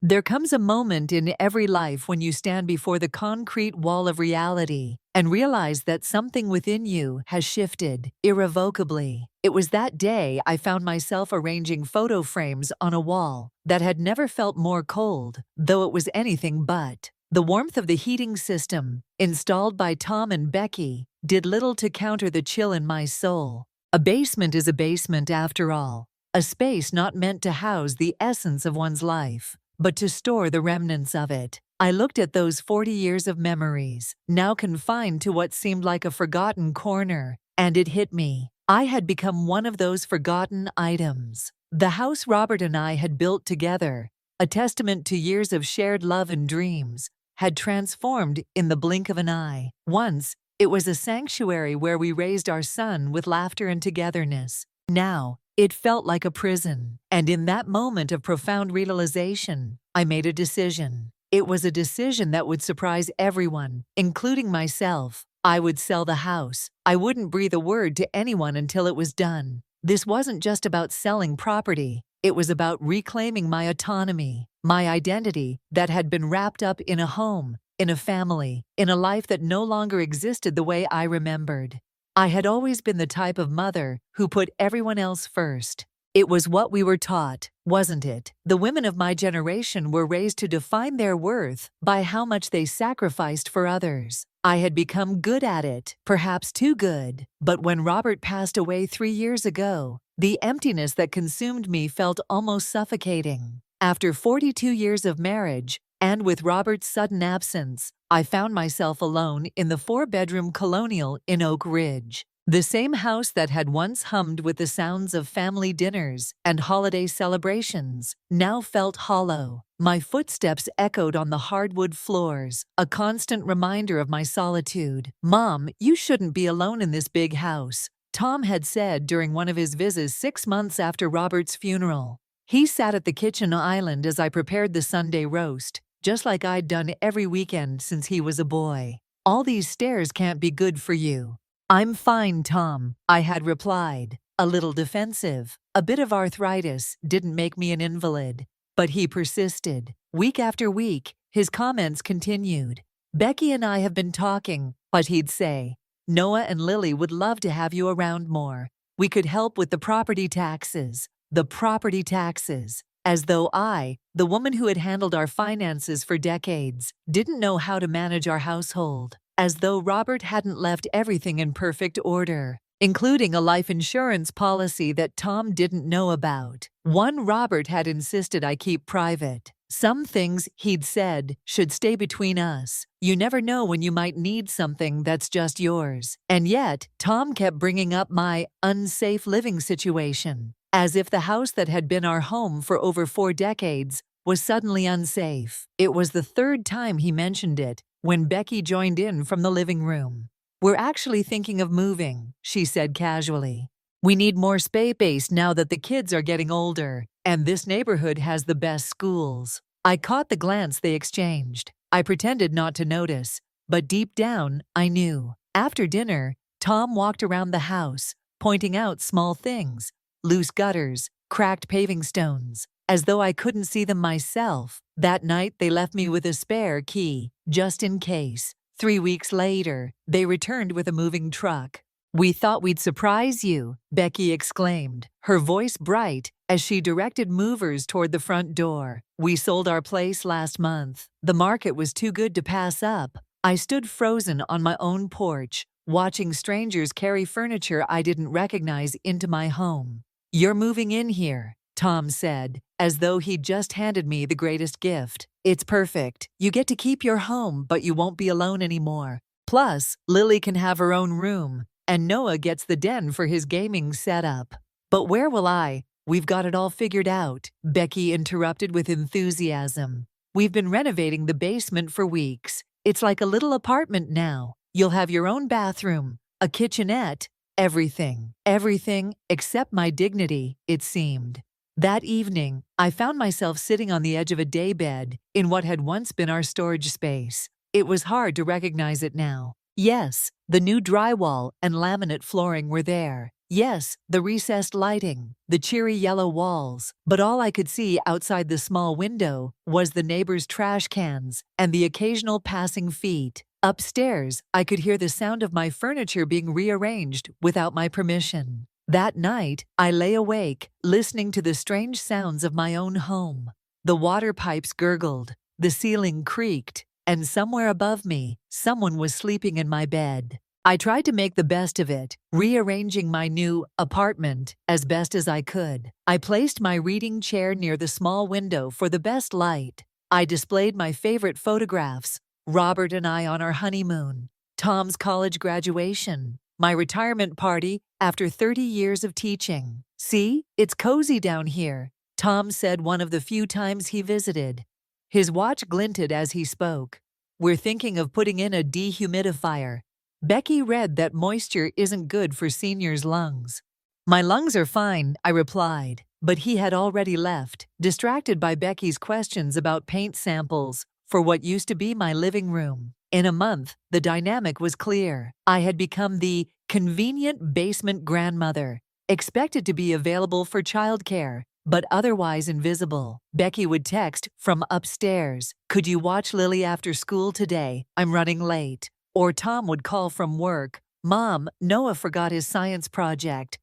There comes a moment in every life when you stand before the concrete wall of reality and realize that something within you has shifted irrevocably. It was that day I found myself arranging photo frames on a wall that had never felt more cold, though it was anything but. The warmth of the heating system, installed by Tom and Becky, did little to counter the chill in my soul. A basement is a basement after all, a space not meant to house the essence of one's life, but to store the remnants of it. I looked at those 40 years of memories, now confined to what seemed like a forgotten corner, and it hit me. I had become one of those forgotten items. The house Robert and I had built together, a testament to years of shared love and dreams, had transformed in the blink of an eye. Once, it was a sanctuary where we raised our son with laughter and togetherness. Now, it felt like a prison, and in that moment of profound realization, I made a decision. It was a decision that would surprise everyone, including myself. I would sell the house. I wouldn't breathe a word to anyone until it was done. This wasn't just about selling property. It was about reclaiming my autonomy, my identity that had been wrapped up in a home, in a family, in a life that no longer existed the way I remembered. I had always been the type of mother who put everyone else first. It was what we were taught, wasn't it? The women of my generation were raised to define their worth by how much they sacrificed for others. I had become good at it, perhaps too good. But when Robert passed away 3 years ago, the emptiness that consumed me felt almost suffocating. After 42 years of marriage, and with Robert's sudden absence, I found myself alone in the 4-bedroom colonial in Oak Ridge. The same house that had once hummed with the sounds of family dinners and holiday celebrations now felt hollow. My footsteps echoed on the hardwood floors, a constant reminder of my solitude. "Mom, you shouldn't be alone in this big house," Tom had said during one of his visits 6 months after Robert's funeral. He sat at the kitchen island as I prepared the Sunday roast, just like I'd done every weekend since he was a boy. "All these stairs can't be good for you." "I'm fine, Tom," I had replied, a little defensive. A bit of arthritis didn't make me an invalid. But he persisted. Week after week, his comments continued. "Becky and I have been talking," but he'd say. "Noah and Lily would love to have you around more. We could help with the property taxes." The property taxes. As though I, the woman who had handled our finances for decades, didn't know how to manage our household. As though Robert hadn't left everything in perfect order, including a life insurance policy that Tom didn't know about. One Robert had insisted I keep private. Some things, he'd said, should stay between us. You never know when you might need something that's just yours. And yet, Tom kept bringing up my unsafe living situation, as if the house that had been our home for over 4 decades was suddenly unsafe. It was the 3rd time he mentioned it, when Becky joined in from the living room. "We're actually thinking of moving," she said casually. "We need more space now that the kids are getting older, and this neighborhood has the best schools." I caught the glance they exchanged. I pretended not to notice, but deep down, I knew. After dinner, Tom walked around the house, pointing out small things, loose gutters, cracked paving stones, as though I couldn't see them myself. That night, they left me with a spare key, just in case. 3 weeks later, they returned with a moving truck. "We thought we'd surprise you," Becky exclaimed, her voice bright as she directed movers toward the front door. "We sold our place last month. The market was too good to pass up." I stood frozen on my own porch, watching strangers carry furniture I didn't recognize into my home. "You're moving in here," Tom said, as though he'd just handed me the greatest gift. "It's perfect. You get to keep your home, but you won't be alone anymore. Plus, Lily can have her own room, and Noah gets the den for his gaming setup." "But where will I? We've got it all figured out," Becky interrupted with enthusiasm. "We've been renovating the basement for weeks. It's like a little apartment now. You'll have your own bathroom, a kitchenette, everything. Everything except my dignity, it seemed." That evening, I found myself sitting on the edge of a daybed in what had once been our storage space. It was hard to recognize it now. Yes, the new drywall and laminate flooring were there, Yes, the recessed lighting, the cheery yellow walls, but all I could see outside the small window was the neighbors' trash cans and the occasional passing feet. Upstairs, I could hear the sound of my furniture being rearranged without my permission. That night, I lay awake, listening to the strange sounds of my own home. The water pipes gurgled, the ceiling creaked, and somewhere above me, someone was sleeping in my bed. I tried to make the best of it, rearranging my new apartment as best as I could. I placed my reading chair near the small window for the best light. I displayed my favorite photographs, Robert and I on our honeymoon, Tom's college graduation, my retirement party after 30 years of teaching. "See, it's cozy down here," Tom said one of the few times he visited. His watch glinted as he spoke. "We're thinking of putting in a dehumidifier. Becky read that moisture isn't good for seniors' lungs." "My lungs are fine," I replied, but he had already left, distracted by Becky's questions about paint samples for what used to be my living room. In a month, the dynamic was clear. I had become the convenient basement grandmother, expected to be available for childcare, but otherwise invisible. Becky would text from upstairs, "Could you watch Lily after school today? I'm running late." Or Tom would call from work, "Mom, Noah forgot his science project."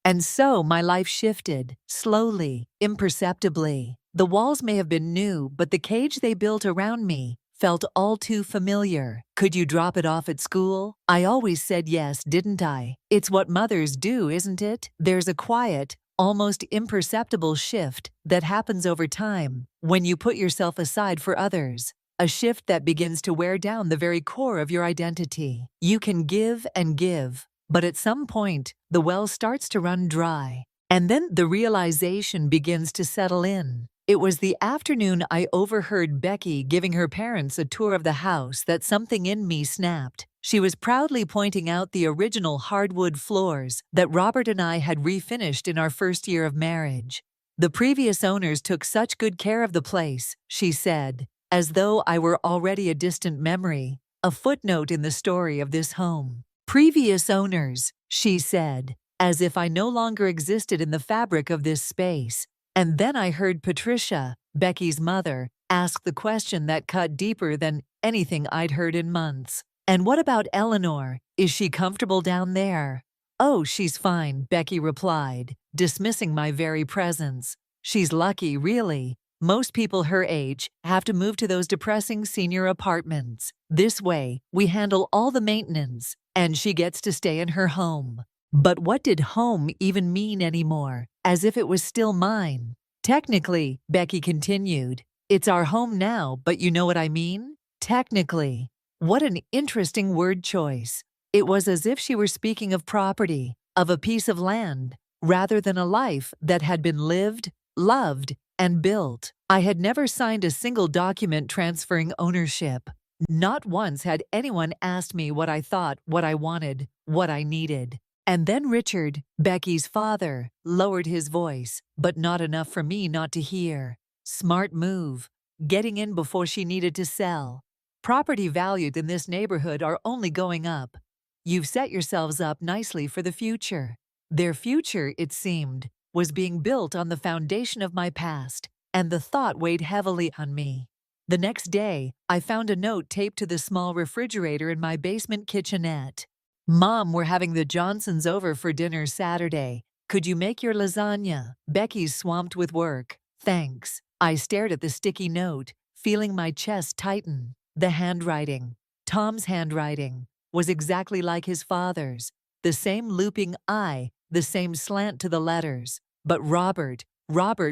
And so my life shifted, slowly, imperceptibly. The walls may have been new, but the cage they built around me felt all too familiar. "Could you drop it off at school?" I always said yes, didn't I? It's what mothers do, isn't it? There's a quiet, almost imperceptible shift that happens over time when you put yourself aside for others. A shift that begins to wear down the very core of your identity. You can give and give, but at some point, the well starts to run dry. And then the realization begins to settle in. It was the afternoon I overheard Becky giving her parents a tour of the house that something in me snapped. She was proudly pointing out the original hardwood floors that Robert and I had refinished in our first year of marriage. "The previous owners took such good care of the place," she said, as though I were already a distant memory, a footnote in the story of this home. "Previous owners," she said, as if I no longer existed in the fabric of this space. And then I heard Patricia, Becky's mother, ask the question that cut deeper than anything I'd heard in months. "And what about Eleanor? Is she comfortable down there?" "Oh, she's fine," Becky replied, dismissing my very presence. "She's lucky, really. Most people her age have to move to those depressing senior apartments. This way, we handle all the maintenance, and she gets to stay in her home." But what did home even mean anymore? As if it was still mine. "Technically," Becky continued, "it's our home now, but you know what I mean? Technically." What an interesting word choice. It was as if she were speaking of property, of a piece of land, rather than a life that had been lived, loved, and built. I had never signed a single document transferring ownership. Not once had anyone asked me what I thought, what I wanted, what I needed. And then Richard, Becky's father, lowered his voice, but not enough for me not to hear. "Smart move. Getting in before she needed to sell. Property valued in this neighborhood are only going up. You've set yourselves up nicely for the future." Their future, it seemed, was being built on the foundation of my past, and the thought weighed heavily on me. The next day, I found a note taped to the small refrigerator in my basement kitchenette. "Mom, we're having the Johnsons over for dinner Saturday. Could you make your lasagna? Becky's swamped with work. Thanks." I stared at the sticky note, feeling my chest tighten. The handwriting, Tom's handwriting, was exactly like his father's. The same looping I, the same slant to the letters. But Robert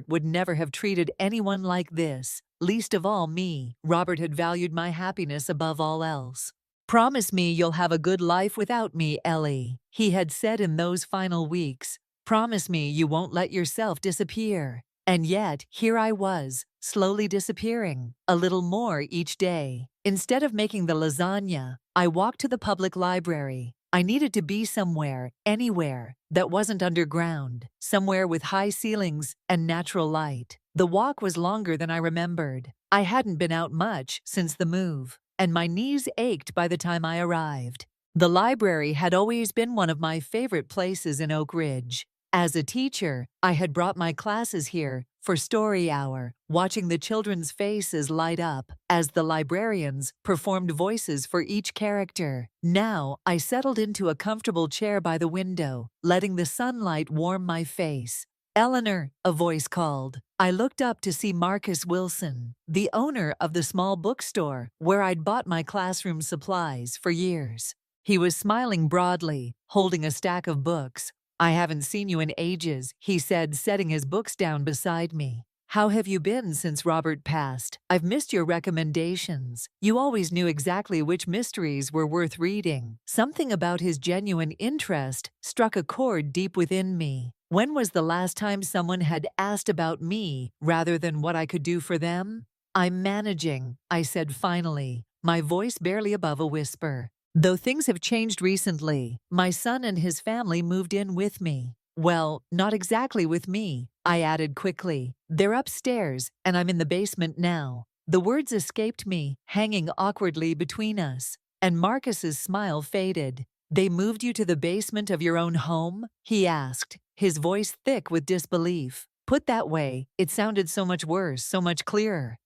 would never have treated anyone like this, least of all me. Robert had valued my happiness above all else. "Promise me you'll have a good life without me, Ellie," he had said in those final weeks. "Promise me you won't let yourself disappear." And yet, here I was, slowly disappearing, a little more each day. Instead of making the lasagna, I walked to the public library. I needed to be somewhere, anywhere, that wasn't underground, somewhere with high ceilings and natural light. The walk was longer than I remembered. I hadn't been out much since the move, and my knees ached by the time I arrived. The library had always been one of my favorite places in Oak Ridge. As a teacher, I had brought my classes here for story hour, watching the children's faces light up as the librarians performed voices for each character. Now, I settled into a comfortable chair by the window, letting the sunlight warm my face. "Eleanor," a voice called. I looked up to see Marcus Wilson, the owner of the small bookstore where I'd bought my classroom supplies for years. He was smiling broadly, holding a stack of books. "I haven't seen you in ages," he said, setting his books down beside me. "How have you been since Robert passed? I've missed your recommendations. You always knew exactly which mysteries were worth reading." Something about his genuine interest struck a chord deep within me. When was the last time someone had asked about me rather than what I could do for them? "I'm managing," I said finally, my voice barely above a whisper. "Though things have changed recently, my son and his family moved in with me." "Well, not exactly with me," I added quickly. "They're upstairs, and I'm in the basement now." The words escaped me, hanging awkwardly between us, and Marcus's smile faded. "They moved you to the basement of your own home?" he asked, his voice thick with disbelief. Put that way, it sounded so much worse, so much clearer.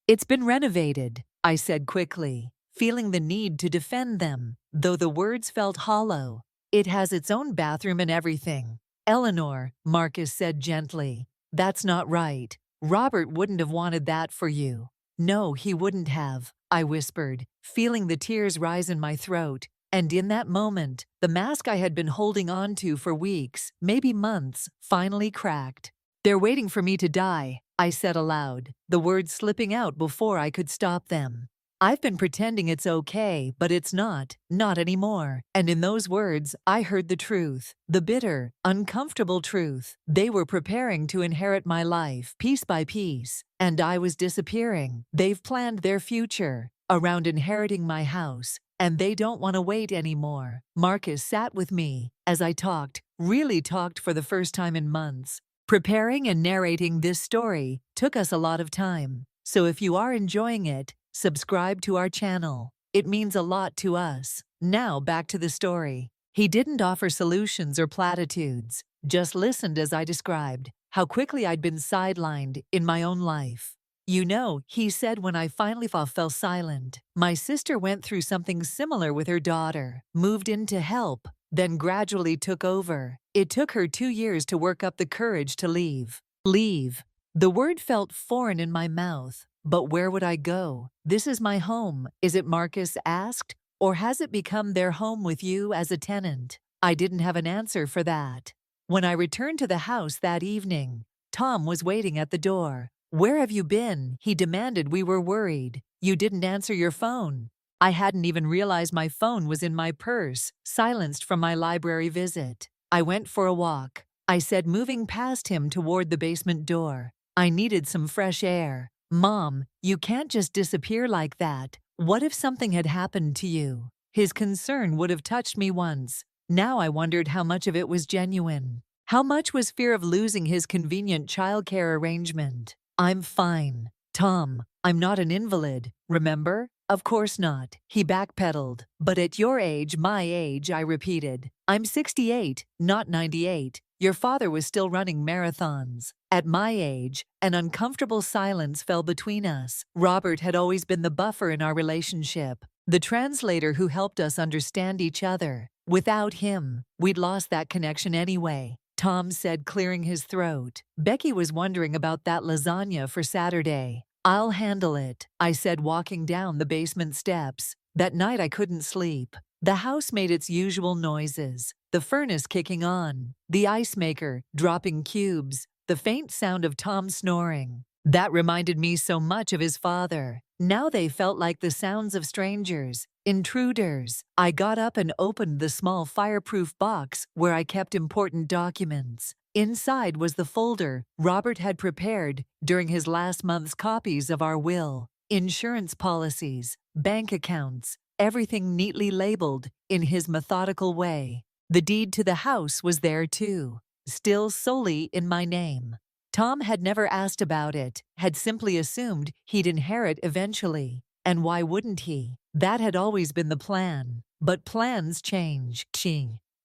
"It's been renovated," I said quickly, feeling the need to defend them, though the words felt hollow. "It has its own bathroom and everything." "Eleanor," Marcus said gently, "that's not right. Robert wouldn't have wanted that for you." "No, he wouldn't have," I whispered, feeling the tears rise in my throat. And in that moment, the mask I had been holding on to for weeks, maybe months, finally cracked. "They're waiting for me to die," I said aloud, the words slipping out before I could stop them. "I've been pretending it's okay, but it's not anymore." And in those words, I heard the truth, the bitter, uncomfortable truth. They were preparing to inherit my life, piece by piece, and I was disappearing. They've planned their future around inheriting my house, and they don't want to wait anymore. Marcus sat with me as I talked, really talked for the first time in months. Preparing and narrating this story took us a lot of time, so if you are enjoying it, subscribe to our channel. It means a lot to us. Now back to the story. He didn't offer solutions or platitudes, just listened as I described how quickly I'd been sidelined in my own life. "You know," he said when I finally fell silent, "my sister went through something similar with her daughter, moved in to help, then gradually took over. It took her 2 years to work up the courage to leave." Leave. The word felt foreign in my mouth. But where would I go? "This is my home," is it, Marcus asked? "Or has it become their home with you as a tenant?" I didn't have an answer for that. When I returned to the house that evening, Tom was waiting at the door. "Where have you been?" he demanded. "We were worried. You didn't answer your phone." I hadn't even realized my phone was in my purse, silenced from my library visit. "I went for a walk," I said, moving past him toward the basement door. "I needed some fresh air." "Mom, you can't just disappear like that. What if something had happened to you?" His concern would have touched me once. Now I wondered how much of it was genuine. How much was fear of losing his convenient childcare arrangement? "I'm fine. Tom, I'm not an invalid, remember?" "Of course not," he backpedaled. "But at your age, my age," I repeated. "I'm 68, not 98. Your father was still running marathons." At my age, an uncomfortable silence fell between us. Robert had always been the buffer in our relationship, the translator who helped us understand each other. Without him, we'd lost that connection anyway. Tom said, clearing his throat. "Becky was wondering about that lasagna for Saturday." "I'll handle it," I said, walking down the basement steps. That night I couldn't sleep. The house made its usual noises, the furnace kicking on, the ice maker dropping cubes, the faint sound of Tom snoring. That reminded me so much of his father. Now they felt like the sounds of strangers, intruders. I got up and opened the small fireproof box where I kept important documents. Inside was the folder Robert had prepared during his last month's copies of our will. Insurance policies, bank accounts, everything neatly labeled in his methodical way. The deed to the house was there too, still solely in my name. Tom had never asked about it, had simply assumed he'd inherit eventually. And why wouldn't he? That had always been the plan. But plans change.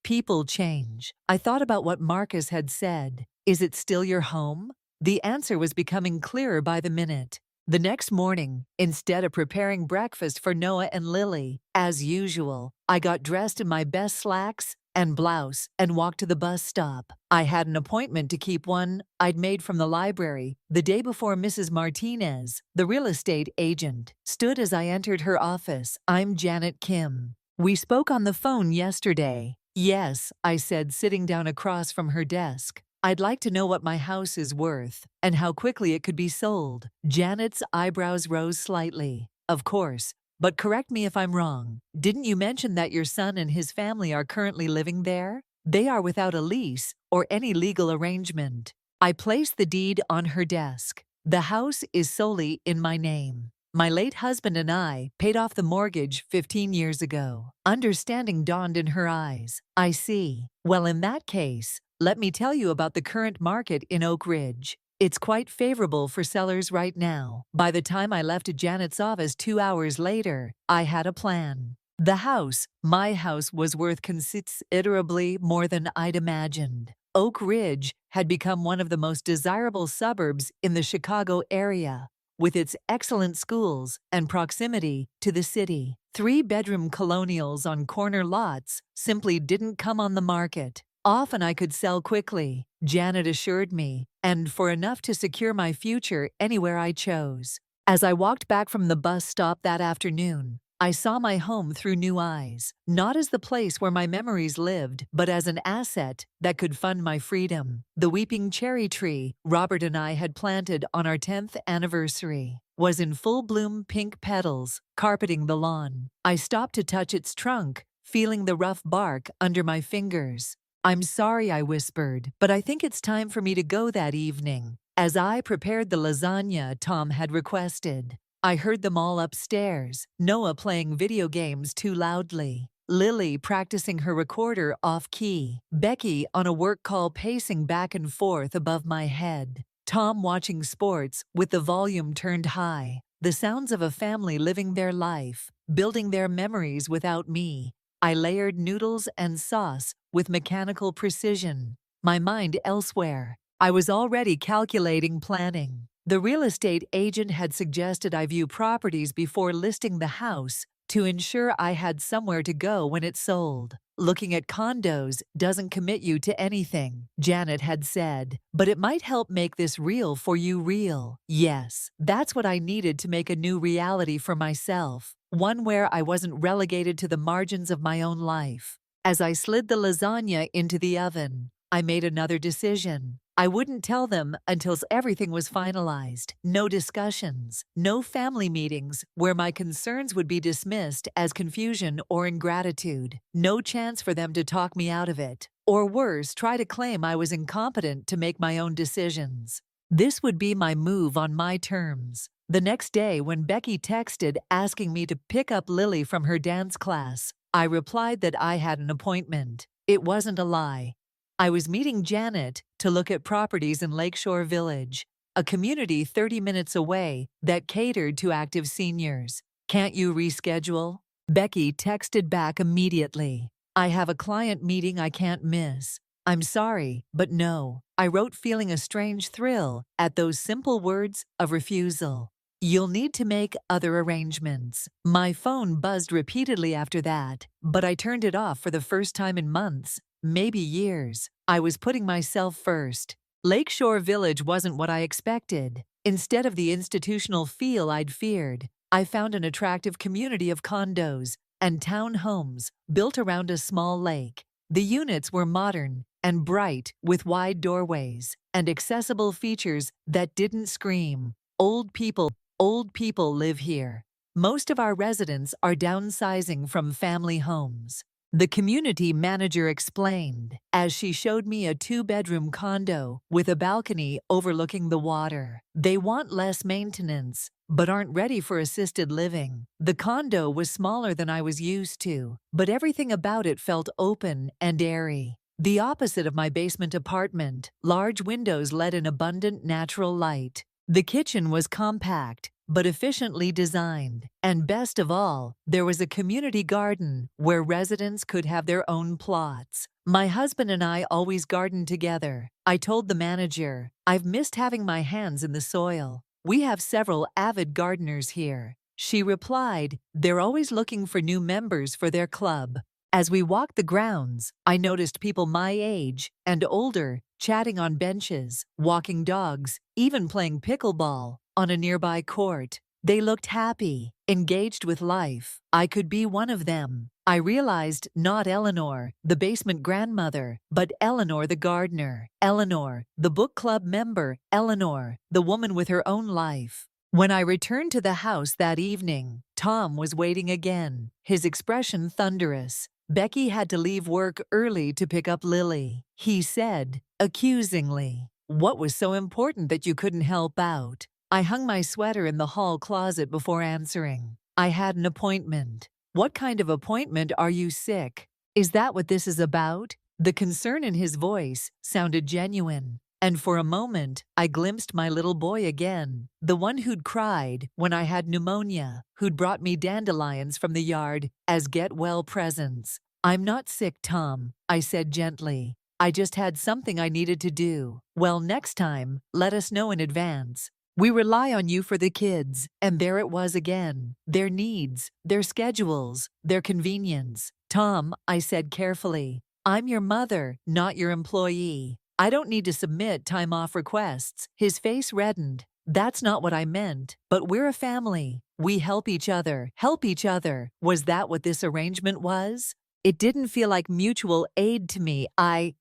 People change. I thought about what Marcus had said. Is it still your home? The answer was becoming clearer by the minute. The next morning, instead of preparing breakfast for Noah and Lily, as usual, I got dressed in my best slacks and blouse and walked to the bus stop. I had an appointment to keep one I'd made from the library the day before. Mrs. Martinez, the real estate agent, stood as I entered her office. I'm Janet Kim. We spoke on the phone yesterday. Yes, I said, sitting down across from her desk. I'd like to know what my house is worth and how quickly it could be sold. Janet's eyebrows rose slightly. Of course, but correct me if I'm wrong. Didn't you mention that your son and his family are currently living there? They are without a lease or any legal arrangement. I placed the deed on her desk. The house is solely in my name. My late husband and I paid off the mortgage 15 years ago. Understanding dawned in her eyes. I see. Well, in that case, let me tell you about the current market in Oak Ridge. It's quite favorable for sellers right now. By the time I left Janet's office 2 hours later, I had a plan. The house, my house, was worth considerably more than I'd imagined. Oak Ridge had become one of the most desirable suburbs in the Chicago area, with its excellent schools and proximity to the city. 3-bedroom colonials on corner lots simply didn't come on the market. Often I could sell quickly, Janet assured me, and for enough to secure my future anywhere I chose. As I walked back from the bus stop that afternoon, I saw my home through new eyes, not as the place where my memories lived, but as an asset that could fund my freedom. The weeping cherry tree Robert and I had planted on our 10th anniversary was in full bloom, pink petals, carpeting the lawn. I stopped to touch its trunk, feeling the rough bark under my fingers. I'm sorry, I whispered, but I think it's time for me to go that evening. As I prepared the lasagna Tom had requested, I heard them all upstairs, Noah playing video games too loudly, Lily practicing her recorder off-key, Becky on a work call pacing back and forth above my head, Tom watching sports with the volume turned high, the sounds of a family living their life, building their memories without me. I layered noodles and sauce with mechanical precision, my mind elsewhere. I was already calculating, planning. The real estate agent had suggested I view properties before listing the house to ensure I had somewhere to go when it sold. Looking at condos doesn't commit you to anything, Janet had said, but it might help make this real for you real. Yes, that's what I needed to make a new reality for myself, one where I wasn't relegated to the margins of my own life. As I slid the lasagna into the oven, I made another decision. I wouldn't tell them until everything was finalized. No discussions, no family meetings where my concerns would be dismissed as confusion or ingratitude. No chance for them to talk me out of it, or worse, try to claim I was incompetent to make my own decisions. This would be my move on my terms. The next day, when Becky texted asking me to pick up Lily from her dance class, I replied that I had an appointment. It wasn't a lie. I was meeting Janet to look at properties in Lakeshore Village, a community 30 minutes away that catered to active seniors. Can't you reschedule? Becky texted back immediately. I have a client meeting I can't miss. I'm sorry, but no. I wrote, feeling a strange thrill at those simple words of refusal. You'll need to make other arrangements. My phone buzzed repeatedly after that, but I turned it off for the first time in months. Maybe years. I was putting myself first. Lakeshore Village wasn't what I expected. Instead of the institutional feel I'd feared, I found an attractive community of condos and townhomes built around a small lake. The units were modern and bright, with wide doorways and accessible features that didn't scream, old people live here. Most of our residents are downsizing from family homes. The community manager explained, as she showed me a 2-bedroom condo with a balcony overlooking the water. They want less maintenance, but aren't ready for assisted living. The condo was smaller than I was used to, but everything about it felt open and airy. The opposite of my basement apartment, large windows let in abundant natural light. The kitchen was compact, but efficiently designed. And best of all, there was a community garden where residents could have their own plots. My husband and I always gardened together. I told the manager, "I've missed having my hands in the soil. We have several avid gardeners here." She replied, "They're always looking for new members for their club." As we walked the grounds, I noticed people my age and older chatting on benches, walking dogs, even playing pickleball on a nearby court. They looked happy, engaged with life. I could be one of them. I realized not Eleanor, the basement grandmother, but Eleanor the gardener, Eleanor, the book club member, Eleanor, the woman with her own life. When I returned to the house that evening, Tom was waiting again, his expression thunderous. Becky had to leave work early to pick up Lily. He said, accusingly, "What was so important that you couldn't help out?" I hung my sweater in the hall closet before answering. "I had an appointment." "What kind of appointment? Are you sick? Is that what this is about?" The concern in his voice sounded genuine. And for a moment, I glimpsed my little boy again, the one who'd cried when I had pneumonia, who'd brought me dandelions from the yard as get-well presents. "I'm not sick, Tom," I said gently. "I just had something I needed to do." "Well, next time, let us know in advance. We rely on you for the kids." And there it was again, their needs, their schedules, their convenience. "Tom," I said carefully, "I'm your mother, not your employee. I don't need to submit time-off requests." His face reddened. "That's not what I meant, but we're a family. We help each other. Help each other." Was that what this arrangement was? It didn't feel like mutual aid to me.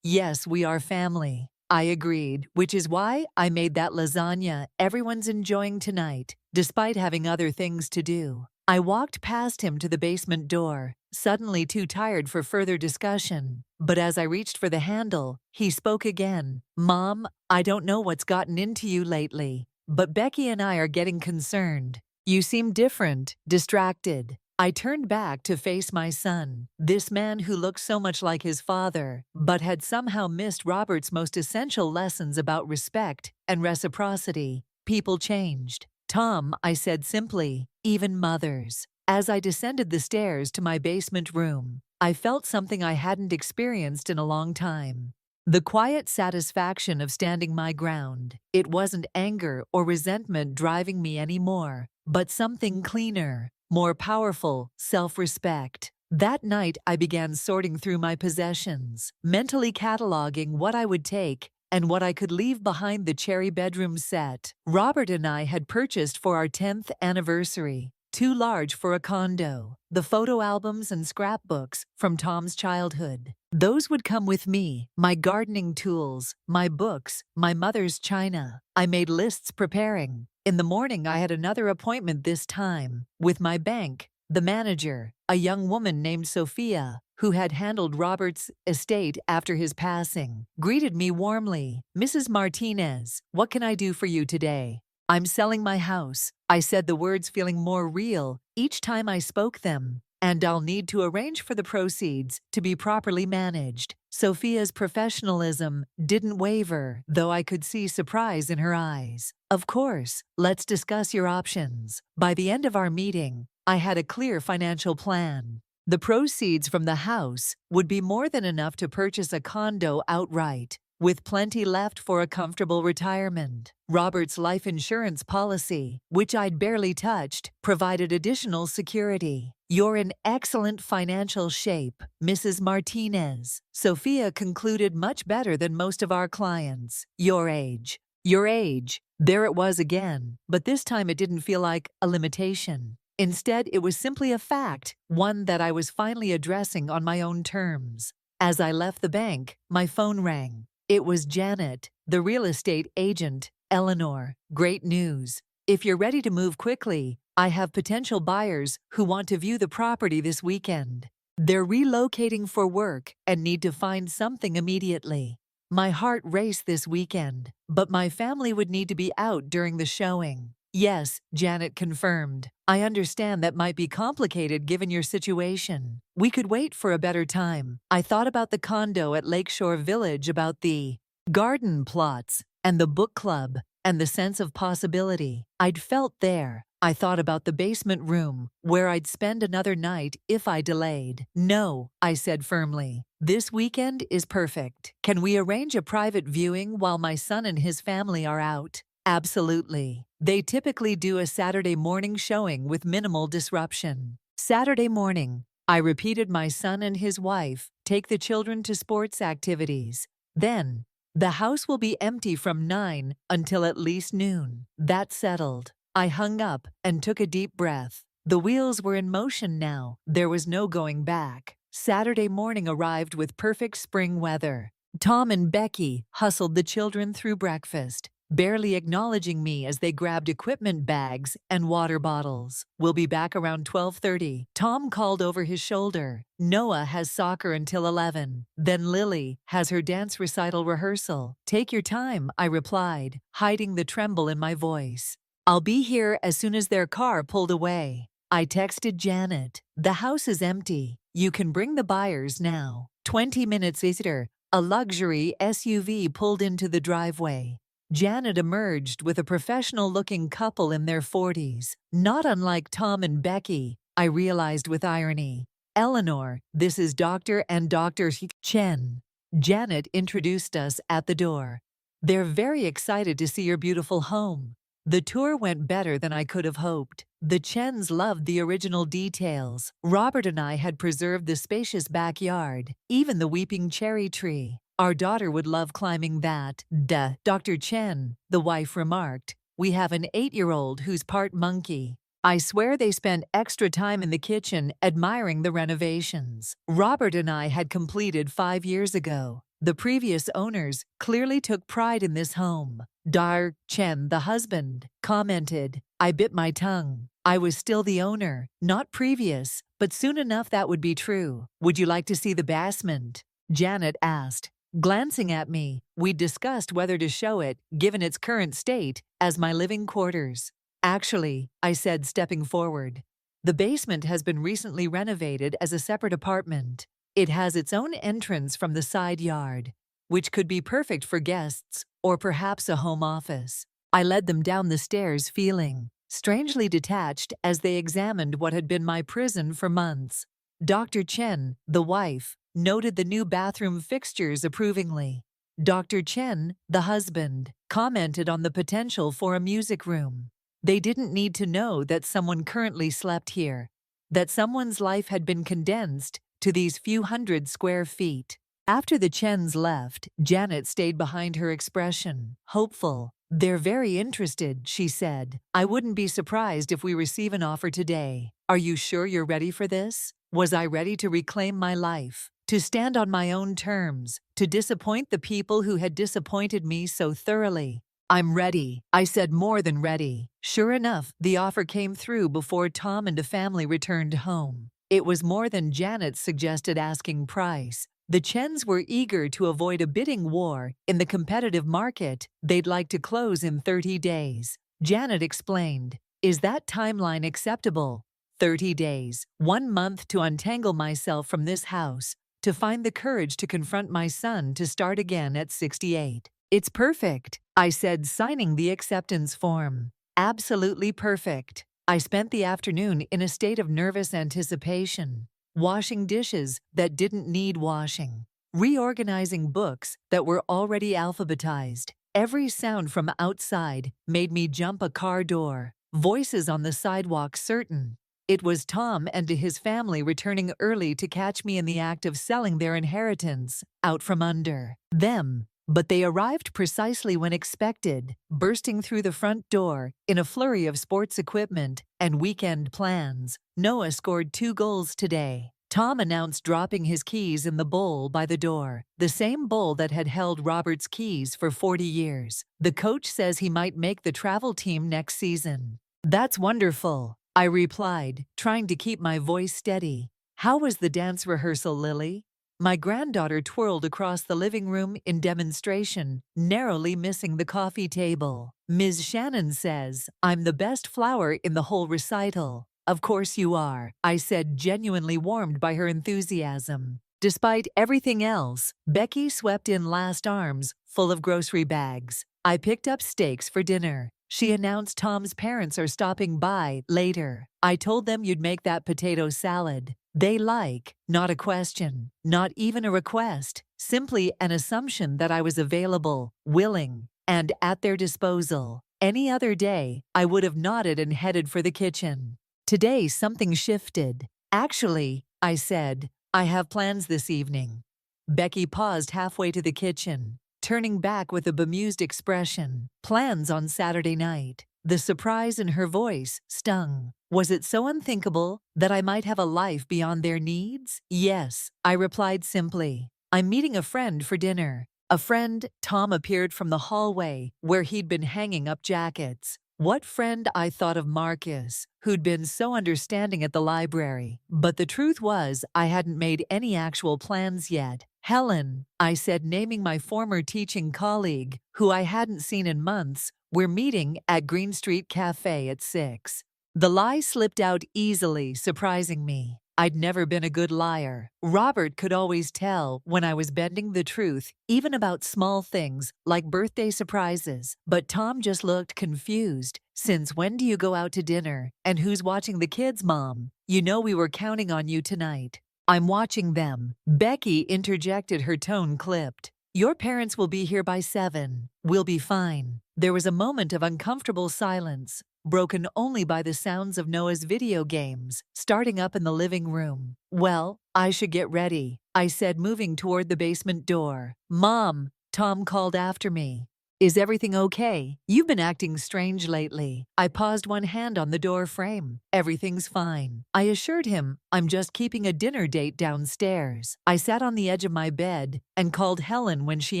Yes, we are family. I agreed, which is why I made that lasagna everyone's enjoying tonight, despite having other things to do. I walked past him to the basement door, suddenly too tired for further discussion. But as I reached for the handle, he spoke again. "Mom, I don't know what's gotten into you lately, but Becky and I are getting concerned. You seem different, distracted." I turned back to face my son, this man who looked so much like his father, but had somehow missed Robert's most essential lessons about respect and reciprocity. People changed. "Tom," I said simply, "even mothers." As I descended the stairs to my basement room, I felt something I hadn't experienced in a long time. The quiet satisfaction of standing my ground. It wasn't anger or resentment driving me anymore, but something cleaner, more powerful, self-respect. That night, I began sorting through my possessions, mentally cataloging what I would take and what I could leave behind. The cherry bedroom set Robert and I had purchased for our 10th anniversary, too large for a condo. The photo albums and scrapbooks from Tom's childhood. Those would come with me, my gardening tools, my books, my mother's china. I made lists preparing. In the morning, I had another appointment, this time with my bank. The manager, a young woman named Sophia, who had handled Robert's estate after his passing, greeted me warmly. "Mrs. Martinez, what can I do for you today?" "I'm selling my house." I said the words feeling more real each time I spoke them. "And I'll need to arrange for the proceeds to be properly managed." Sophia's professionalism didn't waver, though I could see surprise in her eyes. "Of course, let's discuss your options." By the end of our meeting, I had a clear financial plan. The proceeds from the house would be more than enough to purchase a condo outright, with plenty left for a comfortable retirement. Robert's life insurance policy, which I'd barely touched, provided additional security. "You're in excellent financial shape, Mrs. Martinez," Sophia concluded, "much better than most of our clients. Your age." Your age. There it was again, but this time it didn't feel like a limitation. Instead, it was simply a fact, one that I was finally addressing on my own terms. As I left the bank, my phone rang. It was Janet, the real estate agent. "Eleanor, great news. If you're ready to move quickly, I have potential buyers who want to view the property this weekend. They're relocating for work and need to find something immediately." My heart raced this weekend, but my family would need to be out during the showing. "Yes," Janet confirmed. "I understand that might be complicated given your situation. We could wait for a better time." I thought about the condo at Lakeshore Village, about the garden plots, and the book club. and the sense of possibility I'd felt there. I thought about the basement room, where I'd spend another night if I delayed. "No," I said firmly. "This weekend is perfect. Can we arrange a private viewing while my son and his family are out?" "Absolutely. They typically do a Saturday morning showing with minimal disruption." Saturday morning, I repeated. My son and his wife take the children to sports activities. Then, the house will be empty from 9 until at least noon. That settled. I hung up and took a deep breath. The wheels were in motion now. There was no going back. Saturday morning arrived with perfect spring weather. Tom and Becky hustled the children through breakfast, barely acknowledging me as they grabbed equipment bags and water bottles. "We'll be back around 12:30. Tom called over his shoulder. "Noah has soccer until 11. Then Lily has her dance recital rehearsal." "Take your time," I replied, hiding the tremble in my voice. "I'll be here as soon as their car pulled away." I texted Janet. "The house is empty. You can bring the buyers now." 20 minutes later, a luxury SUV pulled into the driveway. Janet emerged with a professional-looking couple in their 40s. Not unlike Tom and Becky, I realized with irony. "Eleanor, this is Dr. and Dr. Chen." Janet introduced us at the door. "They're very excited to see your beautiful home." The tour went better than I could have hoped. The Chens loved the original details. Robert and I had preserved the spacious backyard, even the weeping cherry tree. "Our daughter would love climbing that." "Duh, Dr. Chen," the wife remarked. "We have an 8-year-old who's part monkey." I swear they spent extra time in the kitchen admiring the renovations Robert and I had completed 5 years ago. The previous owners clearly took pride in this home. Dar Chen, the husband, commented. I bit my tongue. I was still the owner, not previous, but soon enough that would be true. "Would you like to see the basement?" Janet asked. Glancing at me, we discussed whether to show it, given its current state, as my living quarters. "Actually," I said, stepping forward, "the basement has been recently renovated as a separate apartment. It has its own entrance from the side yard, which could be perfect for guests or perhaps a home office." I led them down the stairs, feeling strangely detached as they examined what had been my prison for months. Dr. Chen, the wife, noted the new bathroom fixtures approvingly. Dr. Chen, the husband, commented on the potential for a music room. They didn't need to know that someone currently slept here, that someone's life had been condensed to these few hundred square feet. After the Chens left, Janet stayed behind, her expression hopeful. "They're very interested," she said. "I wouldn't be surprised if we receive an offer today." "Are you sure you're ready for this?" Was I ready to reclaim my life, to stand on my own terms, to disappoint the people who had disappointed me so thoroughly? "I'm ready," I said, more than ready. Sure enough, the offer came through before Tom and the family returned home. It was more than Janet's suggested asking price. The Chens were eager to avoid a bidding war in the competitive market. They'd like to close in 30 days. Janet explained. "Is that timeline acceptable?" 30 days, 1 month to untangle myself from this house, to find the courage to confront my son, to start again at 68. "It's perfect," I said, signing the acceptance form. "Absolutely perfect." I spent the afternoon in a state of nervous anticipation, washing dishes that didn't need washing, reorganizing books that were already alphabetized. Every sound from outside made me jump a car door, voices on the sidewalk certain. It was Tom and his family returning early to catch me in the act of selling their inheritance out from under them. But they arrived precisely when expected, bursting through the front door in a flurry of sports equipment and weekend plans. "Noah scored 2 goals today," Tom announced, dropping his keys in the bowl by the door, the same bowl that had held Robert's keys for 40 years. "The coach says he might make the travel team next season." "That's wonderful," I replied, trying to keep my voice steady. "How was the dance rehearsal, Lily?" My granddaughter twirled across the living room in demonstration, narrowly missing the coffee table. "Ms. Shannon says I'm the best flower in the whole recital." "Of course you are," I said, genuinely warmed by her enthusiasm. Despite everything else, Becky swept in last, arms full of grocery bags. I picked up steaks for dinner. She announced Tom's parents are stopping by later. I told them you'd make that potato salad. They like, not a question, not even a request, simply an assumption that I was available, willing, and at their disposal. Any other day, I would have nodded and headed for the kitchen. Today, something shifted. Actually, I said, I have plans this evening. Becky paused halfway to the kitchen, turning back with a bemused expression. Plans on Saturday night. The surprise in her voice stung. Was it so unthinkable that I might have a life beyond their needs? Yes, I replied simply. I'm meeting a friend for dinner. A friend. Tom appeared from the hallway where he'd been hanging up jackets. What friend? I thought of Marcus, who'd been so understanding at the library. But the truth was, I hadn't made any actual plans yet. Helen, I said, naming my former teaching colleague, who I hadn't seen in months. We're meeting at Green Street Cafe at 6. The lie slipped out easily, surprising me. I'd never been a good liar. Robert could always tell when I was bending the truth, even about small things like birthday surprises. But Tom just looked confused. Since when do you go out to dinner? And who's watching the kids, Mom? You know we were counting on you tonight. I'm watching them. Becky interjected, her tone clipped. Your parents will be here by 7. We'll be fine. There was a moment of uncomfortable silence, broken only by the sounds of Noah's video games starting up in the living room. Well, I should get ready, I said, moving toward the basement door. Mom, Tom called after me. Is everything okay? You've been acting strange lately. I paused, one hand on the door frame. Everything's fine, I assured him. I'm just keeping a dinner date downstairs. I sat on the edge of my bed and called Helen when she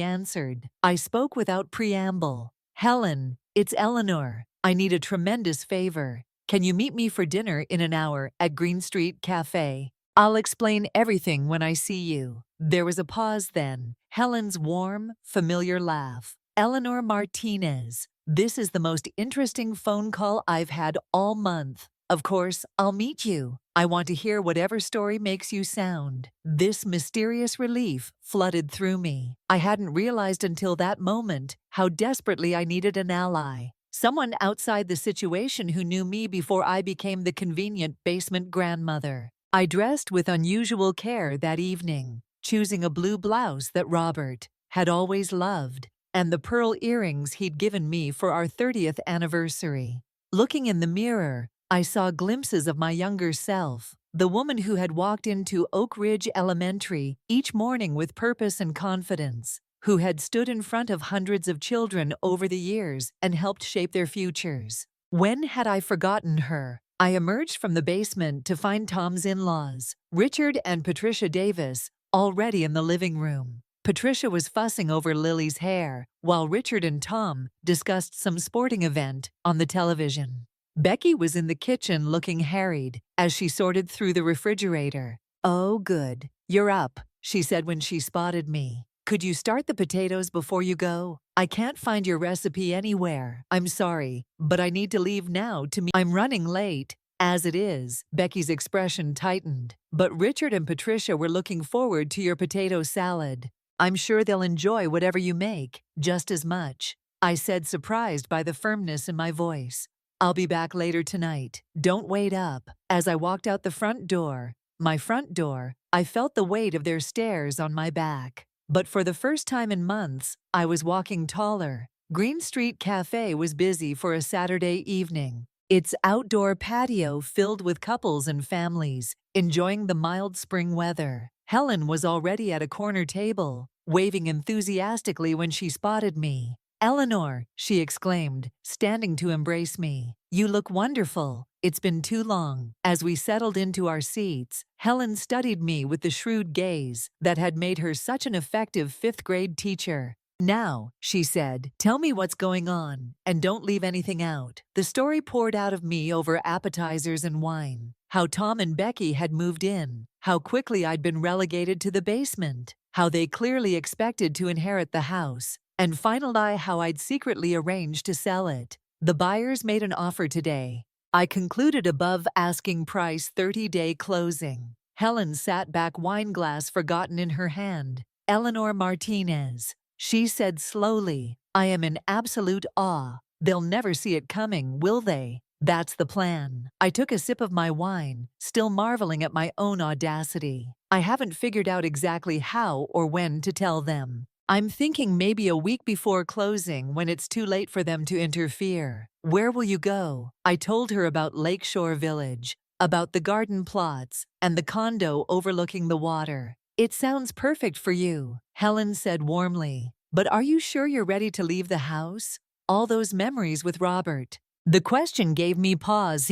answered. I spoke without preamble. Helen, it's Eleanor. I need a tremendous favor. Can you meet me for dinner in an hour at Green Street Cafe? I'll explain everything when I see you. There was a pause, then Helen's warm, familiar laugh. Eleanor Martinez. This is the most interesting phone call I've had all month. Of course, I'll meet you. I want to hear whatever story makes you sound. This mysterious relief flooded through me. I hadn't realized until that moment how desperately I needed an ally. Someone outside the situation who knew me before I became the convenient basement grandmother. I dressed with unusual care that evening, choosing a blue blouse that Robert had always loved, and the pearl earrings he'd given me for our 30th anniversary. Looking in the mirror, I saw glimpses of my younger self, the woman who had walked into Oak Ridge Elementary each morning with purpose and confidence, who had stood in front of hundreds of children over the years and helped shape their futures. When had I forgotten her? I emerged from the basement to find Tom's in-laws, Richard and Patricia Davis, already in the living room. Patricia was fussing over Lily's hair, while Richard and Tom discussed some sporting event on the television. Becky was in the kitchen looking harried as she sorted through the refrigerator. Oh, good. You're up, she said when she spotted me. Could you start the potatoes before you go? I can't find your recipe anywhere. I'm sorry, but I need to leave now to meet. I'm running late. As it is, Becky's expression tightened. But Richard and Patricia were looking forward to your potato salad. I'm sure they'll enjoy whatever you make, just as much, I said, surprised by the firmness in my voice. I'll be back later tonight. Don't wait up. As I walked out the front door, my front door, I felt the weight of their stares on my back. But for the first time in months, I was walking taller. Green Street Cafe was busy for a Saturday evening, its outdoor patio filled with couples and families, enjoying the mild spring weather. Helen was already at a corner table, waving enthusiastically when she spotted me. Eleanor, she exclaimed, standing to embrace me. You look wonderful. It's been too long. As we settled into our seats, Helen studied me with the shrewd gaze that had made her such an effective fifth-grade teacher. Now, she said, tell me what's going on, and don't leave anything out. The story poured out of me over appetizers and wine. How Tom and Becky had moved in, how quickly I'd been relegated to the basement, how they clearly expected to inherit the house, and finally how I'd secretly arranged to sell it. The buyers made an offer today. I concluded above asking price, 30-day closing. Helen sat back, wine glass forgotten in her hand. Eleanor Martinez, she said slowly, I am in absolute awe. They'll never see it coming, will they? That's the plan. I took a sip of my wine, still marveling at my own audacity. I haven't figured out exactly how or when to tell them. I'm thinking maybe a week before closing when it's too late for them to interfere. Where will you go? I told her about Lakeshore Village, about the garden plots, and the condo overlooking the water. It sounds perfect for you, Helen said warmly. But are you sure you're ready to leave the house? All those memories with Robert. The question gave me pause.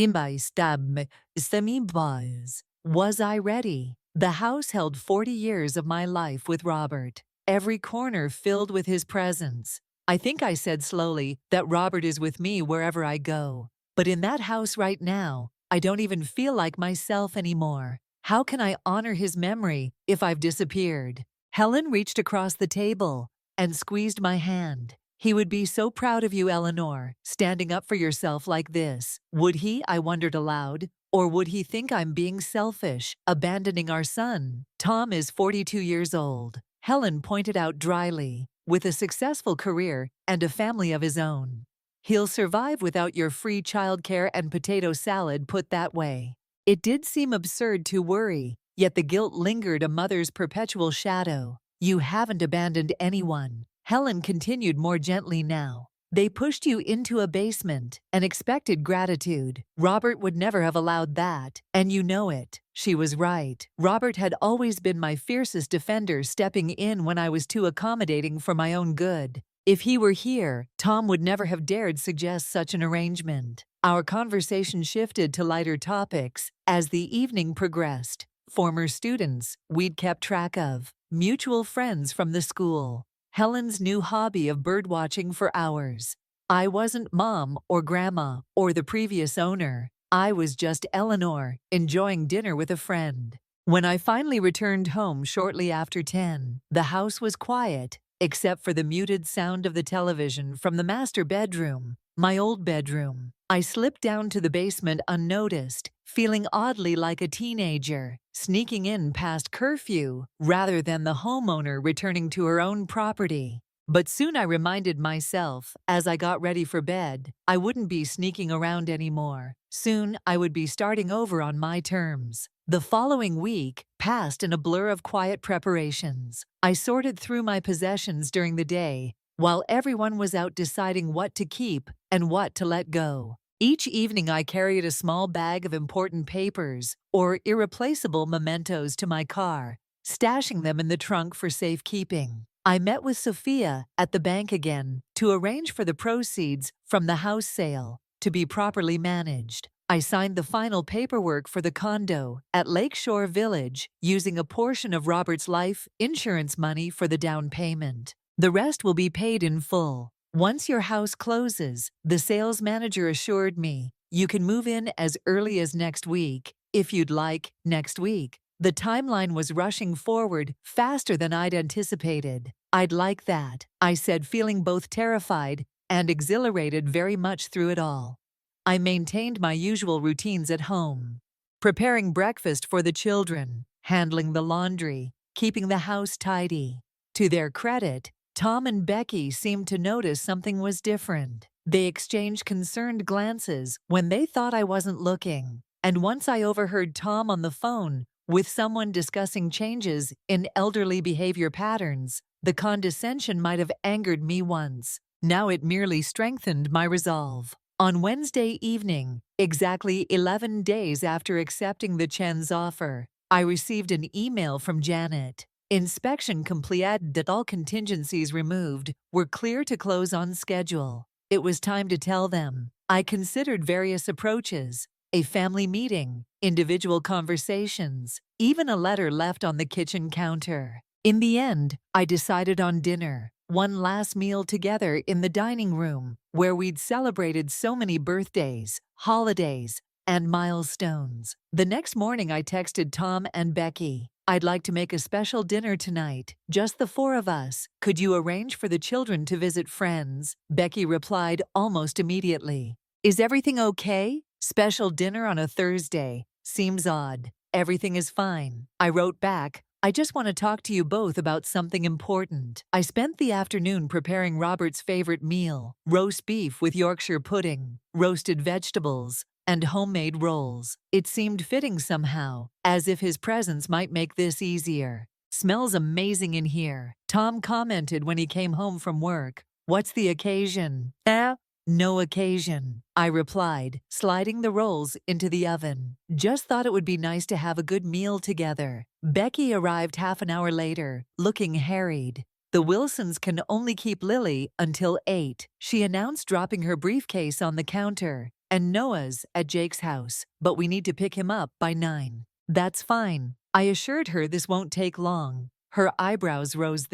Was I ready? The house held 40 years of my life with Robert, every corner filled with his presence. I think I said slowly that Robert is with me wherever I go. But in that house right now, I don't even feel like myself anymore. How can I honor his memory if I've disappeared? Helen reached across the table and squeezed my hand. He would be so proud of you, Eleanor, standing up for yourself like this. Would he, I wondered aloud, or would he think I'm being selfish, abandoning our son? Tom is 42 years old, Helen pointed out dryly, with a successful career and a family of his own. He'll survive without your free childcare and potato salad, put that way. It did seem absurd to worry, yet the guilt lingered, a mother's perpetual shadow. You haven't abandoned anyone, Helen continued more gently now. They pushed you into a basement and expected gratitude. Robert would never have allowed that, and you know it. She was right. Robert had always been my fiercest defender, stepping in when I was too accommodating for my own good. If he were here, Tom would never have dared suggest such an arrangement. Our conversation shifted to lighter topics as the evening progressed. Former students we'd kept track of, mutual friends from the school, Helen's new hobby of birdwatching for hours. I wasn't mom or grandma or the previous owner. I was just Eleanor, enjoying dinner with a friend. When I finally returned home shortly after 10, the house was quiet, except for the muted sound of the television from the master bedroom, my old bedroom. I slipped down to the basement unnoticed, feeling oddly like a teenager, sneaking in past curfew rather than the homeowner returning to her own property. But soon I reminded myself, as I got ready for bed, I wouldn't be sneaking around anymore. Soon I would be starting over on my terms. The following week passed in a blur of quiet preparations. I sorted through my possessions during the day, while everyone was out deciding what to keep and what to let go. Each evening I carried a small bag of important papers or irreplaceable mementos to my car, stashing them in the trunk for safekeeping. I met with Sophia at the bank again to arrange for the proceeds from the house sale to be properly managed. I signed the final paperwork for the condo at Lakeshore Village using a portion of Robert's life insurance money for the down payment. The rest will be paid in full. Once your house closes, the sales manager assured me, you can move in as early as next week, if you'd like, next week. The timeline was rushing forward faster than I'd anticipated. I'd like that, I said, feeling both terrified and exhilarated very much through it all. I maintained my usual routines at home, preparing breakfast for the children, handling the laundry, keeping the house tidy. To their credit, Tom and Becky seemed to notice something was different. They exchanged concerned glances when they thought I wasn't looking. And once I overheard Tom on the phone with someone discussing changes in elderly behavior patterns, the condescension might have angered me once. Now it merely strengthened my resolve. On Wednesday evening, exactly 11 days after accepting the Chen's offer, I received an email from Janet. Inspection completed, that all contingencies removed were clear to close on schedule. It was time to tell them. I considered various approaches, a family meeting, individual conversations, even a letter left on the kitchen counter. In the end, I decided on dinner, one last meal together in the dining room, where we'd celebrated so many birthdays, holidays, and milestones. The next morning I texted Tom and Becky. I'd like to make a special dinner tonight, just the four of us. Could you arrange for the children to visit friends? Becky replied almost immediately. Is everything okay? Special dinner on a Thursday. Seems odd. Everything is fine. I wrote back, I just want to talk to you both about something important. I spent the afternoon preparing Robert's favorite meal, roast beef with Yorkshire pudding, roasted vegetables, and homemade rolls. It seemed fitting somehow, as if his presence might make this easier. "Smells amazing in here," Tom commented when he came home from work. "What's the occasion?" "No occasion," I replied, sliding the rolls into the oven. "Just thought it would be nice to have a good meal together." Becky arrived half an hour later, looking harried. "The Wilsons can only keep Lily until 8, she announced, dropping her briefcase on the counter. "And Noah's at Jake's house, but we need to pick him up by 9. "That's fine," I assured her. "This won't take long." Her eyebrows rose.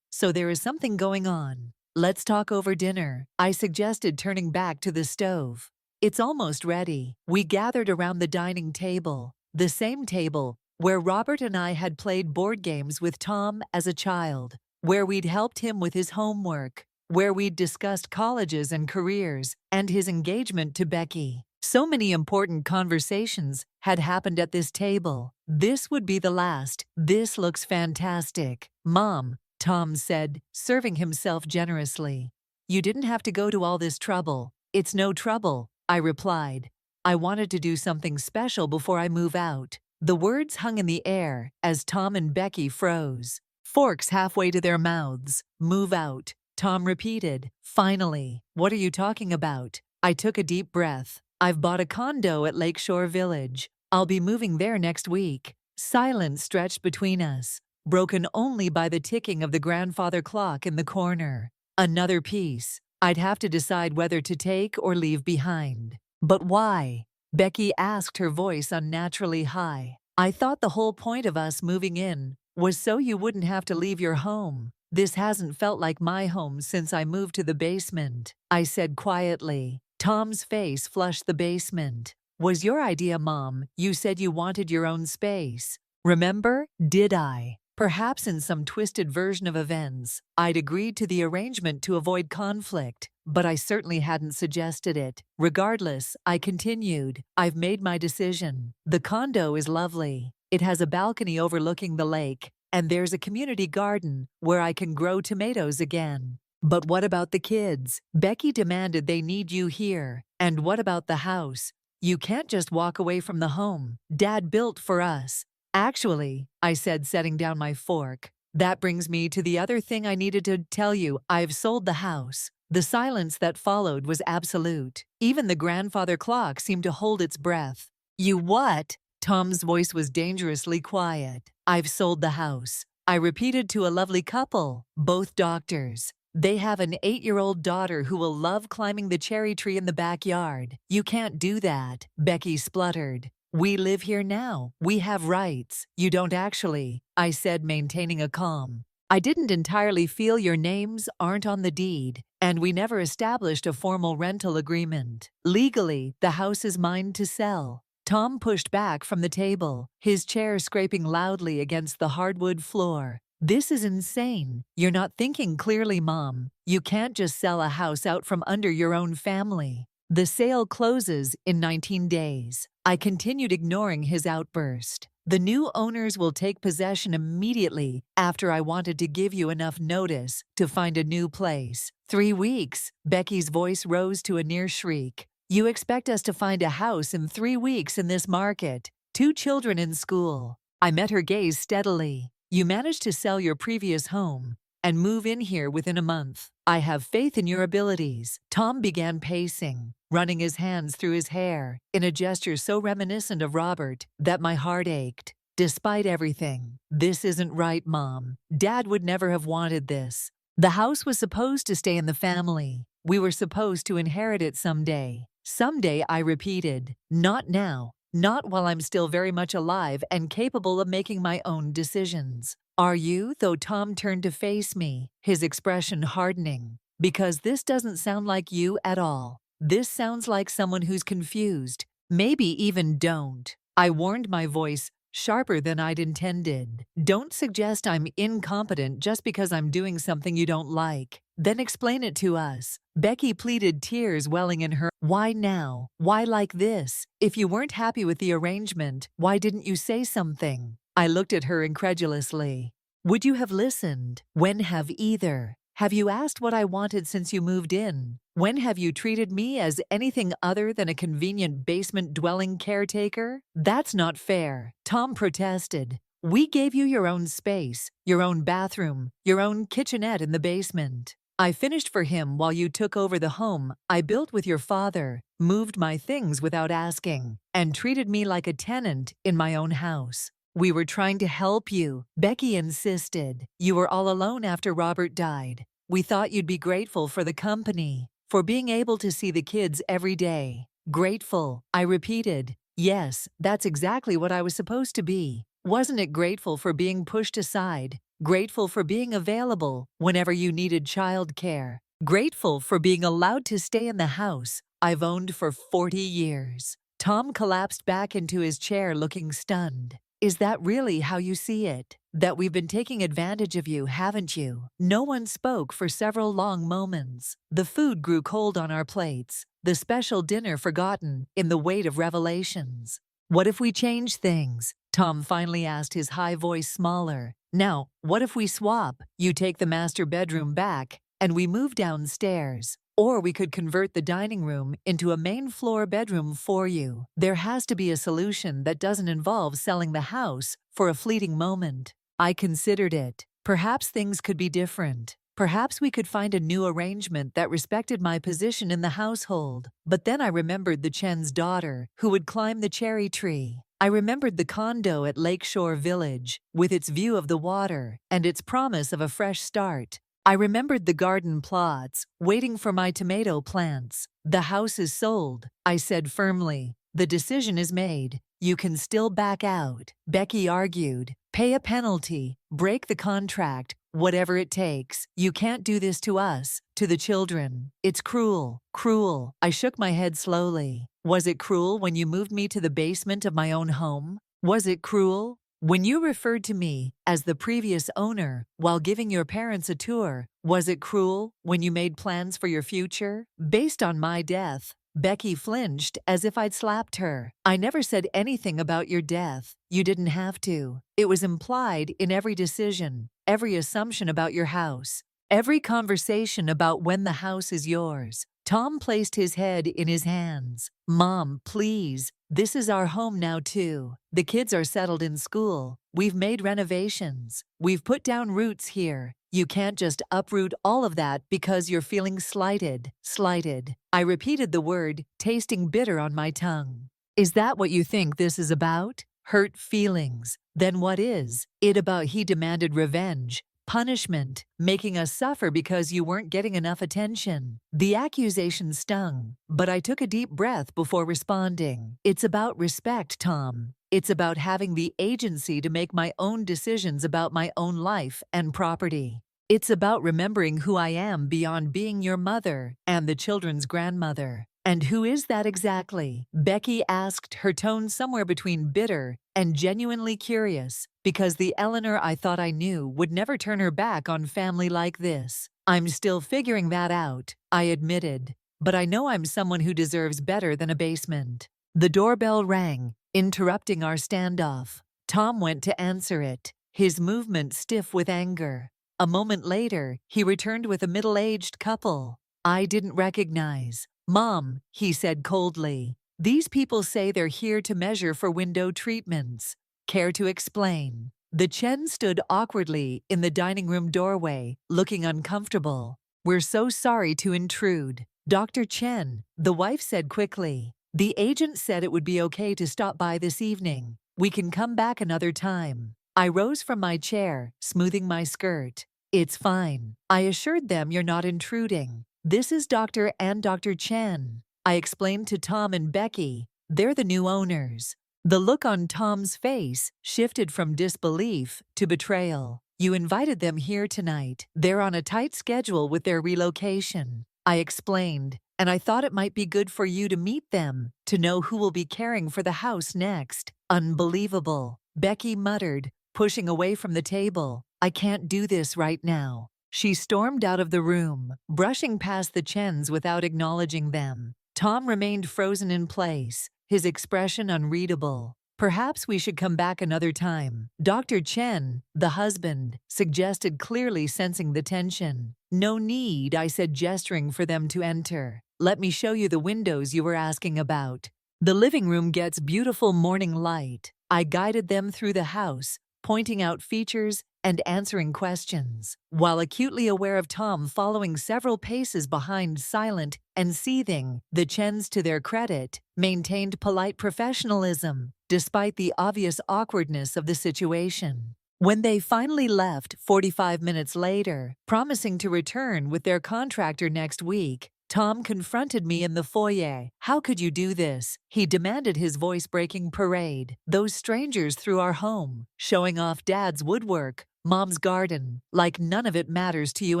"So there is something going on. Let's talk over dinner," I suggested, turning back to the stove. "It's almost ready." We gathered around the dining table, the same table where Robert and I had played board games with Tom as a child, where we'd helped him with his homework, where we'd discussed colleges and careers, and his engagement to Becky. So many important conversations had happened at this table. This would be the last. "This looks fantastic, Mom," Tom said, serving himself generously. "You didn't have to go to all this trouble." "It's no trouble," I replied. "I wanted to do something special before I move out." The words hung in the air as Tom and Becky froze, forks halfway to their mouths. "Move out," Tom repeated. "Finally, what are you talking about?" I took a deep breath. "I've bought a condo at Lakeshore Village. I'll be moving there next week." Silence stretched between us, broken only by the ticking of the grandfather clock in the corner. Another piece I'd have to decide whether to take or leave behind. "But why?" Becky asked, her voice unnaturally high. "I thought the whole point of us moving in was so you wouldn't have to leave your home." "This hasn't felt like my home since I moved to the basement," I said quietly. Tom's face flushed. "The basement was your idea, Mom. You said you wanted your own space. Remember?" "Did I?" Perhaps in some twisted version of events, I'd agreed to the arrangement to avoid conflict, but I certainly hadn't suggested it. "Regardless," I continued, "I've made my decision. The condo is lovely. It has a balcony overlooking the lake, and there's a community garden where I can grow tomatoes again." "But what about the kids?" Becky demanded. "They need you here." "And what about the house? You can't just walk away from the home Dad built for us." "Actually," I said, setting down my fork, "that brings me to the other thing I needed to tell you. I've sold the house." The silence that followed was absolute. Even the grandfather clock seemed to hold its breath. "You what?" Tom's voice was dangerously quiet. "I've sold the house," I repeated, "to a lovely couple, both doctors. They have an 8-year-old daughter who will love climbing the cherry tree in the backyard." "You can't do that," Becky spluttered. "We live here now. We have rights." "You don't actually," I said, maintaining a calm. "I didn't entirely feel your names aren't on the deed, and we never established a formal rental agreement. Legally, the house is mine to sell." Tom pushed back from the table, his chair scraping loudly against the hardwood floor. "This is insane. You're not thinking clearly, Mom. You can't just sell a house out from under your own family. The sale closes in 19 days. I continued, ignoring his outburst. "The new owners will take possession immediately after I wanted to give you enough notice to find a new place." 3 weeks? Becky's voice rose to a near shriek. "You expect us to find a house in 3 weeks in this market? 2 children in school." I met her gaze steadily. "You managed to sell your previous home and move in here within a month. I have faith in your abilities." Tom began pacing, running his hands through his hair in a gesture so reminiscent of Robert that my heart ached. "Despite everything, this isn't right, Mom. Dad would never have wanted this. The house was supposed to stay in the family. We were supposed to inherit it someday." "Someday," I repeated. "Not now. Not while I'm still very much alive and capable of making my own decisions." "Are you?" Though Tom turned to face me, his expression hardening. "Because this doesn't sound like you at all. This sounds like someone who's confused. Maybe even don't." I warned, my voice sharper than I'd intended. "Don't suggest I'm incompetent just because I'm doing something you don't like. Then explain it to us." Becky pleaded, tears welling in her. "Why now? Why like this? If you weren't happy with the arrangement, why didn't you say something?" I looked at her incredulously. Would you have listened? When have either? Have you asked what I wanted since you moved in? When have you treated me as anything other than a convenient basement-dwelling caretaker? That's not fair, Tom protested. We gave you your own space, your own bathroom, your own kitchenette in the basement. I finished for him while you took over the home I built with your father, moved my things without asking, and treated me like a tenant in my own house. We were trying to help you, Becky insisted. You were all alone after Robert died. We thought you'd be grateful for the company, for being able to see the kids every day. Grateful, I repeated. Yes, that's exactly what I was supposed to be. Wasn't it grateful for being pushed aside? Grateful for being available whenever you needed childcare? Grateful for being allowed to stay in the house I've owned for 40 years. Tom collapsed back into his chair looking stunned. Is that really how you see it? That we've been taking advantage of you, haven't you? No one spoke for several long moments. The food grew cold on our plates, the special dinner forgotten in the weight of revelations. What if we change things? Tom finally asked, his high voice smaller. Now, what if we swap? You take the master bedroom back, and we move downstairs. Or we could convert the dining room into a main floor bedroom for you. There has to be a solution that doesn't involve selling the house for a fleeting moment. I considered it. Perhaps things could be different. Perhaps we could find a new arrangement that respected my position in the household. But then I remembered the Chen's daughter, who would climb the cherry tree. I remembered the condo at Lakeshore Village, with its view of the water and its promise of a fresh start. I remembered the garden plots, waiting for my tomato plants. The house is sold, I said firmly. The decision is made. You can still back out, Becky argued. Pay a penalty, break the contract, whatever it takes. You can't do this to us, to the children. It's cruel, cruel. I shook my head slowly. Was it cruel when you moved me to the basement of my own home? Was it cruel? When you referred to me as the previous owner while giving your parents a tour, was it cruel when you made plans for your future based on my death? Becky flinched as if I'd slapped her. I never said anything about your death. You didn't have to. It was implied in every decision, every assumption about your house, every conversation about when the house is yours. Tom placed his head in his hands. Mom, please. This is our home now, too. The kids are settled in school. We've made renovations. We've put down roots here. You can't just uproot all of that because you're feeling slighted. Slighted. I repeated the word, tasting bitter on my tongue. Is that what you think this is about? Hurt feelings. Then what is it about? He demanded revenge. Punishment, making us suffer because you weren't getting enough attention. The accusation stung, but I took a deep breath before responding. It's about respect, Tom. It's about having the agency to make my own decisions about my own life and property. It's about remembering who I am beyond being your mother and the children's grandmother. And who is that exactly? Becky asked, her tone somewhere between bitter and genuinely curious, because the Eleanor I thought I knew would never turn her back on family like this. I'm still figuring that out, I admitted, but I know I'm someone who deserves better than a basement. The doorbell rang, interrupting our standoff. Tom went to answer it, his movement stiff with anger. A moment later, he returned with a middle-aged couple I didn't recognize. Mom, he said coldly, these people say they're here to measure for window treatments. Care to explain? The Chen stood awkwardly in the dining room doorway, looking uncomfortable. We're so sorry to intrude. Dr. Chen, the wife said quickly. The agent said it would be okay to stop by this evening. We can come back another time. I rose from my chair, smoothing my skirt. It's fine. I assured them you're not intruding. This is Dr. and Dr. Chen. I explained to Tom and Becky. They're the new owners. The look on Tom's face shifted from disbelief to betrayal. You invited them here tonight. They're on a tight schedule with their relocation. I explained, and I thought it might be good for you to meet them, to know who will be caring for the house next. Unbelievable, Becky muttered, pushing away from the table. I can't do this right now. She stormed out of the room, brushing past the Chens without acknowledging them. Tom remained frozen in place, his expression unreadable. Perhaps we should come back another time. Dr. Chen, the husband, suggested, clearly sensing the tension. No need, I said, gesturing for them to enter. Let me show you the windows you were asking about. The living room gets beautiful morning light. I guided them through the house, pointing out features and answering questions, while acutely aware of Tom following several paces behind, silent and seething. The Chens, to their credit, maintained polite professionalism, despite the obvious awkwardness of the situation. When they finally left 45 minutes later, promising to return with their contractor next week, Tom confronted me in the foyer. How could you do this? He demanded, his voice breaking. Parade. Those strangers through our home, showing off Dad's woodwork, Mom's garden, like none of it matters to you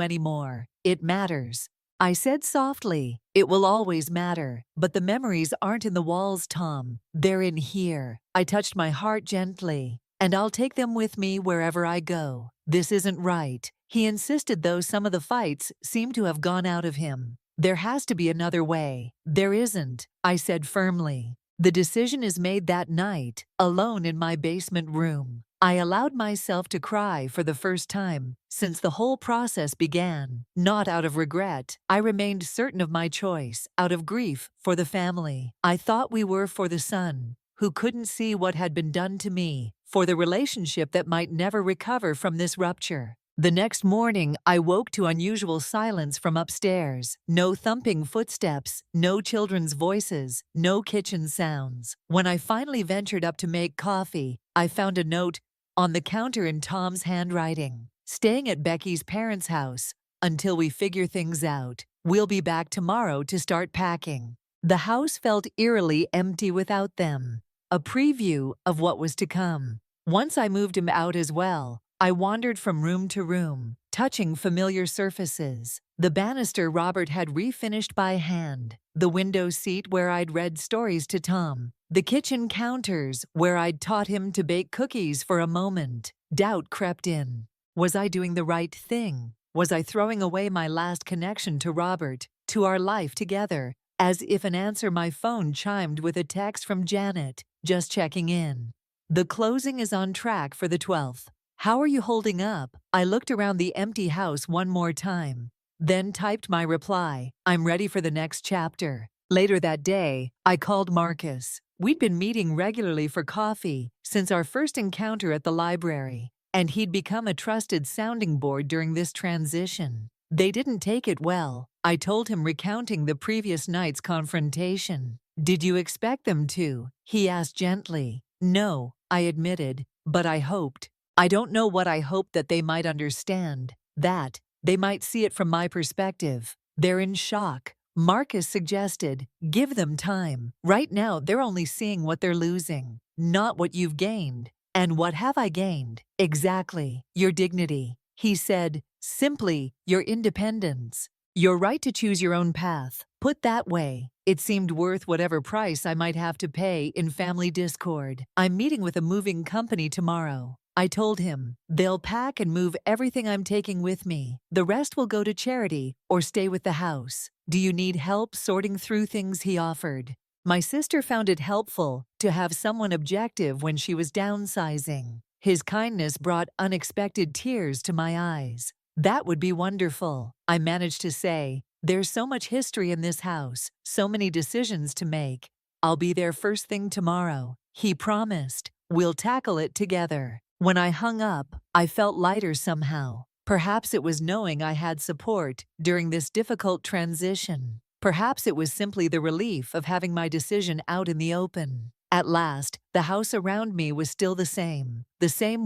anymore. It matters, I said softly. It will always matter. But the memories aren't in the walls, Tom. They're in here. I touched my heart gently. And I'll take them with me wherever I go. This isn't right, he insisted, though some of the fights seemed to have gone out of him. There has to be another way. There isn't, I said firmly. The decision is made that night, alone in my basement room. I allowed myself to cry for the first time since the whole process began. Not out of regret. I remained certain of my choice, out of grief for the family. I thought we were for the son, who couldn't see what had been done to me, for the relationship that might never recover from this rupture. The next morning, I woke to unusual silence from upstairs. No thumping footsteps, no children's voices, no kitchen sounds. When I finally ventured up to make coffee, I found a note on the counter in Tom's handwriting. Staying at Becky's parents' house until we figure things out. We'll be back tomorrow to start packing. The house felt eerily empty without them. A preview of what was to come. Once I moved him out as well, I wandered from room to room, touching familiar surfaces. The banister Robert had refinished by hand, the window seat where I'd read stories to Tom, the kitchen counters where I'd taught him to bake cookies. For a moment, doubt crept in. Was I doing the right thing? Was I throwing away my last connection to Robert, to our life together? As if an answer, my phone chimed with a text from Janet, just checking in. The closing is on track for the 12th. How are you holding up? I looked around the empty house one more time, then typed my reply. I'm ready for the next chapter. Later that day, I called Marcus. We'd been meeting regularly for coffee since our first encounter at the library, and he'd become a trusted sounding board during this transition. They didn't take it well, I told him, recounting the previous night's confrontation. Did you expect them to? He asked gently. No, I admitted, but I hoped. I don't know what I hoped. That they might understand, that they might see it from my perspective. They're in shock, Marcus suggested. Give them time. Right now, they're only seeing what they're losing, not what you've gained. And what have I gained? Exactly, your dignity, he said, simply, your independence. Your right to choose your own path. Put that way, it seemed worth whatever price I might have to pay in family discord. I'm meeting with a moving company tomorrow, I told him. They'll pack and move everything I'm taking with me. The rest will go to charity or stay with the house. Do you need help sorting through things? He offered. My sister found it helpful to have someone objective when she was downsizing. His kindness brought unexpected tears to my eyes. That would be wonderful, I managed to say. There's so much history in this house, so many decisions to make. I'll be there first thing tomorrow, he promised. We'll tackle it together. When I hung up, I felt lighter somehow. Perhaps it was knowing I had support during this difficult transition. Perhaps it was simply the relief of having my decision out in the open. At last, the house around me was still the same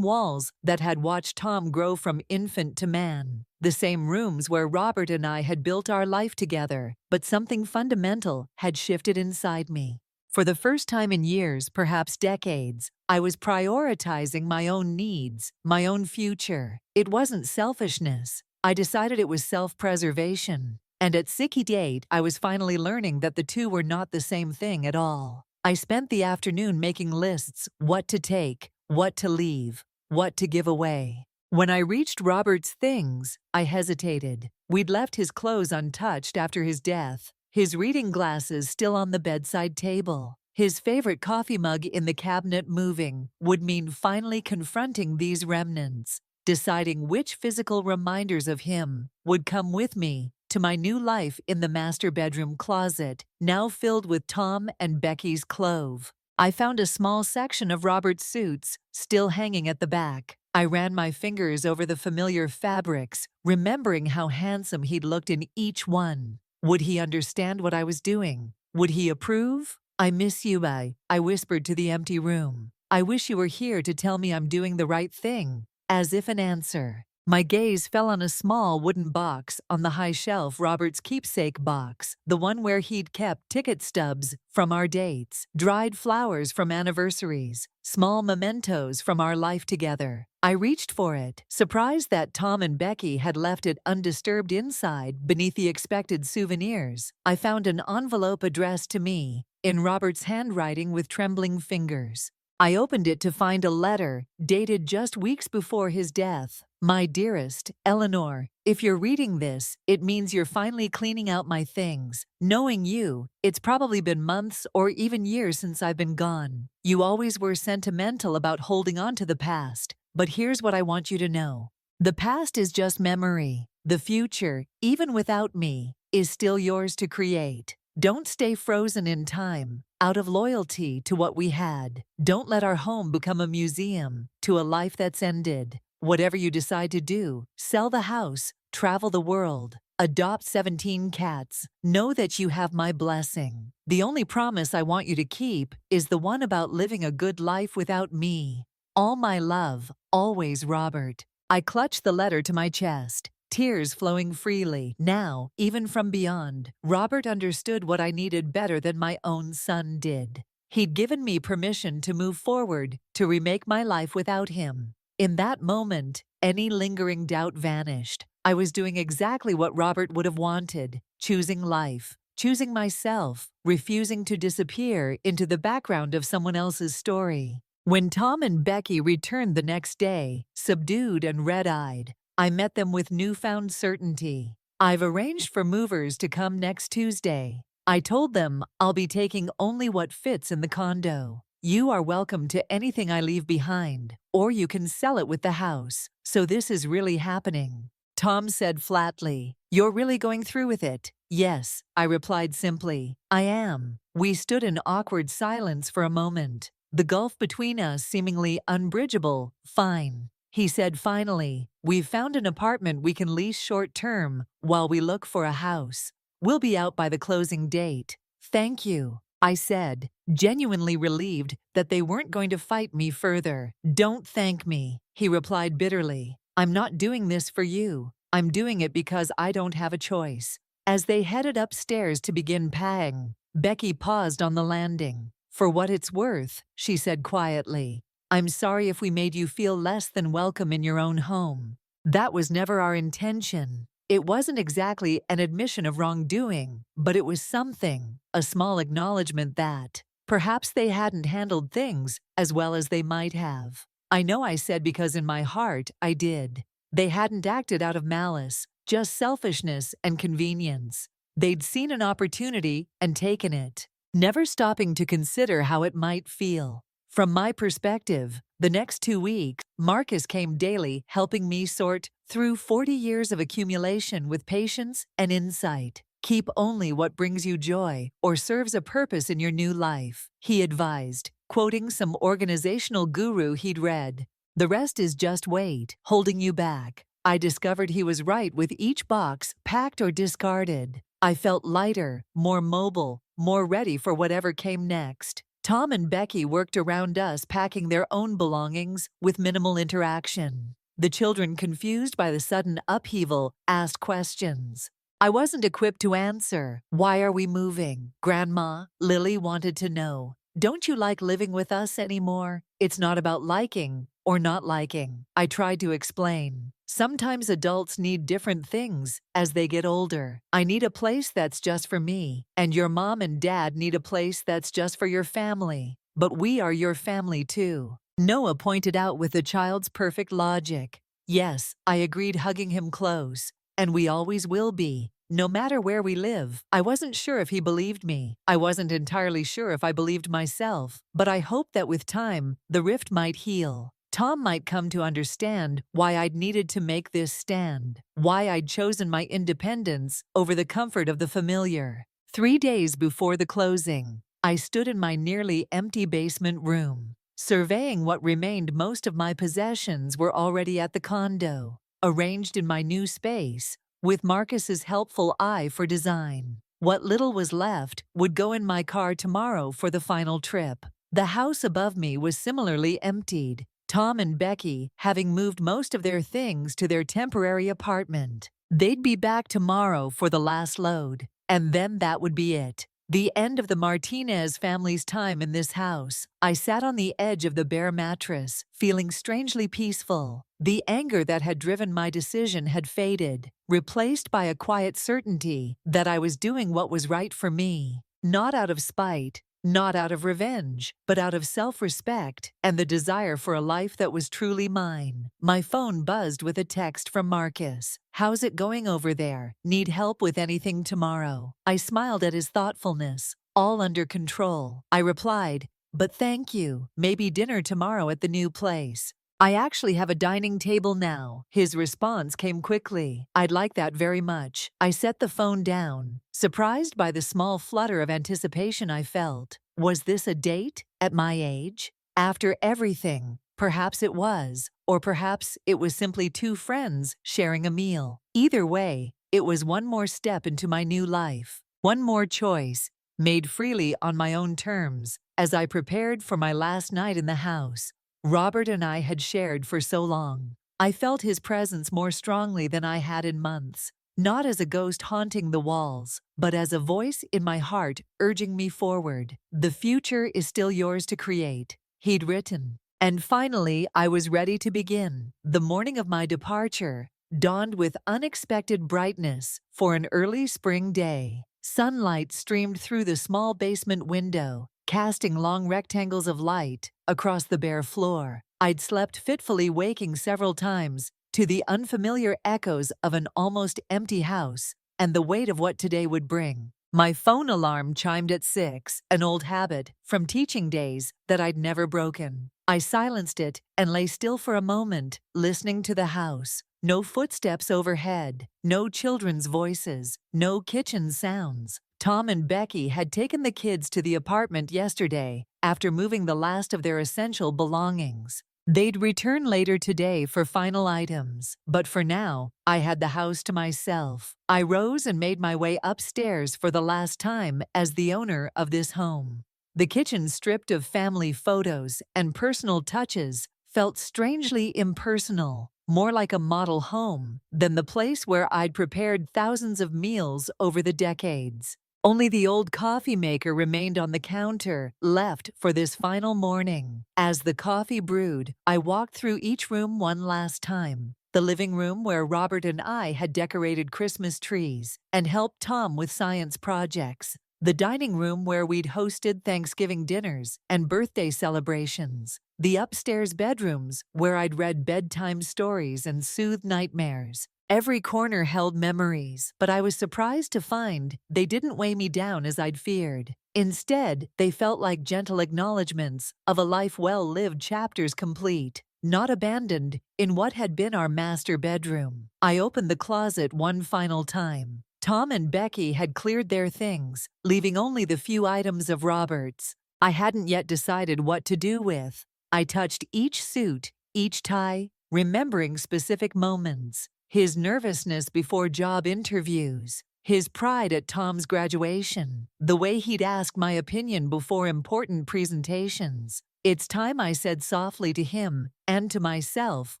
walls that had watched Tom grow from infant to man, the same rooms where Robert and I had built our life together, but something fundamental had shifted inside me. For the first time in years, perhaps decades, I was prioritizing my own needs, my own future. It wasn't selfishness. I decided it was self-preservation. And at Sicky Date, I was finally learning that the two were not the same thing at all. I spent the afternoon making lists, what to take, what to leave, what to give away. When I reached Robert's things, I hesitated. We'd left his clothes untouched after his death, his reading glasses still on the bedside table. His favorite coffee mug in the cabinet moving would mean finally confronting these remnants, deciding which physical reminders of him would come with me to my new life in the master bedroom closet, now filled with Tom and Becky's clove. I found a small section of Robert's suits still hanging at the back. I ran my fingers over the familiar fabrics, remembering how handsome he'd looked in each one. Would he understand what I was doing? Would he approve? "I miss you, I whispered to the empty room. "I wish you were here to tell me I'm doing the right thing." As if an answer, my gaze fell on a small wooden box on the high shelf, Robert's keepsake box, the one where he'd kept ticket stubs from our dates, dried flowers from anniversaries, small mementos from our life together. I reached for it, surprised that Tom and Becky had left it undisturbed inside beneath the expected souvenirs. I found an envelope addressed to me, in Robert's handwriting with trembling fingers. I opened it to find a letter dated just weeks before his death. "My dearest Eleanor, if you're reading this, it means you're finally cleaning out my things. Knowing you, it's probably been months or even years since I've been gone. You always were sentimental about holding on to the past, but here's what I want you to know. The past is just memory. The future, even without me, is still yours to create. Don't stay frozen in time, out of loyalty to what we had. Don't let our home become a museum to a life that's ended. Whatever you decide to do, sell the house, travel the world, adopt 17 cats. Know that you have my blessing. The only promise I want you to keep is the one about living a good life without me. All my love, always, Robert." I clutched the letter to my chest, tears flowing freely. Now, even from beyond, Robert understood what I needed better than my own son did. He'd given me permission to move forward, to remake my life without him. In that moment, any lingering doubt vanished. I was doing exactly what Robert would have wanted, choosing life, choosing myself, refusing to disappear into the background of someone else's story. When Tom and Becky returned the next day, subdued and red-eyed, I met them with newfound certainty. "I've arranged for movers to come next Tuesday. I told them I'll be taking only what fits in the condo. You are welcome to anything I leave behind, or you can sell it with the house. So this is really happening." Tom said flatly, "You're really going through with it?" "Yes," I replied simply. "I am." We stood in awkward silence for a moment, the gulf between us seemingly unbridgeable. "Fine," he said finally. "We've found an apartment we can lease short-term while we look for a house. We'll be out by the closing date." "Thank you," I said, genuinely relieved that they weren't going to fight me further. "Don't thank me," he replied bitterly. "I'm not doing this for you. I'm doing it because I don't have a choice." As they headed upstairs to begin packing, Becky paused on the landing. "For what it's worth," she said quietly, "I'm sorry if we made you feel less than welcome in your own home. That was never our intention." It wasn't exactly an admission of wrongdoing, but it was something, a small acknowledgement that perhaps they hadn't handled things as well as they might have. I know I said because in my heart I did. They hadn't acted out of malice, just selfishness and convenience. They'd seen an opportunity and taken it, never stopping to consider how it might feel. From my perspective, the next 2 weeks, Marcus came daily, helping me sort through 40 years of accumulation with patience and insight. "Keep only what brings you joy or serves a purpose in your new life," he advised, quoting some organizational guru he'd read. "The rest is just weight, holding you back." I discovered he was right with each box packed or discarded. I felt lighter, more mobile, more ready for whatever came next. Tom and Becky worked around us, packing their own belongings with minimal interaction. The children, confused by the sudden upheaval, asked questions I wasn't equipped to answer. "Why are we moving, Grandma?" Lily wanted to know. "Don't you like living with us anymore?" "It's not about liking or not liking," I tried to explain. "Sometimes adults need different things as they get older. I need a place that's just for me, and your mom and dad need a place that's just for your family. But we are your family too," Noah pointed out with the child's perfect logic. "Yes," I agreed, hugging him close. "And we always will be. no matter where we live. I wasn't sure if he believed me. I wasn't entirely sure if I believed myself, but I hoped that with time, the rift might heal. Tom might come to understand why I'd needed to make this stand, why I'd chosen my independence over the comfort of the familiar. 3 days before the closing, I stood in my nearly empty basement room, surveying what remained. Most of my possessions were already at the condo, arranged in my new space, with Marcus's helpful eye for design. What little was left would go in my car tomorrow for the final trip. The house above me was similarly emptied, Tom and Becky having moved most of their things to their temporary apartment. They'd be back tomorrow for the last load, and then that would be it. The end of the Martinez family's time in this house. I sat on the edge of the bare mattress, feeling strangely peaceful. The anger that had driven my decision had faded, replaced by a quiet certainty that I was doing what was right for me, not out of spite, not out of revenge, but out of self-respect and the desire for a life that was truly mine. My phone buzzed with a text from Marcus. "How's it going over there? Need help with anything tomorrow?" I smiled at his thoughtfulness. "All under control." I replied, "But thank you. Maybe dinner tomorrow at the new place." "I actually have a dining table now." His response came quickly. "I'd like that very much." I set the phone down, surprised by the small flutter of anticipation I felt. Was this a date? At my age? After everything? Perhaps it was, or perhaps it was simply two friends sharing a meal. Either way, it was one more step into my new life, one more choice, made freely on my own terms. As I prepared for my last night in the house Robert and I had shared for so long, I felt his presence more strongly than I had in months, not as a ghost haunting the walls, but as a voice in my heart urging me forward. "The future is still yours to create," he'd written. And finally, I was ready to begin. The morning of my departure dawned with unexpected brightness for an early spring day. Sunlight streamed through the small basement window, casting long rectangles of light across the bare floor. I'd slept fitfully, waking several times to the unfamiliar echoes of an almost empty house and the weight of what today would bring. My phone alarm chimed at 6, an old habit from teaching days that I'd never broken. I silenced it and lay still for a moment, listening to the house. No footsteps overhead, no children's voices, no kitchen sounds. Tom and Becky had taken the kids to the apartment yesterday after moving the last of their essential belongings. They'd return later today for final items, but for now, I had the house to myself. I rose and made my way upstairs for the last time as the owner of this home. The kitchen, stripped of family photos and personal touches, felt strangely impersonal, more like a model home than the place where I'd prepared thousands of meals over the decades. Only the old coffee maker remained on the counter, left for this final morning. As the coffee brewed, I walked through each room one last time. The living room where Robert and I had decorated Christmas trees and helped Tom with science projects. The dining room where we'd hosted Thanksgiving dinners and birthday celebrations. The upstairs bedrooms where I'd read bedtime stories and soothed nightmares. Every corner held memories, but I was surprised to find they didn't weigh me down as I'd feared. Instead, they felt like gentle acknowledgments of a life well lived, chapters complete, not abandoned, in what had been our master bedroom. I opened the closet one final time. Tom and Becky had cleared their things, leaving only the few items of Robert's I hadn't yet decided what to do with. I touched each suit, each tie, remembering specific moments. His nervousness before job interviews, his pride at Tom's graduation, the way he'd ask my opinion before important presentations. "It's time," I said softly to him and to myself,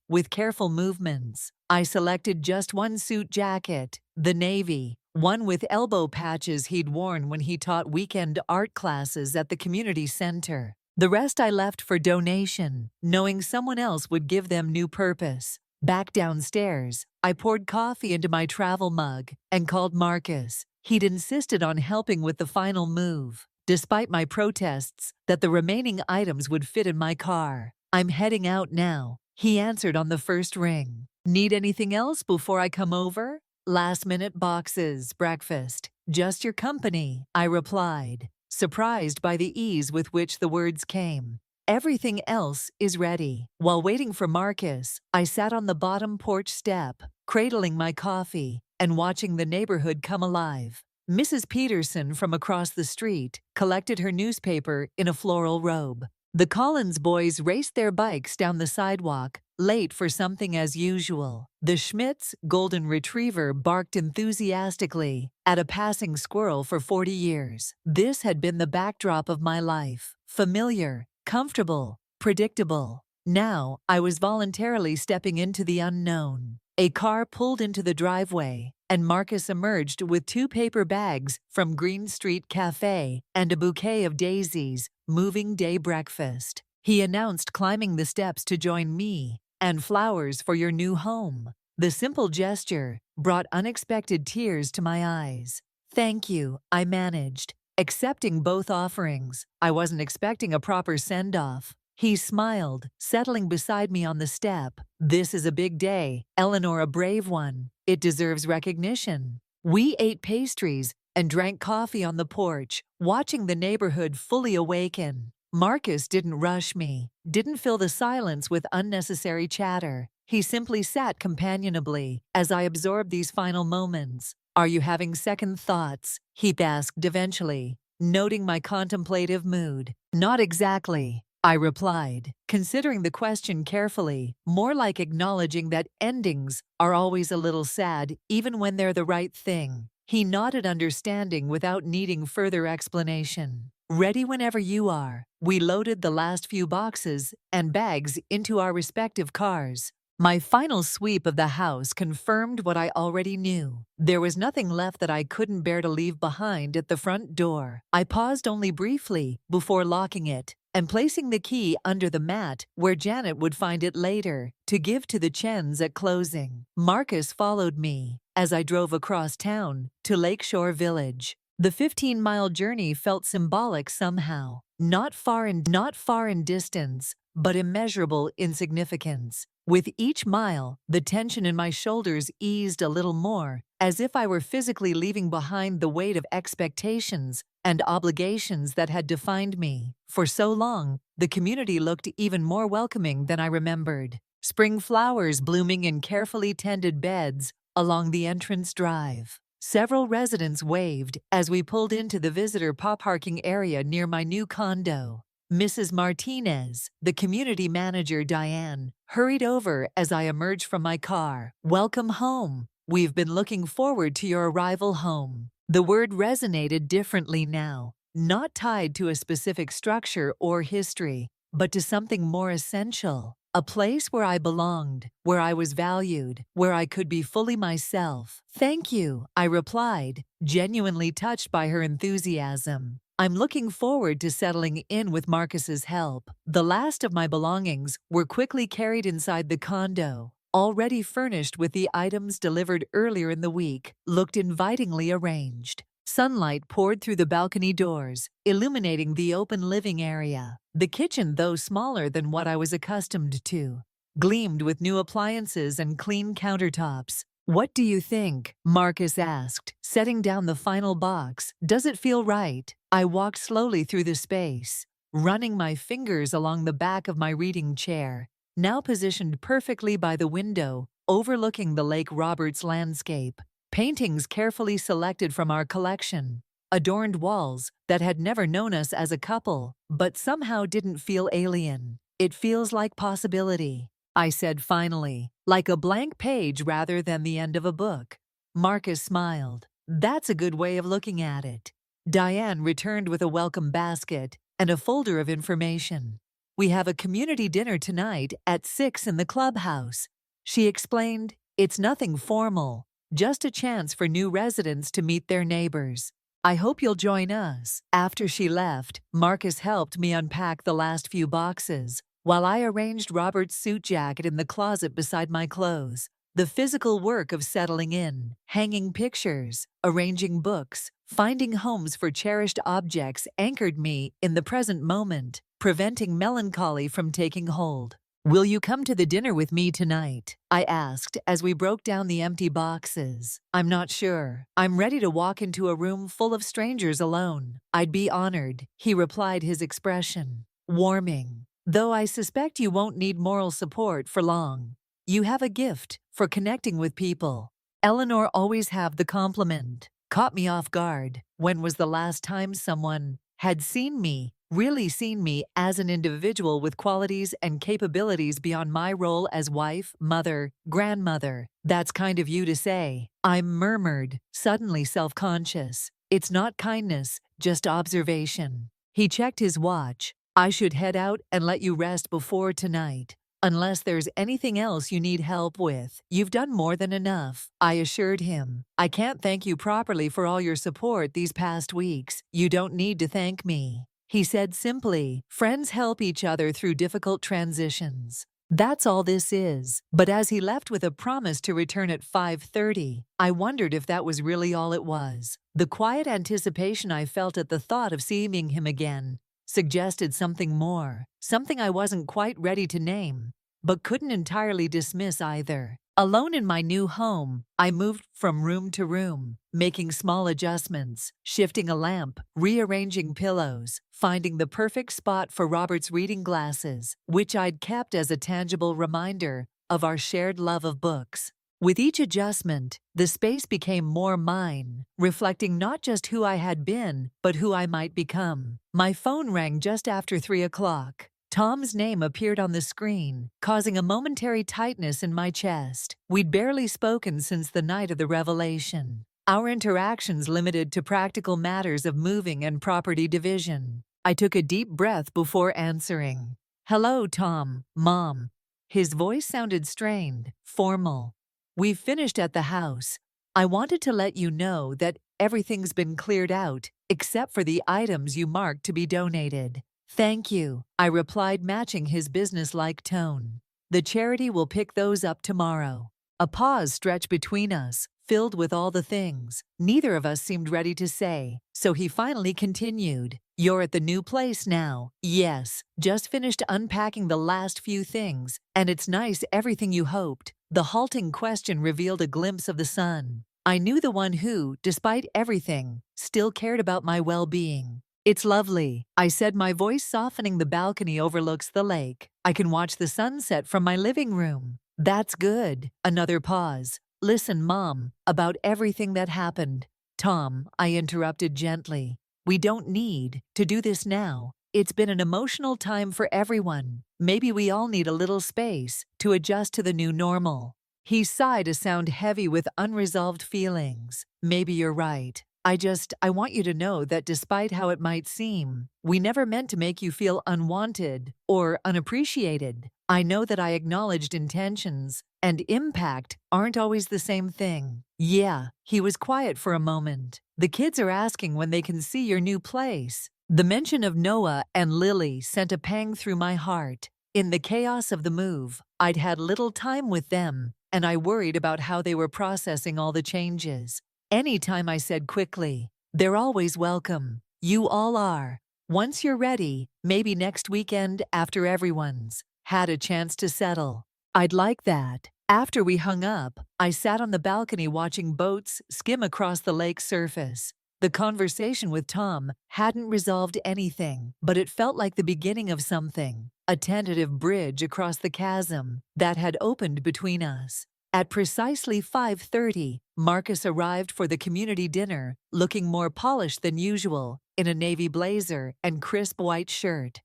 with careful movements. I selected just one suit jacket, the navy, one with elbow patches he'd worn when he taught weekend art classes at the community center. The rest I left for donation, knowing someone else would give them new purpose. Back downstairs, I poured coffee into my travel mug and called Marcus. He'd insisted on helping with the final move, despite my protests that the remaining items would fit in my car. "I'm heading out now," he answered on the first ring. "Need anything else before I come over?" last-minute boxes, breakfast. Just your company, I replied, surprised by the ease with which the words came. Everything else is ready. While waiting for Marcus, I sat on the bottom porch step, cradling my coffee and watching the neighborhood come alive. Mrs. Peterson from across the street collected her newspaper in a floral robe. The Collins boys raced their bikes down the sidewalk, late for something as usual. The Schmidt's golden retriever barked enthusiastically at a passing squirrel for 40 years. This had been the backdrop of my life. Familiar, comfortable, predictable. Now, I was voluntarily stepping into the unknown. A car pulled into the driveway, and Marcus emerged with 2 paper bags from Green Street Cafe and a bouquet of daisies, moving day breakfast. He announced, climbing the steps to join me, and flowers for your new home. The simple gesture brought unexpected tears to my eyes. Thank you, I managed, accepting both offerings. I wasn't expecting a proper send-off. He smiled, settling beside me on the step. This is a big day, Eleanor, a brave one. It deserves recognition. We ate pastries and drank coffee on the porch, watching the neighborhood fully awaken. Marcus didn't rush me, didn't fill the silence with unnecessary chatter. He simply sat companionably as I absorbed these final moments. Are you having second thoughts? He asked eventually, noting my contemplative mood. Not exactly, I replied, considering the question carefully, more like acknowledging that endings are always a little sad, even when they're the right thing. He nodded, understanding without needing further explanation. Ready whenever you are. We loaded the last few boxes and bags into our respective cars. My final sweep of the house confirmed what I already knew. There was nothing left that I couldn't bear to leave behind at the front door. I paused only briefly before locking it and placing the key under the mat where Janet would find it later to give to the Chens at closing. Marcus followed me as I drove across town to Lakeshore Village. The 15-mile journey felt symbolic somehow, not far in distance, but immeasurable in significance. With each mile, the tension in my shoulders eased a little more, as if I were physically leaving behind the weight of expectations and obligations that had defined me. For so long, the community looked even more welcoming than I remembered. Spring flowers blooming in carefully tended beds along the entrance drive. Several residents waved as we pulled into the visitor parking area near my new condo. Mrs. Martinez, the community manager Diane, hurried over as I emerged from my car. Welcome home. We've been looking forward to your arrival home. The word resonated differently now, not tied to a specific structure or history, but to something more essential. A place where I belonged, where I was valued, where I could be fully myself. Thank you, I replied, genuinely touched by her enthusiasm. I'm looking forward to settling in with Marcus's help. The last of my belongings were quickly carried inside the condo, already furnished with the items delivered earlier in the week, looked invitingly arranged. Sunlight poured through the balcony doors, illuminating the open living area. The kitchen, though smaller than what I was accustomed to, gleamed with new appliances and clean countertops. What do you think? Marcus asked, setting down the final box. Does it feel right? I walked slowly through the space, running my fingers along the back of my reading chair, now positioned perfectly by the window, overlooking the Lake Roberts landscape. Paintings carefully selected from our collection adorned walls that had never known us as a couple, but somehow didn't feel alien. It feels like possibility, I said finally, like a blank page rather than the end of a book. Marcus smiled. That's a good way of looking at it. Diane returned with a welcome basket and a folder of information. We have a community dinner tonight at 6 in the clubhouse. She explained, it's nothing formal, just a chance for new residents to meet their neighbors. I hope you'll join us. After she left, Marcus helped me unpack the last few boxes, while I arranged Robert's suit jacket in the closet beside my clothes. The physical work of settling in, hanging pictures, arranging books, finding homes for cherished objects anchored me in the present moment, preventing melancholy from taking hold. "Will you come to the dinner with me tonight?" I asked as we broke down the empty boxes. "I'm not sure. I'm ready to walk into a room full of strangers alone." "I'd be honored," he replied, his expression warming. "Though I suspect you won't need moral support for long. You have a gift for connecting with people." Eleanor always have the compliment. Caught me off guard. When was the last time someone had seen me, really seen me as an individual with qualities and capabilities beyond my role as wife, mother, grandmother? "That's kind of you to say," I murmured, suddenly self-conscious. "It's not kindness, just observation." He checked his watch. "I should head out and let you rest before tonight. Unless there's anything else you need help with. You've done more than enough," I assured him. "I can't thank you properly for all your support these past weeks. You don't need to thank me," he said simply. "Friends help each other through difficult transitions. That's all this is." But as he left with a promise to return at 5:30, I wondered if that was really all it was. The quiet anticipation I felt at the thought of seeing him again suggested something more, something I wasn't quite ready to name, but couldn't entirely dismiss either. Alone in my new home, I moved from room to room, making small adjustments, shifting a lamp, rearranging pillows, finding the perfect spot for Robert's reading glasses, which I'd kept as a tangible reminder of our shared love of books. With each adjustment, the space became more mine, reflecting not just who I had been, but who I might become. My phone rang just after 3 o'clock. Tom's name appeared on the screen, causing a momentary tightness in my chest. We'd barely spoken since the night of the revelation. Our interactions limited to practical matters of moving and property division. I took a deep breath before answering. "Hello, Tom, Mom." His voice sounded strained, formal. "We've finished at the house. I wanted to let you know that everything's been cleared out, except for the items you marked to be donated." "Thank you," I replied, matching his businesslike tone. "The charity will pick those up tomorrow." A pause stretched between us, filled with all the things neither of us seemed ready to say, so he finally continued. "You're at the new place now." "Yes, just finished unpacking the last few things, and it's nice everything you hoped." The halting question revealed a glimpse of the sun. I knew the one who, despite everything, still cared about my well-being. "It's lovely," I said, my voice softening. "The balcony overlooks the lake. I can watch the sunset from my living room." "That's good." Another pause. "Listen, Mom, about everything that happened." "Tom," I interrupted gently, "we don't need to do this now. It's been an emotional time for everyone. Maybe we all need a little space to adjust to the new normal." He sighed, a sound heavy with unresolved feelings. "Maybe you're right. I want you to know that despite how it might seem, we never meant to make you feel unwanted or unappreciated. I know that I acknowledged intentions and impact aren't always the same thing." "Yeah." He was quiet for a moment. "The kids are asking when they can see your new place." The mention of Noah and Lily sent a pang through my heart. In the chaos of the move, I'd had little time with them, and I worried about how they were processing all the changes. Anytime I said quickly, "They're always welcome." "You all are. Once you're ready, maybe next weekend after everyone's had a chance to settle." "I'd like that." After we hung up, I sat on the balcony watching boats skim across the lake's surface. The conversation with Tom hadn't resolved anything, but it felt like the beginning of something, a tentative bridge across the chasm that had opened between us. At precisely 5:30, Marcus arrived for the community dinner, looking more polished than usual, in a navy blazer and crisp white shirt.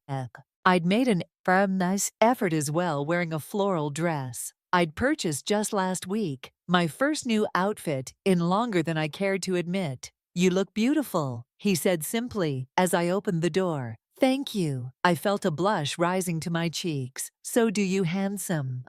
I'd made an nice effort as well, wearing a floral dress I'd purchased just last week, my first new outfit in longer than I cared to admit. "You look beautiful," he said simply as I opened the door. "Thank you." I felt a blush rising to my cheeks. "So do you, handsome."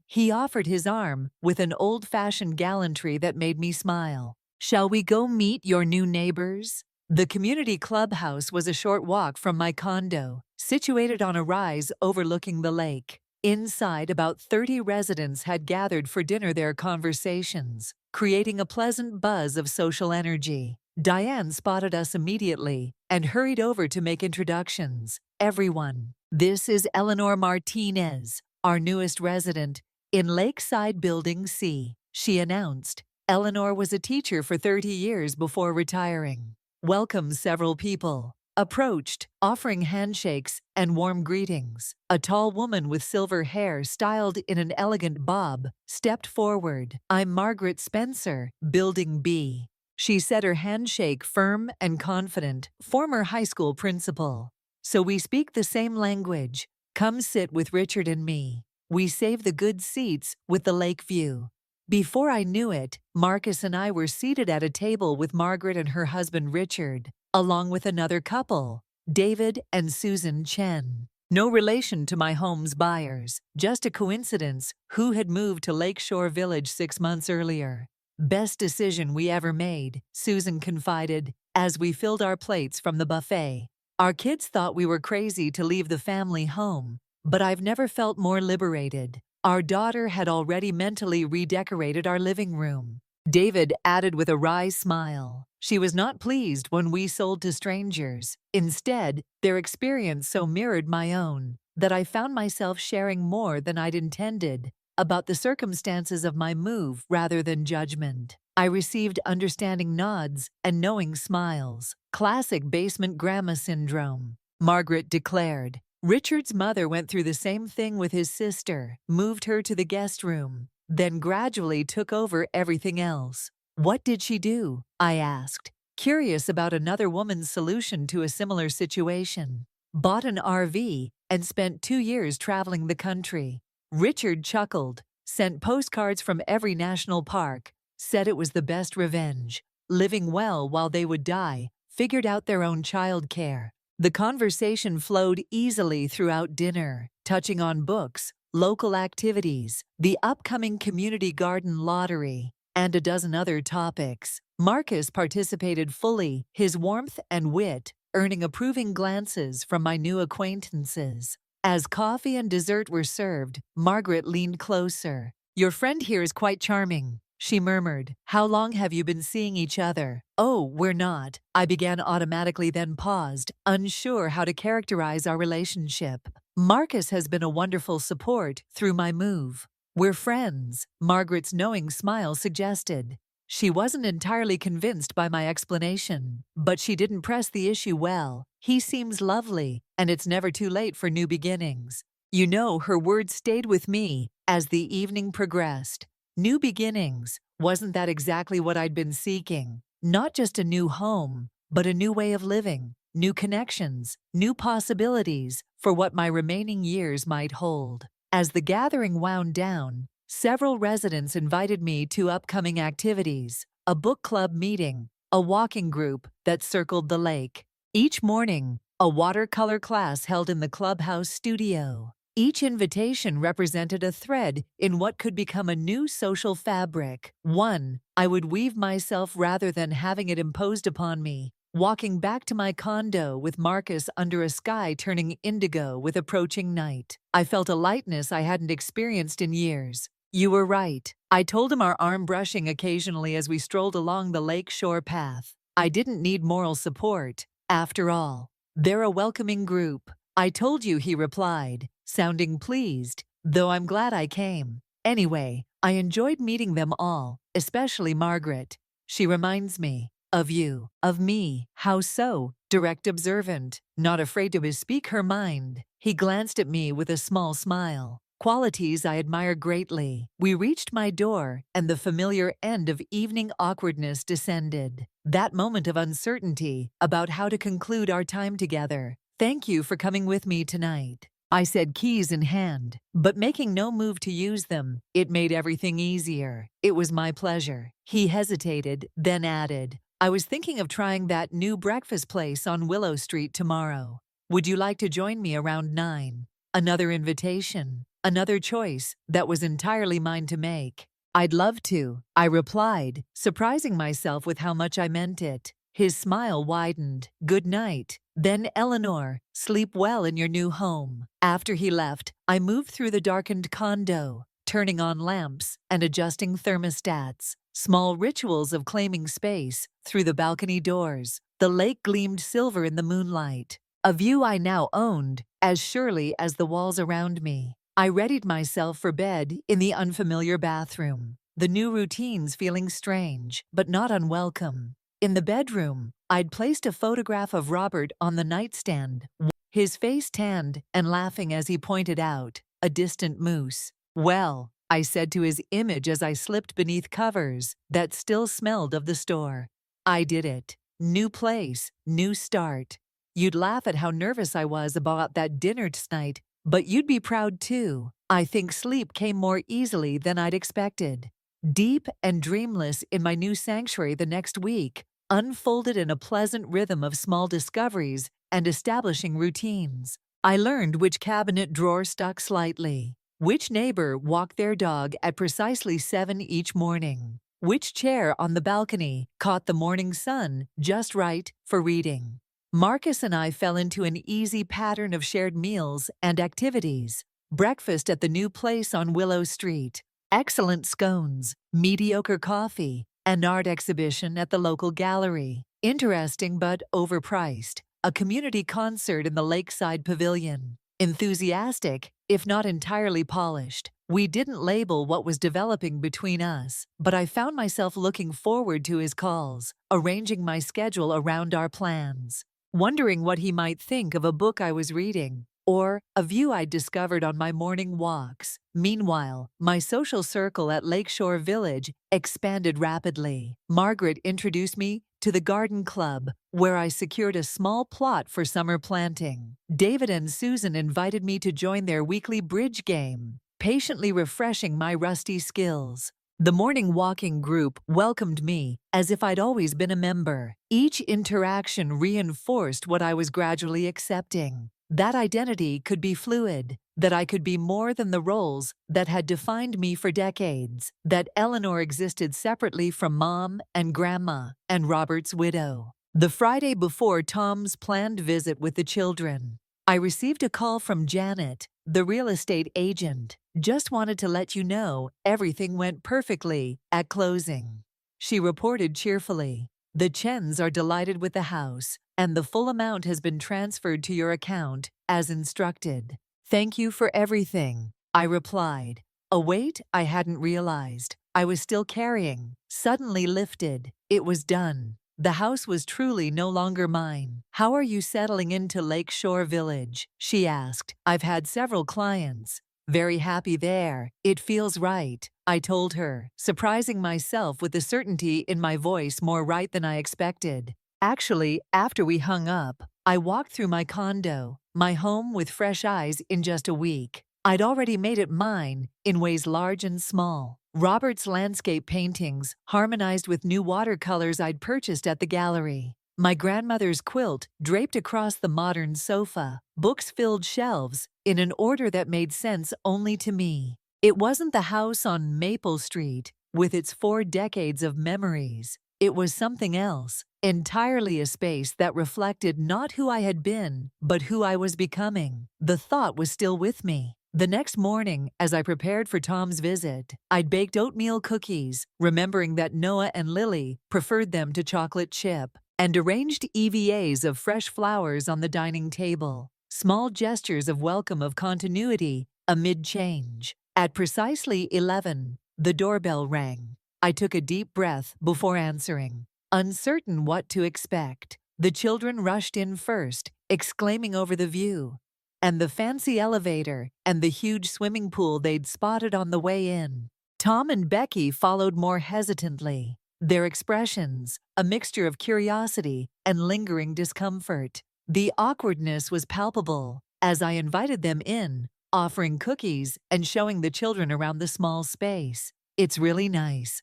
He offered his arm with an old-fashioned gallantry that made me smile. "Shall we go meet your new neighbors?" The community clubhouse was a short walk from my condo, situated on a rise overlooking the lake. Inside, about 30 residents had gathered for dinner, their conversations creating a pleasant buzz of social energy. Diane spotted us immediately and hurried over to make introductions. "Everyone, this is Eleanor Martinez, our newest resident, in Lakeside Building C, she announced. Eleanor was a teacher for 30 years before retiring. Welcomed several people. Approached, offering handshakes and warm greetings. A tall woman with silver hair styled in an elegant bob stepped forward. "I'm Margaret Spencer, Building B." She said, her handshake firm and confident, former high school principal. "So we speak the same language. Come sit with Richard and me. We save the good seats with the lake view." Before I knew it, Marcus and I were seated at a table with Margaret and her husband Richard, along with another couple, David and Susan Chen. No relation to my home's buyers, just a coincidence who had moved to Lakeshore Village 6 months earlier. "Best decision we ever made," Susan confided, as we filled our plates from the buffet. "Our kids thought we were crazy to leave the family home, but I've never felt more liberated." Our daughter had already mentally redecorated our living room. David added with a wry smile. She was not pleased when we sold to strangers. Instead, their experience so mirrored my own that I found myself sharing more than I'd intended about the circumstances of my move rather than judgment. I received understanding nods and knowing smiles. Classic basement grandma syndrome, Margaret declared. Richard's mother went through the same thing with his sister, moved her to the guest room, then gradually took over everything else. "What did she do?" I asked, curious about another woman's solution to a similar situation. "Bought an RV and spent 2 years traveling the country." Richard chuckled, sent postcards from every national park, said it was the best revenge. Living well while they would die, figured out their own childcare. The conversation flowed easily throughout dinner, touching on books, local activities, the upcoming community garden lottery, and a dozen other topics. Marcus participated fully, his warmth and wit earning approving glances from my new acquaintances. As coffee and dessert were served, Margaret leaned closer. "Your friend here is quite charming," she murmured. "How long have you been seeing each other?" "Oh, we're not," I began automatically, then paused, unsure how to characterize our relationship. "Marcus has been a wonderful support through my move." "We're friends," Margaret's knowing smile suggested. She wasn't entirely convinced by my explanation, but she didn't press the issue well. "He seems lovely, and it's never too late for new beginnings." You know, her words stayed with me as the evening progressed. New beginnings, wasn't that exactly what I'd been seeking? Not just a new home, but a new way of living, new connections, new possibilities for what my remaining years might hold. As the gathering wound down, several residents invited me to upcoming activities, a book club meeting, a walking group that circled the lake. Each morning, a watercolor class held in the clubhouse studio. Each invitation represented a thread in what could become a new social fabric. One, I would weave myself rather than having it imposed upon me. Walking back to my condo with Marcus under a sky turning indigo with approaching night, I felt a lightness I hadn't experienced in years. "You were right," I told him, our arm brushing occasionally as we strolled along the lake shore path. "I didn't need moral support. After all, they're a welcoming group." "I told you," he replied, sounding pleased, "though I'm glad I came. Anyway, I enjoyed meeting them all, especially Margaret. She reminds me of you." "Of me? How so?" Direct, observant, not afraid to bespeak her mind. He glanced at me with a small smile. "Qualities I admire greatly." We reached my door, and the familiar end of evening awkwardness descended. That moment of uncertainty about how to conclude our time together. "Thank you for coming with me tonight," I said, keys in hand, but making no move to use them. It made everything easier. "It was my pleasure." He hesitated, then added, "I was thinking of trying that new breakfast place on Willow Street tomorrow. Would you like to join me around 9? Another invitation, another choice that was entirely mine to make. "I'd love to," I replied, surprising myself with how much I meant it. His smile widened. "Good night. Then, Eleanor, sleep well in your new home." After he left, I moved through the darkened condo, turning on lamps and adjusting thermostats. Small rituals of claiming space through the balcony doors. The lake gleamed silver in the moonlight, a view I now owned as surely as the walls around me. I readied myself for bed in the unfamiliar bathroom, the new routines feeling strange but not unwelcome. In the bedroom, I'd placed a photograph of Robert on the nightstand, his face tanned and laughing as he pointed out, a distant moose. "Well," I said to his image as I slipped beneath covers that still smelled of the store. "I did it. New place, new start. You'd laugh at how nervous I was about that dinner tonight, but you'd be proud too. I think sleep came more easily than I'd expected. Deep and dreamless in my new sanctuary the next week, unfolded in a pleasant rhythm of small discoveries and establishing routines. I learned which cabinet drawer stuck slightly, which neighbor walked their dog at precisely 7 each morning, which chair on the balcony caught the morning sun just right for reading. Marcus and I fell into an easy pattern of shared meals and activities. Breakfast at the new place on Willow Street, excellent scones, mediocre coffee, an art exhibition at the local gallery, interesting but overpriced, a community concert in the Lakeside Pavilion, enthusiastic, if not entirely polished. We didn't label what was developing between us, but I found myself looking forward to his calls, arranging my schedule around our plans, wondering what he might think of a book I was reading, or a view I'd discovered on my morning walks. Meanwhile, my social circle at Lakeshore Village expanded rapidly. Margaret introduced me to the garden club, where I secured a small plot for summer planting. David and Susan invited me to join their weekly bridge game, patiently refreshing my rusty skills. The morning walking group welcomed me as if I'd always been a member. Each interaction reinforced what I was gradually accepting: that identity could be fluid, that I could be more than the roles that had defined me for decades, that Eleanor existed separately from Mom and Grandma and Robert's widow. The Friday before Tom's planned visit with the children, I received a call from Janet, the real estate agent. "Just wanted to let you know everything went perfectly at closing," she reported cheerfully. "The Chens are delighted with the house, and the full amount has been transferred to your account as instructed." "Thank you for everything," I replied. A weight I hadn't realized I was still carrying suddenly lifted. It was done. The house was truly no longer mine. "How are you settling into Lakeshore Village?" she asked. "I've had several clients. Very happy there. It feels right," I told her, surprising myself with the certainty in my voice more right than I expected. Actually, after we hung up, I walked through my condo, my home with fresh eyes in just a week. I'd already made it mine in ways large and small. Robert's landscape paintings harmonized with new watercolors I'd purchased at the gallery. My grandmother's quilt draped across the modern sofa. Books filled shelves in an order that made sense only to me. It wasn't the house on Maple Street with its 4 decades of memories. It was something else, entirely a space that reflected not who I had been, but who I was becoming. The thought was still with me. The next morning, as I prepared for Tom's visit, I'd baked oatmeal cookies, remembering that Noah and Lily preferred them to chocolate chip, and arranged EVAs of fresh flowers on the dining table. Small gestures of welcome of continuity amid change. At precisely 11, the doorbell rang. I took a deep breath before answering, uncertain what to expect. The children rushed in first, exclaiming over the view, and the fancy elevator, and the huge swimming pool they'd spotted on the way in. Tom and Becky followed more hesitantly, their expressions a mixture of curiosity and lingering discomfort. The awkwardness was palpable as I invited them in, offering cookies and showing the children around the small space. "It's really nice,"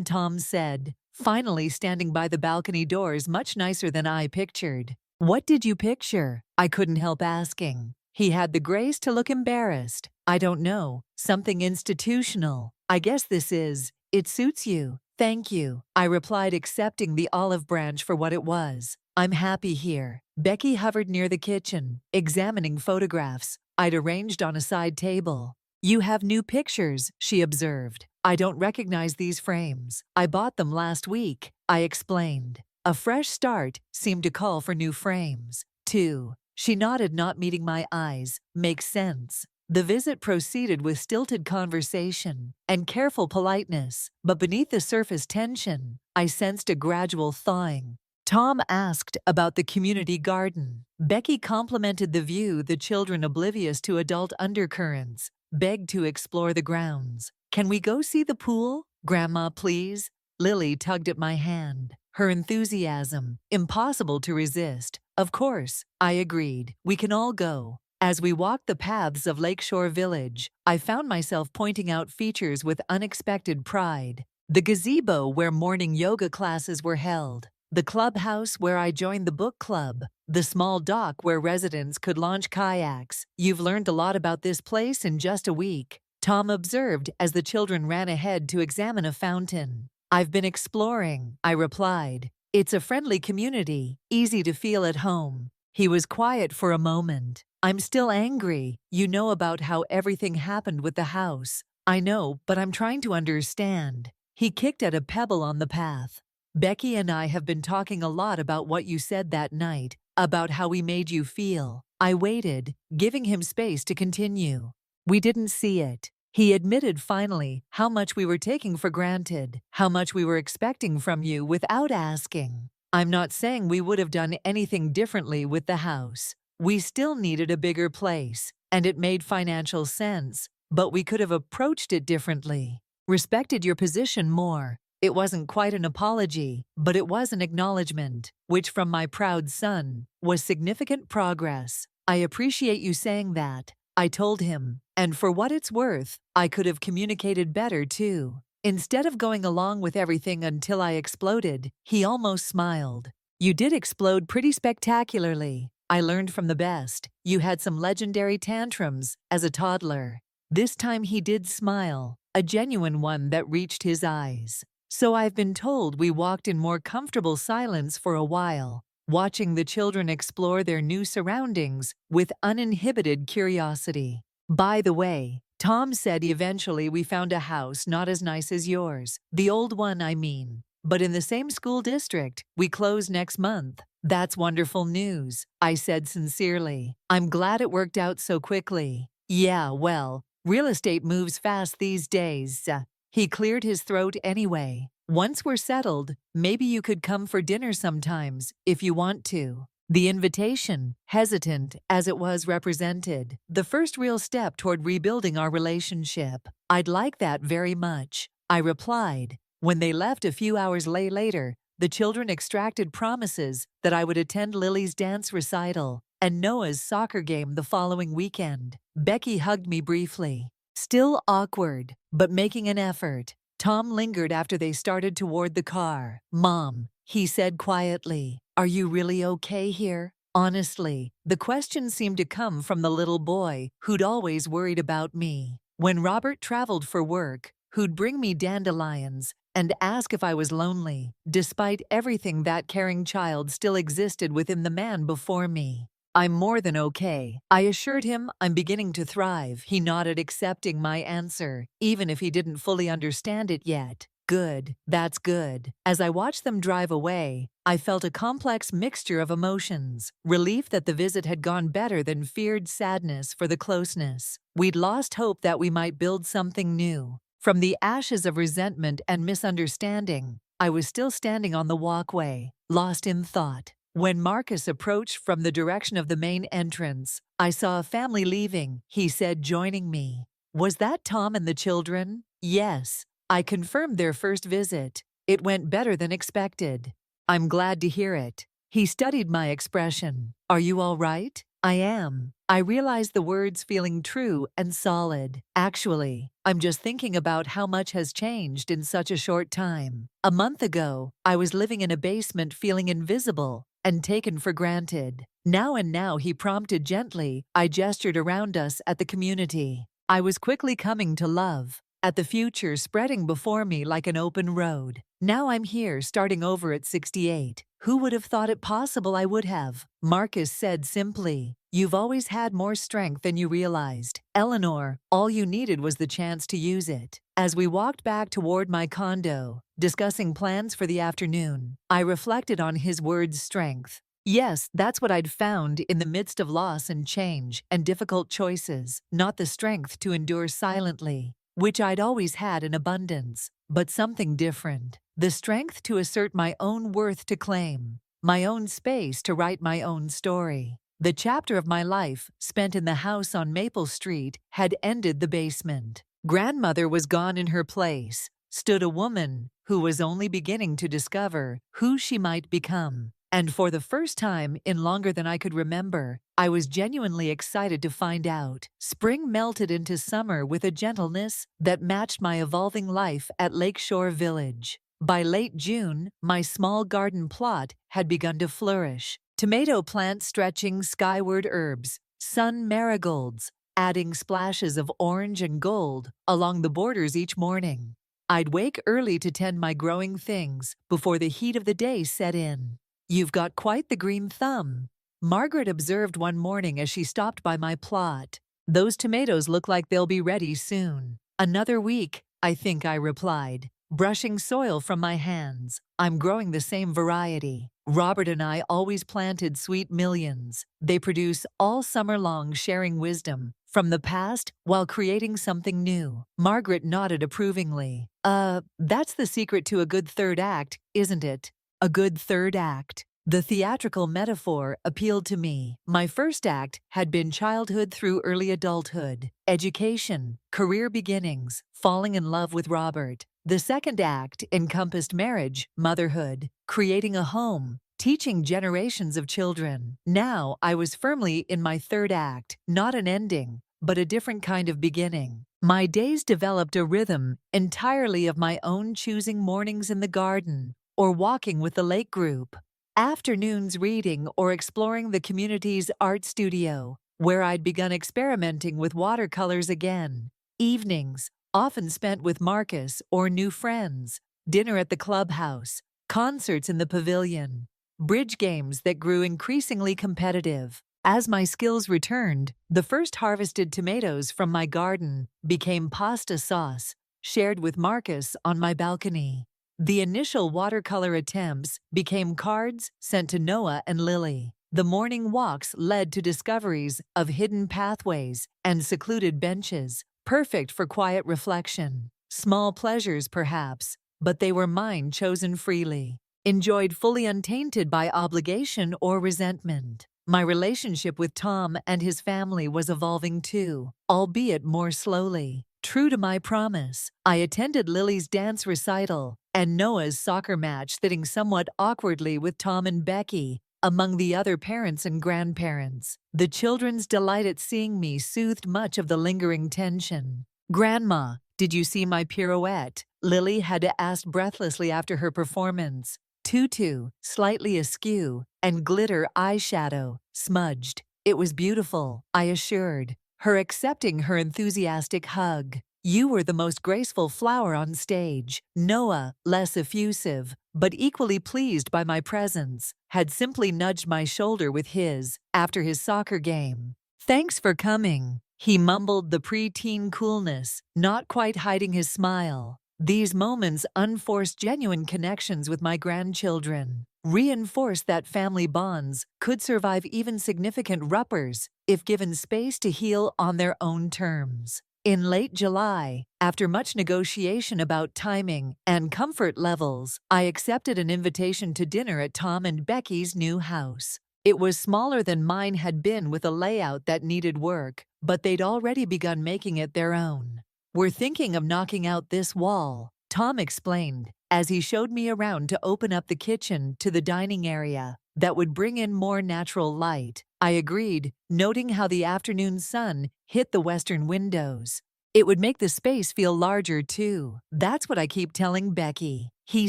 Tom said, finally standing by the balcony doors, much nicer than I pictured. "What did you picture?" I couldn't help asking. He had the grace to look embarrassed. "I don't know. Something institutional. I guess this is. It suits you." "Thank you," I replied, accepting the olive branch for what it was. "I'm happy here." Becky hovered near the kitchen, examining photographs I'd arranged on a side table. "You have new pictures," she observed. "I don't recognize these frames. I bought them last week," I explained. A fresh start seemed to call for new frames, too. She nodded, not meeting my eyes. "Makes sense." The visit proceeded with stilted conversation and careful politeness, but beneath the surface tension, I sensed a gradual thawing. Tom asked about the community garden. Becky complimented the view, the children oblivious to adult undercurrents, begged to explore the grounds. Can we go see the pool? Grandma, please. Lily tugged at my hand, her enthusiasm impossible to resist. Of course, I agreed. We can all go. As we walked the paths of Lakeshore Village, I found myself pointing out features with unexpected pride. The gazebo where morning yoga classes were held, the clubhouse where I joined the book club, the small dock where residents could launch kayaks. You've learned a lot about this place in just a week, Tom observed as the children ran ahead to examine a fountain. I've been exploring, I replied. It's a friendly community, easy to feel at home. He was quiet for a moment. I'm still angry. You know about how everything happened with the house. I know, but I'm trying to understand. He kicked at a pebble on the path. Becky and I have been talking a lot about what you said that night, about how we made you feel. I waited, giving him space to continue. We didn't see it. He admitted finally how much we were taking for granted, how much we were expecting from you without asking. I'm not saying we would have done anything differently with the house. We still needed a bigger place, and it made financial sense, but we could have approached it differently. Respected your position more. It wasn't quite an apology, but it was an acknowledgement, which from my proud son was significant progress. I appreciate you saying that, I told him, and for what it's worth, I could have communicated better too. Instead of going along with everything until I exploded, he almost smiled. You did explode pretty spectacularly. I learned from the best. You had some legendary tantrums as a toddler. This time he did smile, a genuine one that reached his eyes. So I've been told we walked in more comfortable silence for a while, watching the children explore their new surroundings with uninhibited curiosity. By the way, Tom said eventually we found a house not as nice as yours, the old one I mean, but in the same school district. We close next month. That's wonderful news, I said sincerely. I'm glad it worked out so quickly. Yeah, well, real estate moves fast these days. He cleared his throat anyway. Once we're settled, maybe you could come for dinner sometimes, if you want to. The invitation, hesitant as it was represented, the first real step toward rebuilding our relationship. I'd like that very much, I replied. When they left a few hours later, the children extracted promises that I would attend Lily's dance recital and Noah's soccer game the following weekend. Becky hugged me briefly. Still awkward, but making an effort. Tom lingered after they started toward the car. Mom, he said quietly, are you really okay here? Honestly, the question seemed to come from the little boy who'd always worried about me. When Robert traveled for work, who'd bring me dandelions and ask if I was lonely, despite everything that caring child still existed within the man before me. I'm more than okay, I assured him. I'm beginning to thrive. He nodded, accepting my answer, even if he didn't fully understand it yet. Good, that's good. As I watched them drive away, I felt a complex mixture of emotions. Relief that the visit had gone better than feared, sadness for the closeness. We'd lost hope that we might build something new. From the ashes of resentment and misunderstanding, I was still standing on the walkway, lost in thought. When Marcus approached from the direction of the main entrance, I saw a family leaving, he said, joining me. Was that Tom and the children? Yes. I confirmed their first visit. It went better than expected. I'm glad to hear it. He studied my expression. Are you all right? I am. I realized the words feeling true and solid. Actually, I'm just thinking about how much has changed in such a short time. A month ago, I was living in a basement feeling invisible and taken for granted. Now he prompted gently. I gestured around us at the community. I was quickly coming to love, at the future spreading before me like an open road. Now I'm here starting over at 68. Who would have thought it possible I would have? Marcus said simply, you've always had more strength than you realized. Eleanor, all you needed was the chance to use it. As we walked back toward my condo, discussing plans for the afternoon, I reflected on his words' strength. Yes, that's what I'd found in the midst of loss and change and difficult choices, not the strength to endure silently, which I'd always had in abundance, but something different. The strength to assert my own worth, to claim my own space, to write my own story. The chapter of my life, spent in the house on Maple Street, had ended. The basement grandmother was gone. In her place stood a woman who was only beginning to discover who she might become. And for the first time in longer than I could remember, I was genuinely excited to find out. Spring melted into summer with a gentleness that matched my evolving life at Lakeshore Village. By late June, my small garden plot had begun to flourish. Tomato plants stretching skyward, herbs, sun marigolds, adding splashes of orange and gold along the borders each morning. I'd wake early to tend my growing things before the heat of the day set in. "You've got quite the green thumb," Margaret observed one morning as she stopped by my plot. "Those tomatoes look like they'll be ready soon." "Another week, I think," I replied, brushing soil from my hands. "I'm growing the same variety. Robert and I always planted Sweet Millions. They produce all summer long, sharing wisdom from the past while creating something new." Margaret nodded approvingly. That's the secret to a good third act, isn't it?" A good third act. The theatrical metaphor appealed to me. My first act had been childhood through early adulthood, education, career beginnings, falling in love with Robert. The second act encompassed marriage, motherhood, creating a home, teaching generations of children. Now I was firmly in my third act, not an ending, but a different kind of beginning. My days developed a rhythm entirely of my own choosing: mornings in the garden, or walking with the lake group; afternoons reading or exploring the community's art studio, where I'd begun experimenting with watercolors again; evenings, often spent with Marcus or new friends; dinner at the clubhouse, concerts in the pavilion, bridge games that grew increasingly competitive. As my skills returned, the first harvested tomatoes from my garden became pasta sauce, shared with Marcus on my balcony. The initial watercolor attempts became cards sent to Noah and Lily. The morning walks led to discoveries of hidden pathways and secluded benches, perfect for quiet reflection. Small pleasures, perhaps, but they were mine, chosen freely, enjoyed fully untainted by obligation or resentment. My relationship with Tom and his family was evolving too, albeit more slowly. True to my promise, I attended Lily's dance recital and Noah's soccer match, sitting somewhat awkwardly with Tom and Becky among the other parents and grandparents. The children's delight at seeing me soothed much of the lingering tension. "Grandma, did you see my pirouette?" Lily had asked breathlessly after her performance. Tutu, slightly askew, and glitter eyeshadow, smudged. "It was beautiful," I assured her, accepting her enthusiastic hug. "You were the most graceful flower on stage." Noah, less effusive, but equally pleased by my presence, had simply nudged my shoulder with his after his soccer game. "Thanks for coming," he mumbled, the pre-teen coolness not quite hiding his smile. These moments unforced genuine connections with my grandchildren, reinforced that family bonds could survive even significant ruptures if given space to heal on their own terms. In late July, after much negotiation about timing and comfort levels, I accepted an invitation to dinner at Tom and Becky's new house. It was smaller than mine had been, with a layout that needed work, but they'd already begun making it their own. "We're thinking of knocking out this wall," Tom explained, as he showed me around to open up the kitchen to the dining area that would bring in more natural light. I agreed, noting how the afternoon sun hit the western windows. "It would make the space feel larger, too." "That's what I keep telling Becky," he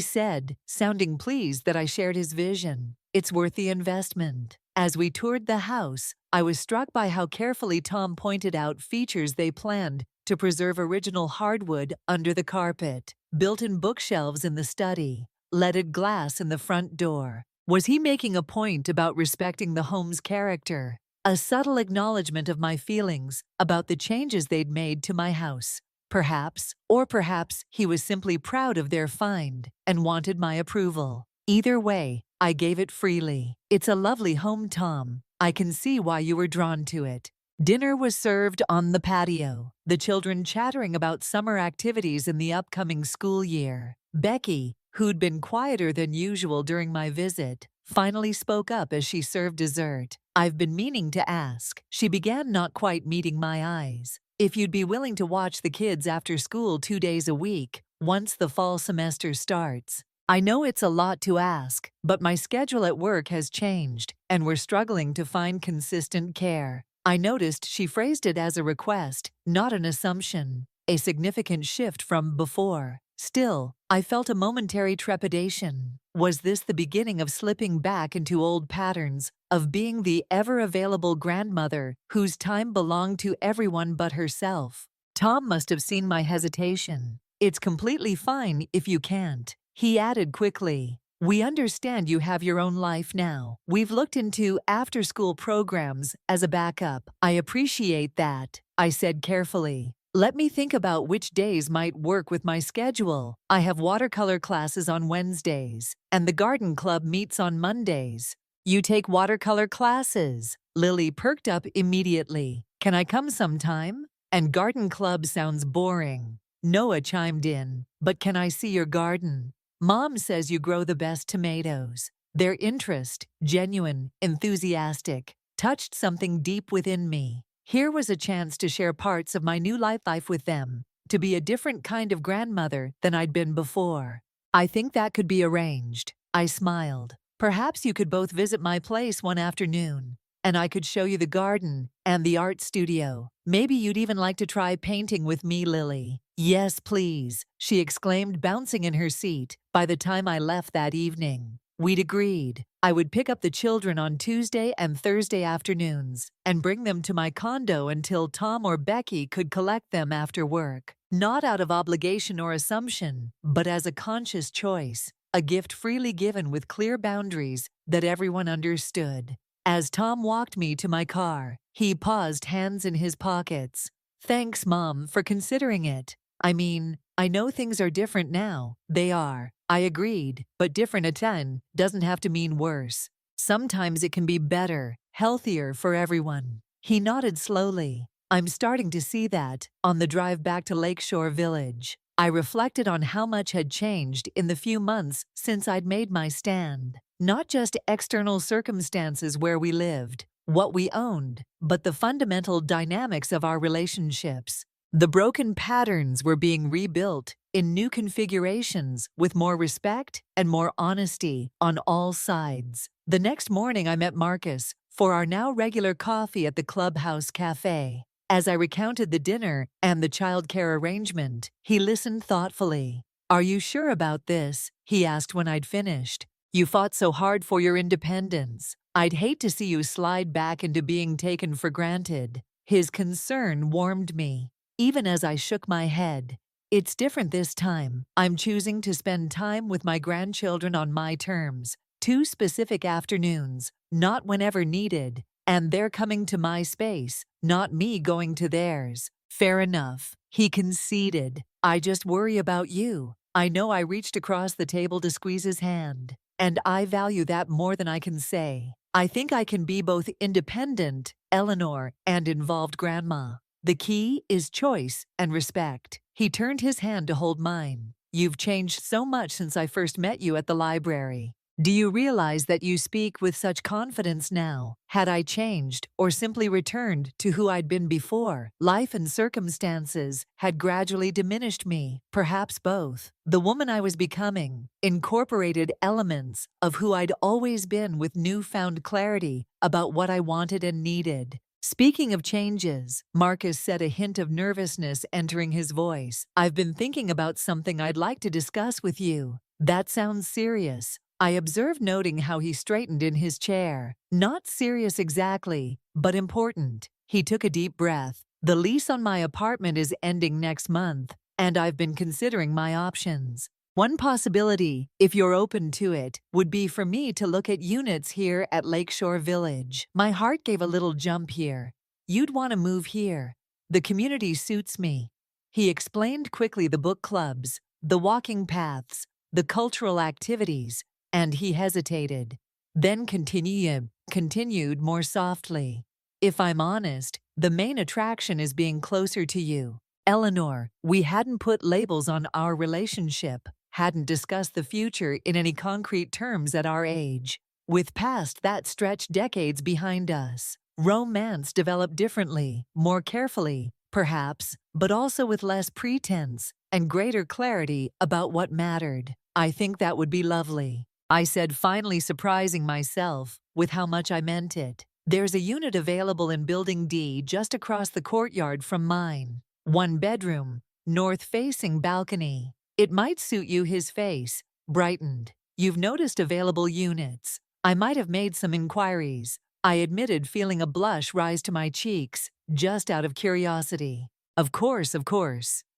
said, sounding pleased that I shared his vision. "It's worth the investment." As we toured the house, I was struck by how carefully Tom pointed out features they planned to preserve: original hardwood under the carpet, built-in bookshelves in the study, leaded glass in the front door. Was he making a point about respecting the home's character? A subtle acknowledgement of my feelings about the changes they'd made to my house. Perhaps, or perhaps he was simply proud of their find and wanted my approval. Either way, I gave it freely. It's a lovely home, Tom. I can see why you were drawn to it. Dinner was served on the patio, the children chattering about summer activities in the upcoming school year. Becky, who'd been quieter than usual during my visit, finally spoke up as she served dessert. I've been meaning to ask. She began, not quite meeting my eyes. If you'd be willing to watch the kids after school 2 days a week, once the fall semester starts. I know it's a lot to ask, but my schedule at work has changed, and we're struggling to find consistent care. I noticed she phrased it as a request, not an assumption, a significant shift from before. Still, I felt a momentary trepidation. Was this the beginning of slipping back into old patterns, of being the ever-available grandmother whose time belonged to everyone but herself? Tom must have seen my hesitation. It's completely fine if you can't, he added quickly. We understand you have your own life now. We've looked into after-school programs as a backup. I appreciate that, I said carefully. Let me think about which days might work with my schedule. I have watercolor classes on Wednesdays, and the garden club meets on Mondays. You take watercolor classes? Lily perked up immediately. Can I come sometime? And garden club sounds boring. Noah chimed in. But can I see your garden? Mom says you grow the best tomatoes. Their interest, genuine, enthusiastic, touched something deep within me. Here was a chance to share parts of my new life with them, to be a different kind of grandmother than I'd been before. I think that could be arranged. I smiled. Perhaps you could both visit my place one afternoon, and I could show you the garden and the art studio. Maybe you'd even like to try painting with me, Lily. Yes, please, she exclaimed, bouncing in her seat. By the time I left that evening, we'd agreed I would pick up the children on Tuesday and Thursday afternoons and bring them to my condo until Tom or Becky could collect them after work. Not out of obligation or assumption, but as a conscious choice, a gift freely given with clear boundaries that everyone understood. As Tom walked me to my car, he paused, hands in his pockets. Thanks, Mom, for considering it. I mean, I know things are different now. They are. I agreed, but different at 10 doesn't have to mean worse. Sometimes it can be better, healthier for everyone. He nodded slowly. I'm starting to see that on the drive back to Lakeshore Village. I reflected on how much had changed in the few months since I'd made my stand. Not just external circumstances where we lived, what we owned, but the fundamental dynamics of our relationships. The broken patterns were being rebuilt in new configurations with more respect and more honesty on all sides. The next morning I met Marcus for our now regular coffee at the Clubhouse Cafe. As I recounted the dinner and the childcare arrangement, he listened thoughtfully. Are you sure about this? He asked when I'd finished. You fought so hard for your independence. I'd hate to see you slide back into being taken for granted. His concern warmed me. Even as I shook my head, it's different this time. I'm choosing to spend time with my grandchildren on my terms, 2 specific afternoons, not whenever needed, and they're coming to my space, not me going to theirs. Fair enough, he conceded. I just worry about you. I know I reached across the table to squeeze his hand, and I value that more than I can say. I think I can be both independent, Eleanor, and involved grandma. The key is choice and respect. He turned his hand to hold mine. You've changed so much since I first met you at the library. Do you realize that you speak with such confidence now? Had I changed or simply returned to who I'd been before? Life and circumstances had gradually diminished me, perhaps both. The woman I was becoming incorporated elements of who I'd always been with newfound clarity about what I wanted and needed. Speaking of changes, Marcus said, a hint of nervousness entering his voice. I've been thinking about something I'd like to discuss with you. That sounds serious. I observed, noting how he straightened in his chair. Not serious exactly, but important. He took a deep breath. The lease on my apartment is ending next month, and I've been considering my options. One possibility, if you're open to it, would be for me to look at units here at Lakeshore Village. My heart gave a little jump here. You'd want to move here. The community suits me. He explained quickly, the book clubs, the walking paths, the cultural activities, And he hesitated, then continued more softly. If I'm honest, the main attraction is being closer to you. Eleanor, we hadn't put labels on our relationship, hadn't discussed the future in any concrete terms at our age. With past that stretched decades behind us, romance developed differently, more carefully, perhaps, but also with less pretense and greater clarity about what mattered. I think that would be lovely, I said, finally surprising myself with how much I meant it. There's a unit available in Building D just across the courtyard from mine. 1 bedroom, north-facing balcony. It might suit you. His face brightened. You've noticed available units. I might have made some inquiries, I admitted, feeling a blush rise to my cheeks, just out of curiosity. Of course,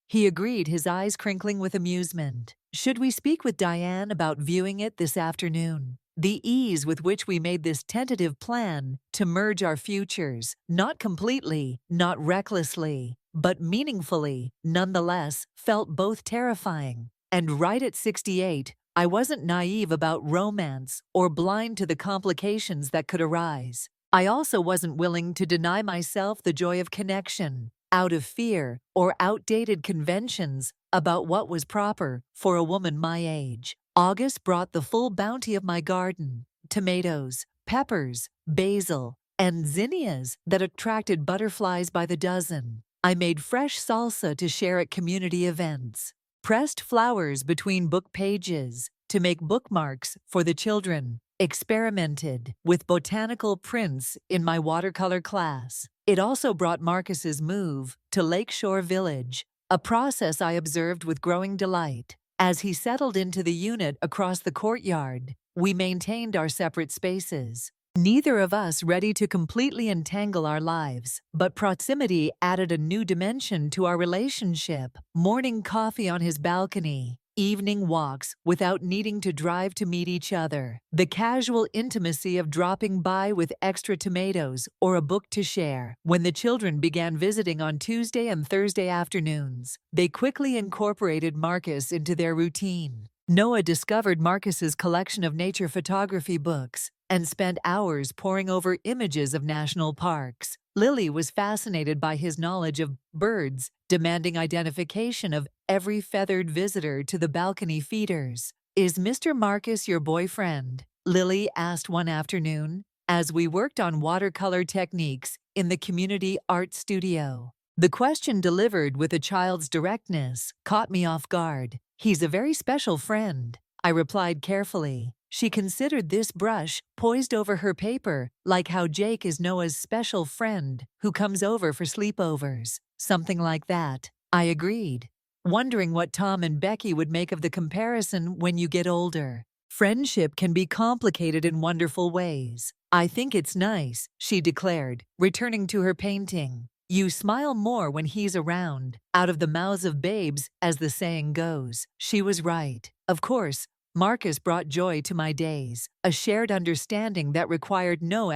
he agreed, his eyes crinkling with amusement. Should we speak with Diane about viewing it this afternoon? The ease with which we made this tentative plan to merge our futures, not completely, not recklessly, but meaningfully, nonetheless, felt both terrifying. And right at 68, I wasn't naive about romance or blind to the complications that could arise. I also wasn't willing to deny myself the joy of connection, out of fear or outdated conventions about what was proper for a woman my age. August brought the full bounty of my garden: tomatoes, peppers, basil, and zinnias that attracted butterflies by the dozen. I made fresh salsa to share at community events, pressed flowers between book pages to make bookmarks for the children, experimented with botanical prints in my watercolor class. It also brought Marcus's move to Lakeshore Village, a process I observed with growing delight. As he settled into the unit across the courtyard, we maintained our separate spaces, neither of us ready to completely entangle our lives, but proximity added a new dimension to our relationship. Morning coffee on his balcony, evening walks without needing to drive to meet each other, the casual intimacy of dropping by with extra tomatoes or a book to share. When the children began visiting on Tuesday and Thursday afternoons, they quickly incorporated Marcus into their routine. Noah discovered Marcus's collection of nature photography books and spent hours poring over images of national parks. Lily was fascinated by his knowledge of birds, demanding identification of every feathered visitor to the balcony feeders. "Is Mr. Marcus your boyfriend?" Lily asked one afternoon, as we worked on watercolor techniques in the community art studio. The question, delivered with a child's directness, caught me off guard. "He's a very special friend," I replied carefully. She considered this brush poised over her paper, like how Jake is Noah's special friend who comes over for sleepovers. "Something like that," I agreed, wondering what Tom and Becky would make of the comparison. When you get older, friendship can be complicated in wonderful ways. "I think it's nice," she declared, returning to her painting. "You smile more when he's around, out of the mouths of babes, as the saying goes." She was right. Of course, Marcus brought joy to my days, a shared understanding that required no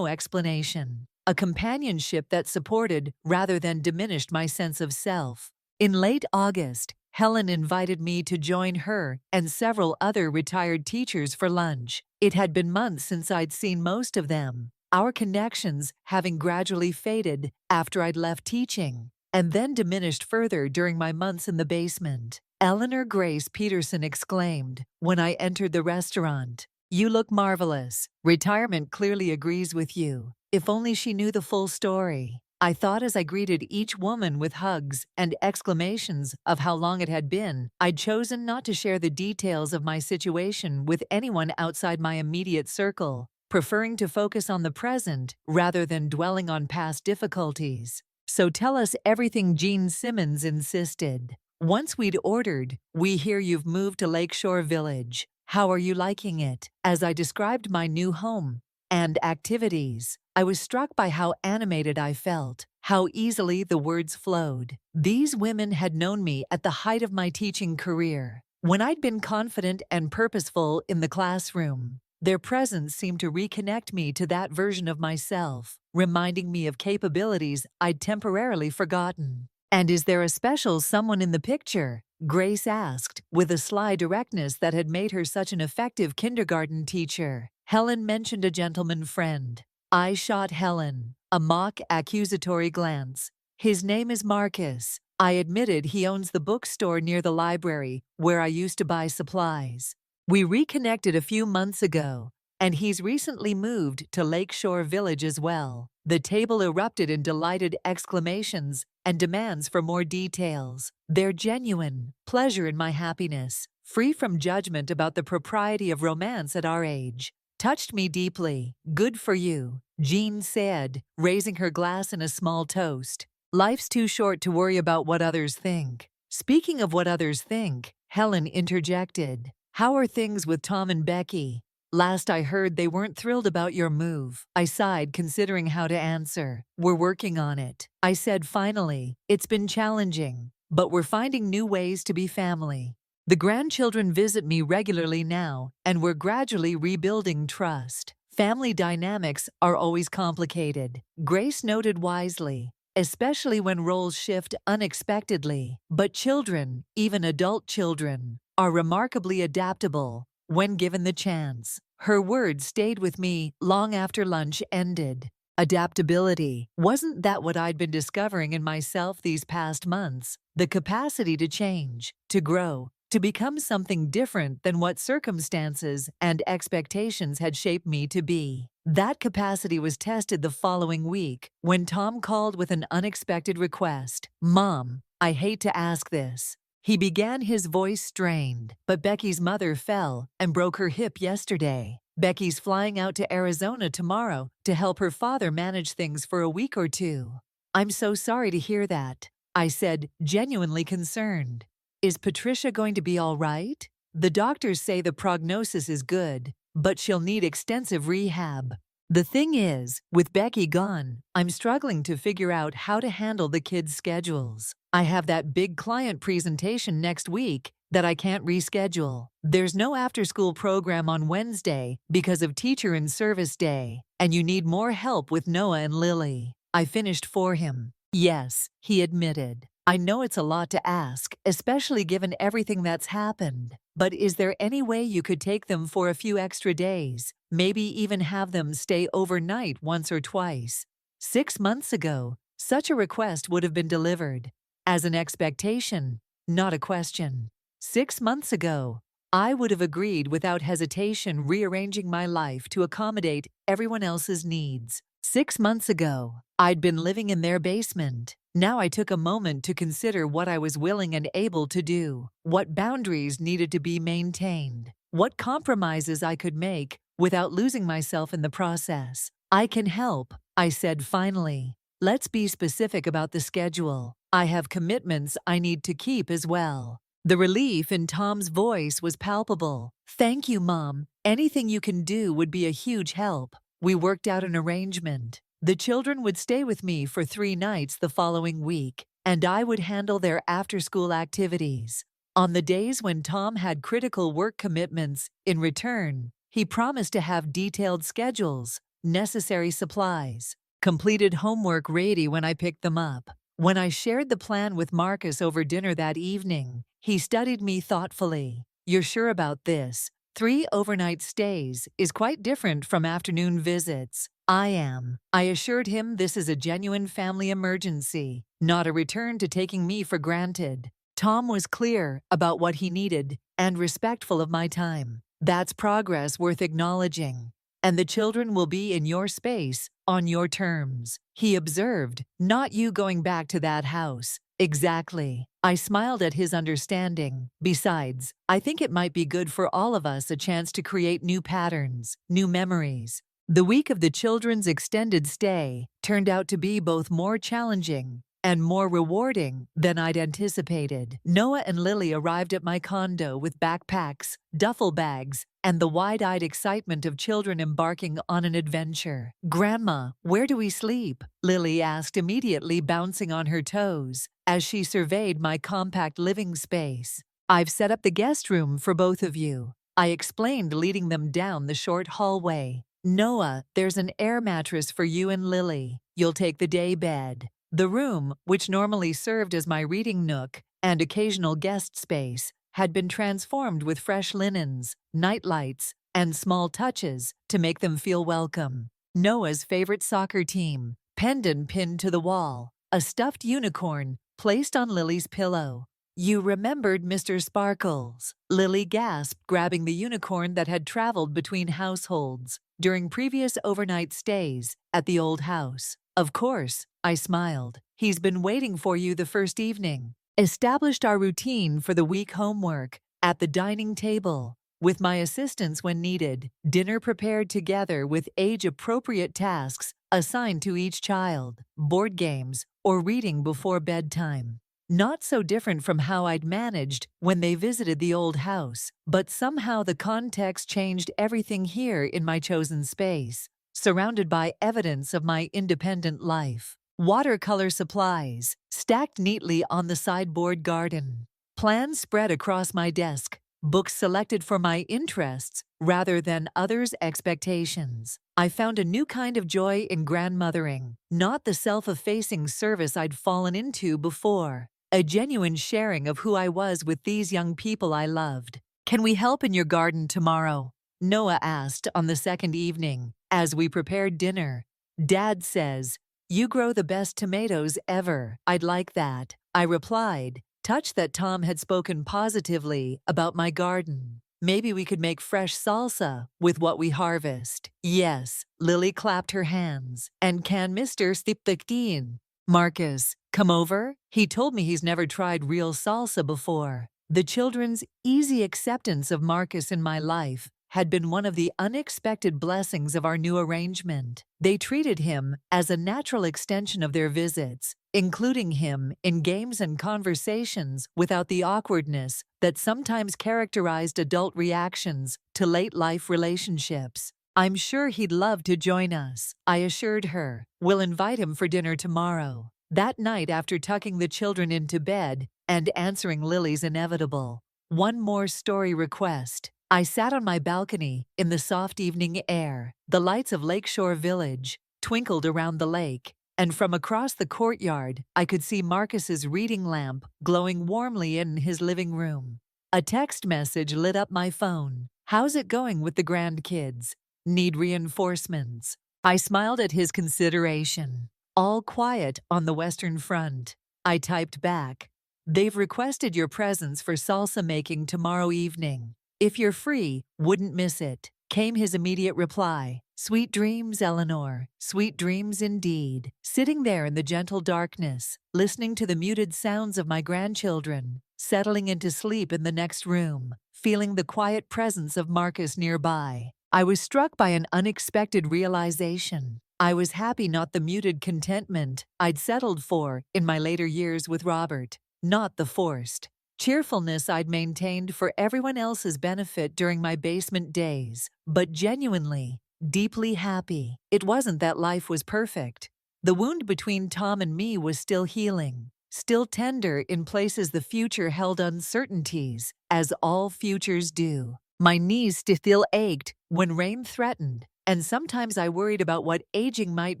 explanation, a companionship that supported rather than diminished my sense of self. In late August, Helen invited me to join her and several other retired teachers for lunch. It had been months since I'd seen most of them, our connections having gradually faded after I'd left teaching, and then diminished further during my months in the basement. Eleanor Grace Peterson exclaimed when I entered the restaurant, "You look marvelous. Retirement clearly agrees with you." If only she knew the full story, I thought as I greeted each woman with hugs and exclamations of how long it had been. I'd chosen not to share the details of my situation with anyone outside my immediate circle, preferring to focus on the present rather than dwelling on past difficulties. "So tell us everything," Jean Simmons insisted. Once we'd ordered, "We hear you've moved to Lakeshore Village. How are you liking it?" As I described my new home and activities, I was struck by how animated I felt, how easily the words flowed. These women had known me at the height of my teaching career, when I'd been confident and purposeful in the classroom. Their presence seemed to reconnect me to that version of myself, reminding me of capabilities I'd temporarily forgotten. "And is there a special someone in the picture?" Grace asked, with a sly directness that had made her such an effective kindergarten teacher. Helen mentioned a gentleman friend. I shot Helen a mock accusatory glance. His name is Marcus. I admitted he owns the bookstore near the library where I used to buy supplies. We reconnected a few months ago, and he's recently moved to Lakeshore Village as well. The table erupted in delighted exclamations and demands for more details. They're genuine, pleasure in my happiness, free from judgment about the propriety of romance at our age. Touched me deeply. Good for you, Jean said, raising her glass in a small toast. Life's too short to worry about what others think. Speaking of what others think, Helen interjected. How are things with Tom and Becky? Last I heard they weren't thrilled about your move. I sighed, considering how to answer. We're working on it. I said finally. It's been challenging, but we're finding new ways to be family. The grandchildren visit me regularly now, and we're gradually rebuilding trust. Family dynamics are always complicated, Grace noted wisely, especially when roles shift unexpectedly. But children, even adult children, are remarkably adaptable when given the chance. Her words stayed with me long after lunch ended. Adaptability. Wasn't that what I'd been discovering in myself these past months? The capacity to change, to grow, to become something different than what circumstances and expectations had shaped me to be. That capacity was tested the following week when Tom called with an unexpected request. Mom, I hate to ask this. He began, his voice strained, but Becky's mother fell and broke her hip yesterday. Becky's flying out to Arizona tomorrow to help her father manage things for a week or two. I'm so sorry to hear that, I said, genuinely concerned. Is Patricia going to be all right? The doctors say the prognosis is good, but she'll need extensive rehab. The thing is, with Becky gone, I'm struggling to figure out how to handle the kids' schedules. I have that big client presentation next week that I can't reschedule. There's no after-school program on Wednesday because of Teacher in Service Day, and you need more help with Noah and Lily. I finished for him. Yes, he admitted. I know it's a lot to ask, especially given everything that's happened. But is there any way you could take them for a few extra days? Maybe even have them stay overnight once or twice. 6 months ago, such a request would have been delivered as an expectation, not a question. 6 months ago, I would have agreed without hesitation, rearranging my life to accommodate everyone else's needs. 6 months ago, I'd been living in their basement. Now I took a moment to consider what I was willing and able to do, what boundaries needed to be maintained, what compromises I could make without losing myself in the process. I can help, I said finally. Let's be specific about the schedule. I have commitments I need to keep as well. The relief in Tom's voice was palpable. Thank you, Mom. Anything you can do would be a huge help. We worked out an arrangement. The children would stay with me for 3 nights the following week, and I would handle their after-school activities. On the days when Tom had critical work commitments, in return, he promised to have detailed schedules, necessary supplies, completed homework ready when I picked them up. When I shared the plan with Marcus over dinner that evening, he studied me thoughtfully. You're sure about this? 3 overnight stays is quite different from afternoon visits. I am. I assured him this is a genuine family emergency, not a return to taking me for granted. Tom was clear about what he needed and respectful of my time. That's progress worth acknowledging. And the children will be in your space, on your terms, he observed, not you going back to that house. Exactly. I smiled at his understanding. Besides, I think it might be good for all of us, a chance to create new patterns, new memories. The week of the children's extended stay turned out to be both more challenging and more rewarding than I'd anticipated. Noah and Lily arrived at my condo with backpacks, duffel bags, and the wide-eyed excitement of children embarking on an adventure. Grandma, where do we sleep? Lily asked, immediately bouncing on her toes as she surveyed my compact living space. I've set up the guest room for both of you, I explained, leading them down the short hallway. Noah, there's an air mattress for you and Lily. You'll take the day bed. The room, which normally served as my reading nook and occasional guest space had been transformed with fresh linens, nightlights, and small touches to make them feel welcome. Noah's favorite soccer team, pendant pinned to the wall, a stuffed unicorn placed on Lily's pillow. "You remembered Mr. Sparkles," Lily gasped, grabbing the unicorn that had traveled between households during previous overnight stays at the old house. "Of course," I smiled. "He's been waiting for you the first evening." Established our routine for the week homework at the dining table, with my assistance when needed, dinner prepared together with age-appropriate tasks assigned to each child, board games, or reading before bedtime. Not so different from how I'd managed when they visited the old house, but somehow the context changed everything here in my chosen space, surrounded by evidence of my independent life. Watercolor supplies, stacked neatly on the sideboard garden. Plans spread across my desk, books selected for my interests rather than others' expectations. I found a new kind of joy in grandmothering, not the self-effacing service I'd fallen into before. A genuine sharing of who I was with these young people I loved. "Can we help in your garden tomorrow?" Noah asked on the second evening, as we prepared dinner. "Dad says, you grow the best tomatoes ever. I'd like that," I replied, touched that Tom had spoken positively about my garden. "Maybe we could make fresh salsa with what we harvest." "Yes," Lily clapped her hands. "And can Mr. Stiptaktin, Marcus, come over? He told me he's never tried real salsa before." The children's easy acceptance of Marcus in my life had been one of the unexpected blessings of our new arrangement. They treated him as a natural extension of their visits, including him in games and conversations without the awkwardness that sometimes characterized adult reactions to late-life relationships. "I'm sure he'd love to join us," I assured her. "We'll invite him for dinner tomorrow." That night, after tucking the children into bed and answering Lily's inevitable "one more story" request, I sat on my balcony in the soft evening air. The lights of Lakeshore Village twinkled around the lake, and from across the courtyard, I could see Marcus's reading lamp glowing warmly in his living room. A text message lit up my phone. "How's it going with the grandkids? Need reinforcements?" I smiled at his consideration. "All quiet on the Western Front." I typed back, "They've requested your presence for salsa making tomorrow evening. If you're free, wouldn't miss it," came his immediate reply. "Sweet dreams, Eleanor. Sweet dreams indeed." Sitting there in the gentle darkness, listening to the muted sounds of my grandchildren, settling into sleep in the next room, feeling the quiet presence of Marcus nearby, I was struck by an unexpected realization. I was happy, not the muted contentment I'd settled for in my later years with Robert, not the forced cheerfulness I'd maintained for everyone else's benefit during my basement days, but genuinely, deeply happy. It wasn't that life was perfect. The wound between Tom and me was still healing, still tender in places the future held uncertainties, as all futures do. My knees still ached when rain threatened, and sometimes I worried about what aging might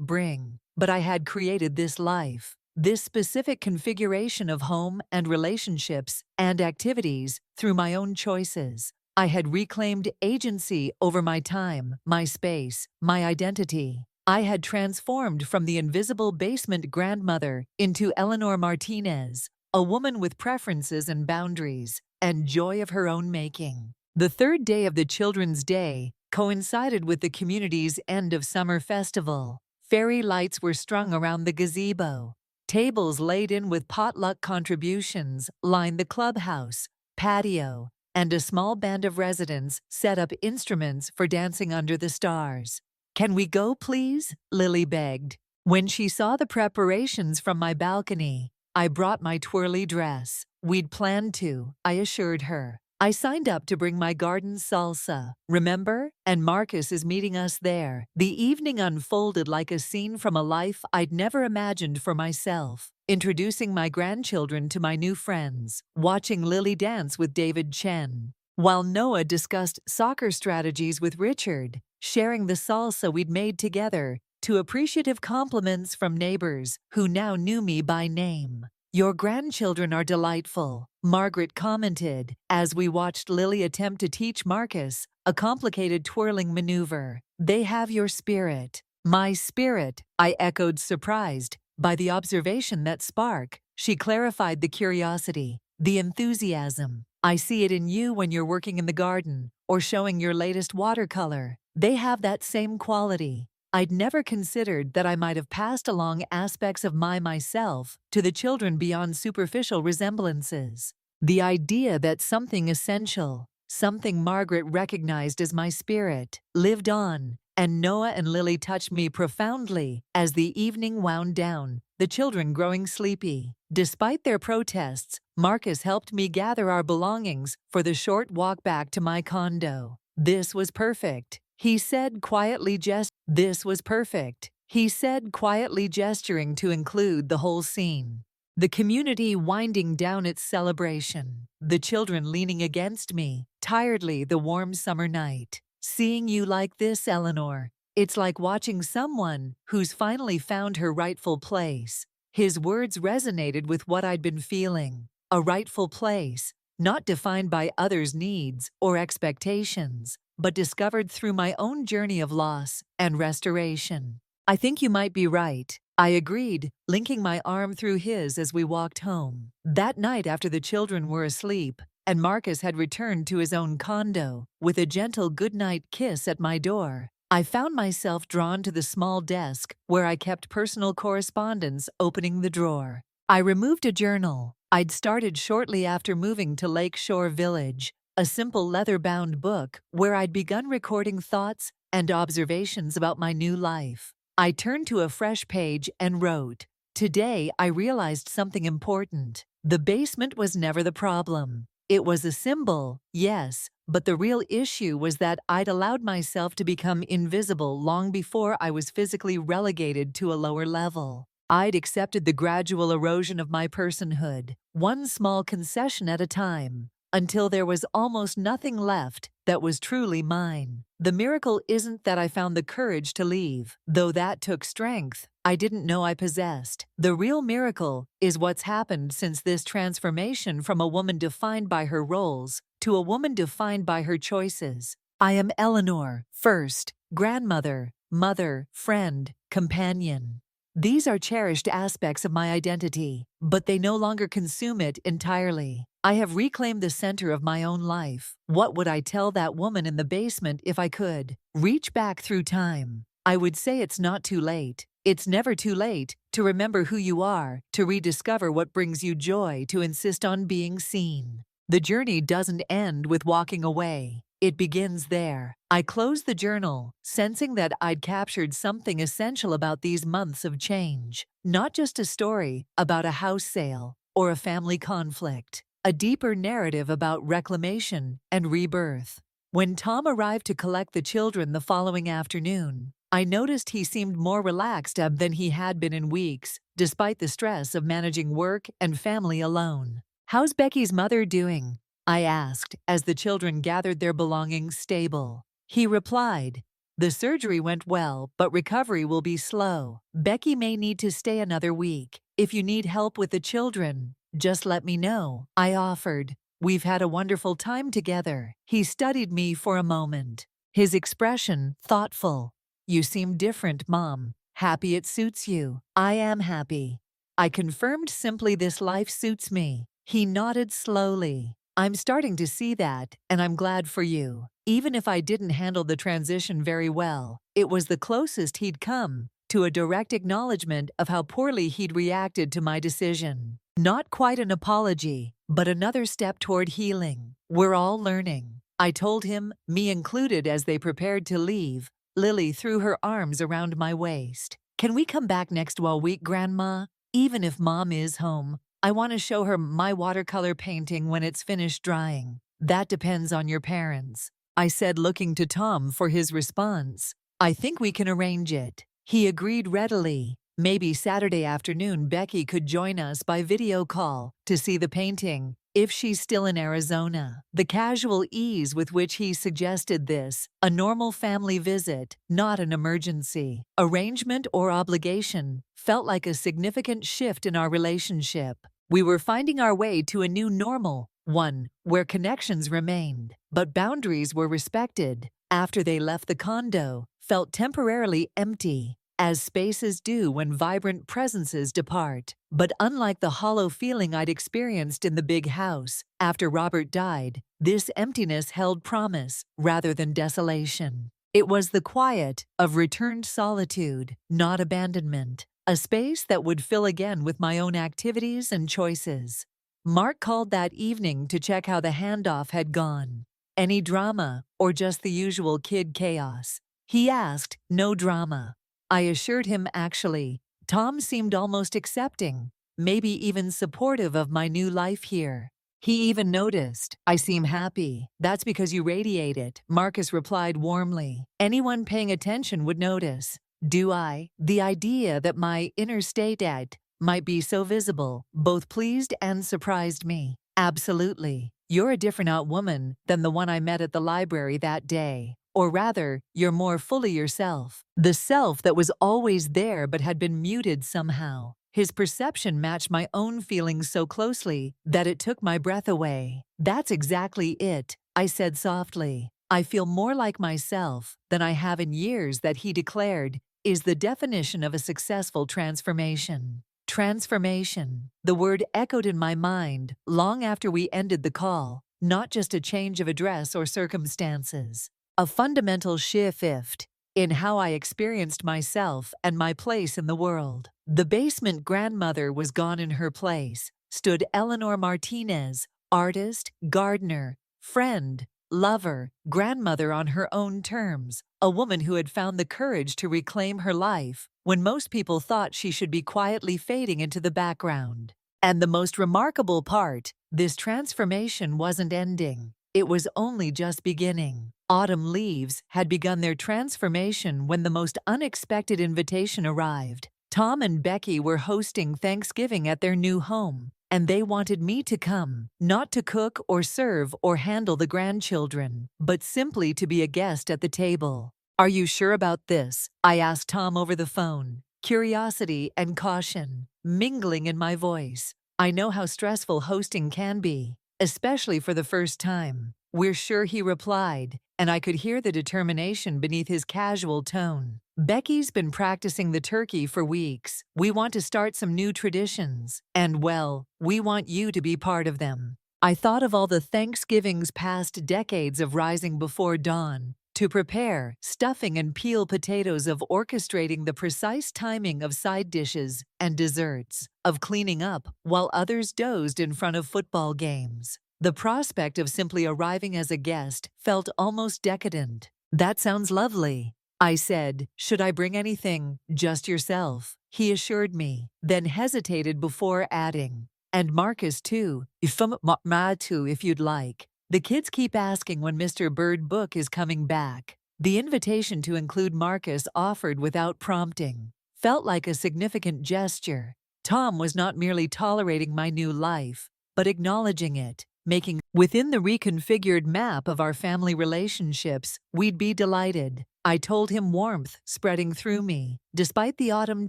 bring. But I had created this life, this specific configuration of home and relationships and activities through my own choices. I had reclaimed agency over my time, my space, my identity. I had transformed from the invisible basement grandmother into Eleanor Martinez, a woman with preferences and boundaries, and joy of her own making. The third day of the Children's Day coincided with the community's end of summer festival. Fairy lights were strung around the gazebo. Tables laid in with potluck contributions lined the clubhouse, patio, and a small band of residents set up instruments for dancing under the stars. "Can we go, please?" Lily begged. When she saw the preparations from my balcony, I brought my twirly dress. "We'd planned to," I assured her. "I signed up to bring my garden salsa, remember? And Marcus is meeting us there." The evening unfolded like a scene from a life I'd never imagined for myself. Introducing my grandchildren to my new friends, watching Lily dance with David Chen, while Noah discussed soccer strategies with Richard, sharing the salsa we'd made together, to appreciative compliments from neighbors who now knew me by name. Your grandchildren are delightful, Margaret commented as we watched Lily attempt to teach Marcus a complicated twirling maneuver. They have your spirit. My spirit, I echoed, surprised by the observation that spark. She clarified the curiosity, the enthusiasm. I see it in you when you're working in the garden or showing your latest watercolor. They have that same quality. I'd never considered that I might have passed along aspects of myself to the children beyond superficial resemblances. The idea that something essential, something Margaret recognized as my spirit, lived on, and Noah and Lily touched me profoundly as the evening wound down, the children growing sleepy. Despite their protests, Marcus helped me gather our belongings for the short walk back to my condo. This was perfect, he said quietly. This was perfect, he said quietly, gesturing to include the whole scene. The community winding down its celebration, the children leaning against me, tiredly, the warm summer night. Seeing you like this, Eleanor, it's like watching someone who's finally found her rightful place. His words resonated with what I'd been feeling. A rightful place, not defined by others' needs or expectations, but discovered through my own journey of loss and restoration. I think you might be right, I agreed, linking my arm through his as we walked home. That night, after the children were asleep and Marcus had returned to his own condo, with a gentle goodnight kiss at my door, I found myself drawn to the small desk where I kept personal correspondence. Opening the drawer, I removed a journal I'd started shortly after moving to Lakeshore Village, a simple leather-bound book where I'd begun recording thoughts and observations about my new life. I turned to a fresh page and wrote, "Today I realized something important. The basement was never the problem. It was a symbol, yes, but the real issue was that I'd allowed myself to become invisible long before I was physically relegated to a lower level. I'd accepted the gradual erosion of my personhood, one small concession at a time, until there was almost nothing left that was truly mine. The miracle isn't that I found the courage to leave, though that took strength I didn't know I possessed. The real miracle is what's happened since this transformation from a woman defined by her roles to a woman defined by her choices. I am Eleanor, first, grandmother, mother, friend, companion. These are cherished aspects of my identity, but they no longer consume it entirely. I have reclaimed the center of my own life. What would I tell that woman in the basement if I could reach back through time? I would say it's not too late. It's never too late to remember who you are, to rediscover what brings you joy, to insist on being seen. The journey doesn't end with walking away. It begins there. I closed the journal, sensing that I'd captured something essential about these months of change. Not just a story about a house sale or a family conflict. A deeper narrative about reclamation and rebirth. When Tom arrived to collect the children the following afternoon, I noticed he seemed more relaxed than he had been in weeks, despite the stress of managing work and family alone. "How's Becky's mother doing?" I asked as the children gathered their belongings stable. He replied, "The surgery went well, but recovery will be slow. Becky may need to stay another week. If you need help with the children, just let me know," I offered. "We've had a wonderful time together." He studied me for a moment, his expression thoughtful. "You seem different, Mom. Happy it suits you." "I am happy," I confirmed simply. "This life suits me." He nodded slowly. "I'm starting to see that, and I'm glad for you." Even if I didn't handle the transition very well, it was the closest he'd come to a direct acknowledgement of how poorly he'd reacted to my decision. Not quite an apology, but another step toward healing. "We're all learning," I told him, me included. As they prepared to leave, Lily threw her arms around my waist. "Can we come back next week, Grandma? Even if Mom is home, I want to show her my watercolor painting when it's finished drying." "That depends on your parents," I said, looking to Tom for his response. "I think we can arrange it." He agreed readily. Maybe Saturday afternoon Becky could join us by video call to see the painting, if she's still in Arizona. The casual ease with which he suggested this, a normal family visit, not an emergency arrangement or obligation, felt like a significant shift in our relationship. We were finding our way to a new normal, one where connections remained, but boundaries were respected. After they left the condo, felt temporarily empty, as spaces do when vibrant presences depart. But unlike the hollow feeling I'd experienced in the big house, after Robert died, this emptiness held promise rather than desolation. It was the quiet of returned solitude, not abandonment, a space that would fill again with my own activities and choices. Mark called that evening to check how the handoff had gone. Any drama, or just the usual kid chaos? He asked, no drama. I assured him actually. Tom seemed almost accepting, maybe even supportive of my new life here. He even noticed, I seem happy. That's because you radiate it, Marcus replied warmly. Anyone paying attention would notice. Do I? The idea that my inner state might be so visible both pleased and surprised me. Absolutely. You're a different out woman than the one I met at the library that day. Or rather, you're more fully yourself. The self that was always there but had been muted somehow. His perception matched my own feelings so closely that it took my breath away. That's exactly it, I said softly. I feel more like myself than I have in years, that he declared, is the definition of a successful transformation. Transformation. The word echoed in my mind long after we ended the call, not just a change of address or circumstances. A fundamental shift in how I experienced myself and my place in the world. The basement grandmother was gone. In her place stood Eleanor Martinez, artist, gardener, friend, lover, grandmother on her own terms, a woman who had found the courage to reclaim her life when most people thought she should be quietly fading into the background. And the most remarkable part, this transformation wasn't ending. It was only just beginning. Autumn leaves had begun their transformation when the most unexpected invitation arrived. Tom and Becky were hosting Thanksgiving at their new home, and they wanted me to come, not to cook or serve or handle the grandchildren, but simply to be a guest at the table. Are you sure about this? I asked Tom over the phone, curiosity and caution mingling in my voice. I know how stressful hosting can be, especially for the first time. We're sure, he replied, and I could hear the determination beneath his casual tone. Becky's been practicing the turkey for weeks. We want to start some new traditions, and well, we want you to be part of them. I thought of all the Thanksgivings past decades of rising before dawn to prepare, stuffing and peel potatoes, of orchestrating the precise timing of side dishes and desserts, of cleaning up while others dozed in front of football games. The prospect of simply arriving as a guest felt almost decadent. That sounds lovely, I said. Should I bring anything? Just yourself, he assured me, then hesitated before adding. And Marcus too, if you'd like. The kids keep asking when Mr. Bird book is coming back. The invitation to include Marcus, offered without prompting, felt like a significant gesture. Tom was not merely tolerating my new life, but acknowledging it, making within the reconfigured map of our family relationships. We'd be delighted. I told him, warmth spreading through me, despite the autumn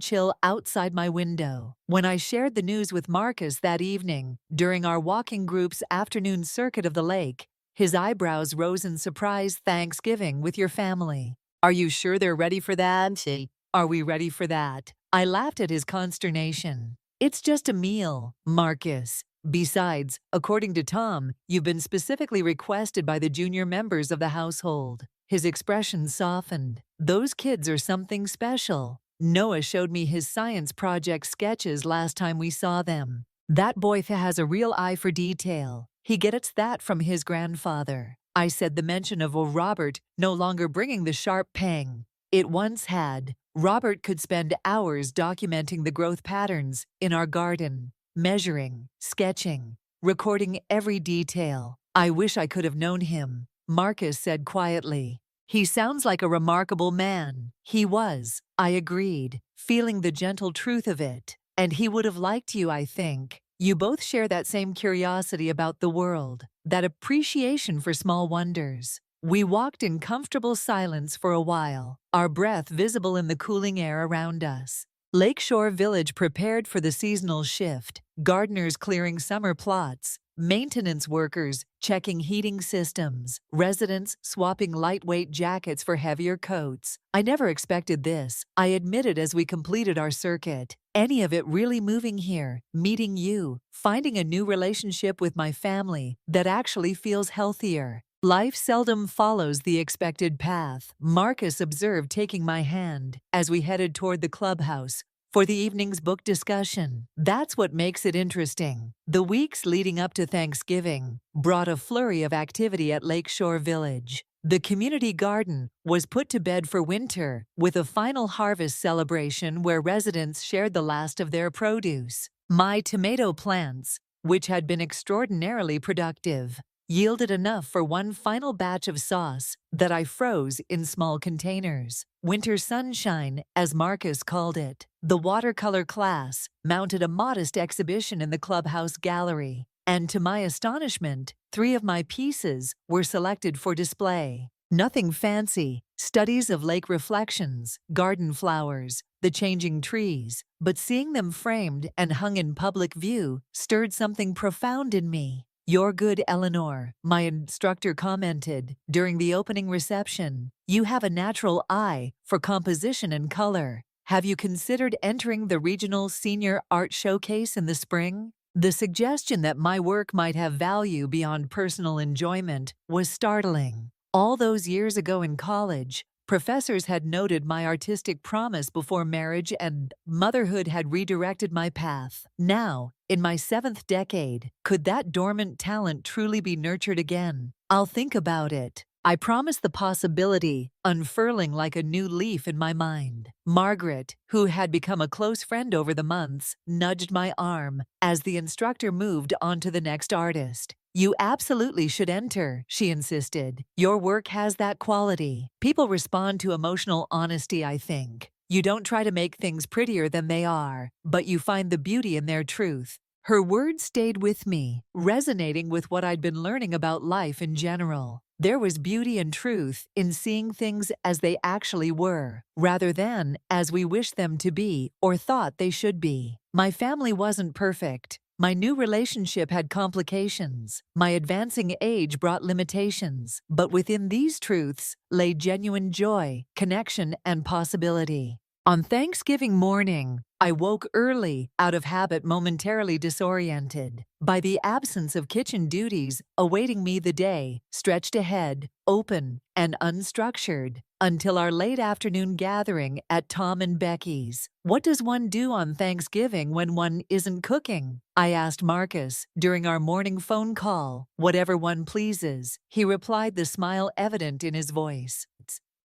chill outside my window. When I shared the news with Marcus that evening, during our walking group's afternoon circuit of the lake, his eyebrows rose in surprise. Thanksgiving with your family. Are you sure they're ready for that? Are we ready for that? I laughed at his consternation. It's just a meal, Marcus. Besides, according to Tom, you've been specifically requested by the junior members of the household. His expression softened. Those kids are something special. Noah showed me his science project sketches last time we saw them. That boy has a real eye for detail. He gets that from his grandfather. I said, the mention of Robert no longer bringing the sharp pang it once had. Robert could spend hours documenting the growth patterns in our garden, measuring, sketching, recording every detail. I wish I could have known him, Marcus said quietly. He sounds like a remarkable man. He was, I agreed, feeling the gentle truth of it. And he would have liked you, I think. You both share that same curiosity about the world, that appreciation for small wonders. We walked in comfortable silence for a while, our breath visible in the cooling air around us. Lakeshore Village prepared for the seasonal shift, gardeners clearing summer plots, maintenance workers checking heating systems, residents swapping lightweight jackets for heavier coats. I never expected this, I admitted as we completed our circuit. Any of it really moving here, meeting you, finding a new relationship with my family that actually feels healthier. Life seldom follows the expected path, Marcus observed, taking my hand as we headed toward the clubhouse for the evening's book discussion. That's what makes it interesting. The weeks leading up to Thanksgiving brought a flurry of activity at Lakeshore Village. The community garden was put to bed for winter with a final harvest celebration where residents shared the last of their produce. My tomato plants, which had been extraordinarily productive, yielded enough for one final batch of sauce that I froze in small containers. Winter sunshine, as Marcus called it. The watercolor class mounted a modest exhibition in the clubhouse gallery, and to my astonishment, 3 of my pieces were selected for display. Nothing fancy, studies of lake reflections, garden flowers, the changing trees, but seeing them framed and hung in public view stirred something profound in me. "You're good, Eleanor," my instructor commented during the opening reception. "You have a natural eye for composition and color. Have you considered entering the regional senior art showcase in the spring?" The suggestion that my work might have value beyond personal enjoyment was startling. All those years ago in college, professors had noted my artistic promise before marriage and motherhood had redirected my path. Now, in my 7th decade, could that dormant talent truly be nurtured again? "I'll think about it," I promised, the possibility unfurling like a new leaf in my mind. Margaret, who had become a close friend over the months, nudged my arm as the instructor moved on to the next artist. "You absolutely should enter," she insisted. "Your work has that quality. People respond to emotional honesty, I think. You don't try to make things prettier than they are, but you find the beauty in their truth." Her words stayed with me, resonating with what I'd been learning about life in general. There was beauty and truth in seeing things as they actually were, rather than as we wished them to be or thought they should be. My family wasn't perfect. My new relationship had complications. My advancing age brought limitations. But within these truths lay genuine joy, connection, and possibility. On Thanksgiving morning, I woke early, out of habit, momentarily disoriented by the absence of kitchen duties awaiting me. The day stretched ahead, open and unstructured, until our late afternoon gathering at Tom and Becky's. "What does one do on Thanksgiving when one isn't cooking?" I asked Marcus during our morning phone call. "Whatever one pleases," he replied, the smile evident in his voice.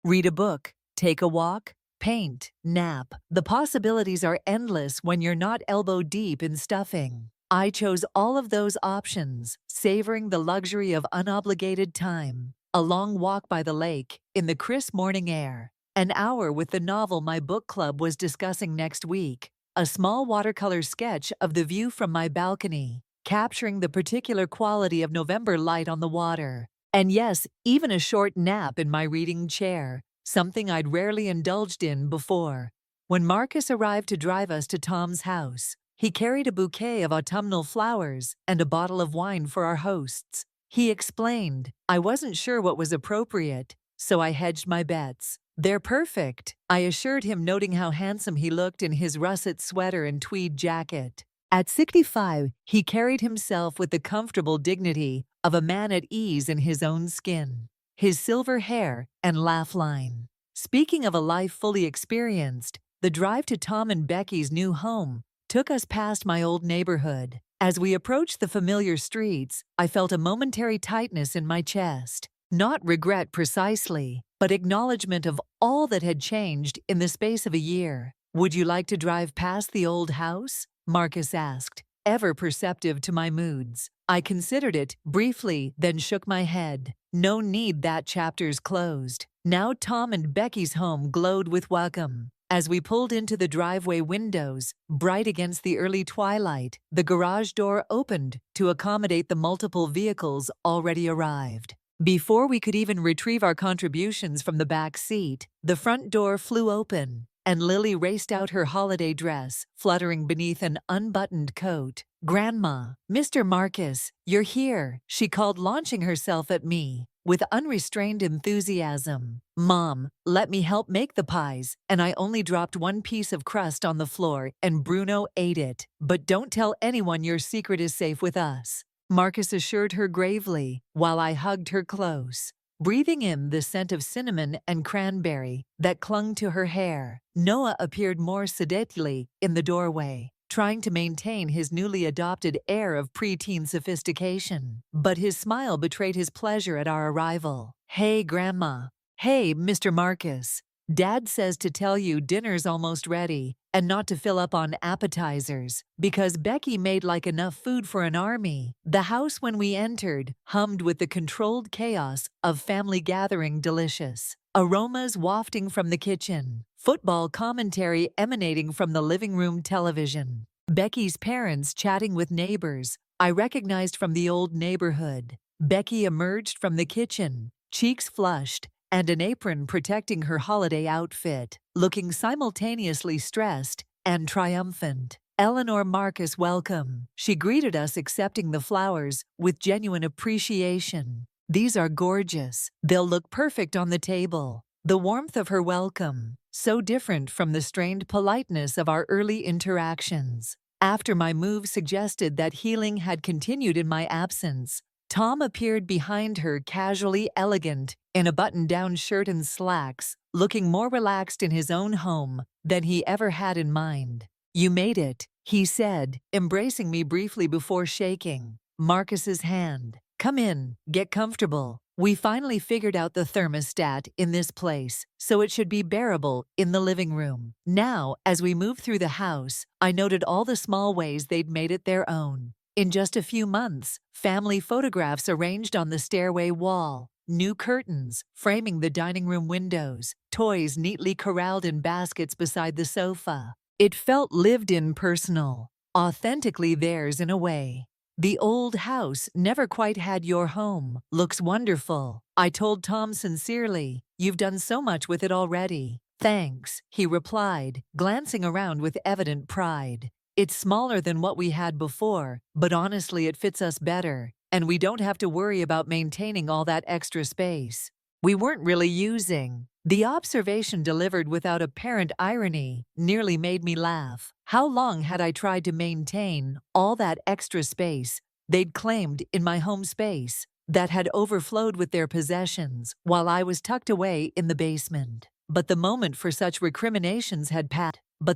"Read a book, take a walk, paint, nap. The possibilities are endless when you're not elbow deep in stuffing." I chose all of those options, savoring the luxury of unobligated time. A long walk by the lake, in the crisp morning air. An hour with the novel my book club was discussing next week. A small watercolor sketch of the view from my balcony, capturing the particular quality of November light on the water. And yes, even a short nap in my reading chair, something I'd rarely indulged in before. When Marcus arrived to drive us to Tom's house, he carried a bouquet of autumnal flowers and a bottle of wine for our hosts. He explained, "I wasn't sure what was appropriate, so I hedged my bets." "They're perfect," I assured him, noting how handsome he looked in his russet sweater and tweed jacket. At 65, he carried himself with the comfortable dignity of a man at ease in his own skin. His silver hair and laugh line. Speaking of a life fully experienced, the drive to Tom and Becky's new home took us past my old neighborhood. As we approached the familiar streets, I felt a momentary tightness in my chest. Not regret precisely, but acknowledgement of all that had changed in the space of a year. "Would you like to drive past the old house?" Marcus asked, ever perceptive to my moods. I considered it briefly, then shook my head. No need, that chapter's closed. Now Tom and Becky's home glowed with welcome. As we pulled into the driveway windows, bright against the early twilight, the garage door opened to accommodate the multiple vehicles already arrived. Before we could even retrieve our contributions from the back seat, the front door flew open, and Lily raced out her holiday dress, fluttering beneath an unbuttoned coat. "Grandma, Mr. Marcus, you're here," she called, launching herself at me with unrestrained enthusiasm. "Mom, let me help make the pies," and I only dropped one piece of crust on the floor and Bruno ate it. "But don't tell anyone your secret is safe with us," Marcus assured her gravely, while I hugged her close, breathing in the scent of cinnamon and cranberry that clung to her hair. Noah appeared more sedately in the doorway, trying to maintain his newly adopted air of preteen sophistication, but his smile betrayed his pleasure at our arrival. "Hey, Grandma. Hey, Mr. Marcus. Dad says to tell you dinner's almost ready, and not to fill up on appetizers, because Becky made like enough food for an army." The house, when we entered, hummed with the controlled chaos of family gathering delicious. Aromas wafting from the kitchen, football commentary emanating from the living room television, Becky's parents chatting with neighbors I recognized from the old neighborhood. Becky emerged from the kitchen, cheeks flushed, and an apron protecting her holiday outfit, looking simultaneously stressed and triumphant. "Eleanor Marcus, welcome," she greeted us, accepting the flowers with genuine appreciation. "These are gorgeous. They'll look perfect on the table." The warmth of her welcome, so different from the strained politeness of our early interactions. After my move suggested that healing had continued in my absence, Tom appeared behind her, casually elegant, in a button-down shirt and slacks, looking more relaxed in his own home than he ever had in mind. "You made it," he said, embracing me briefly before shaking Marcus's hand. "Come in, get comfortable. We finally figured out the thermostat in this place, so it should be bearable in the living room." Now, as we moved through the house, I noted all the small ways they'd made it their own. In just a few months, family photographs arranged on the stairway wall, new curtains framing the dining room windows, toys neatly corralled in baskets beside the sofa. It felt lived-in, personal, authentically theirs in a way. "The old house never quite had your home. Looks wonderful," I told Tom sincerely. "You've done so much with it already." "Thanks," he replied, glancing around with evident pride. "It's smaller than what we had before, but honestly it fits us better, and we don't have to worry about maintaining all that extra space we weren't really using." The observation, delivered without apparent irony, nearly made me laugh. How long had I tried to maintain all that extra space they'd claimed in my home space that had overflowed with their possessions while I was tucked away in the basement? But the moment for such recriminations had passed.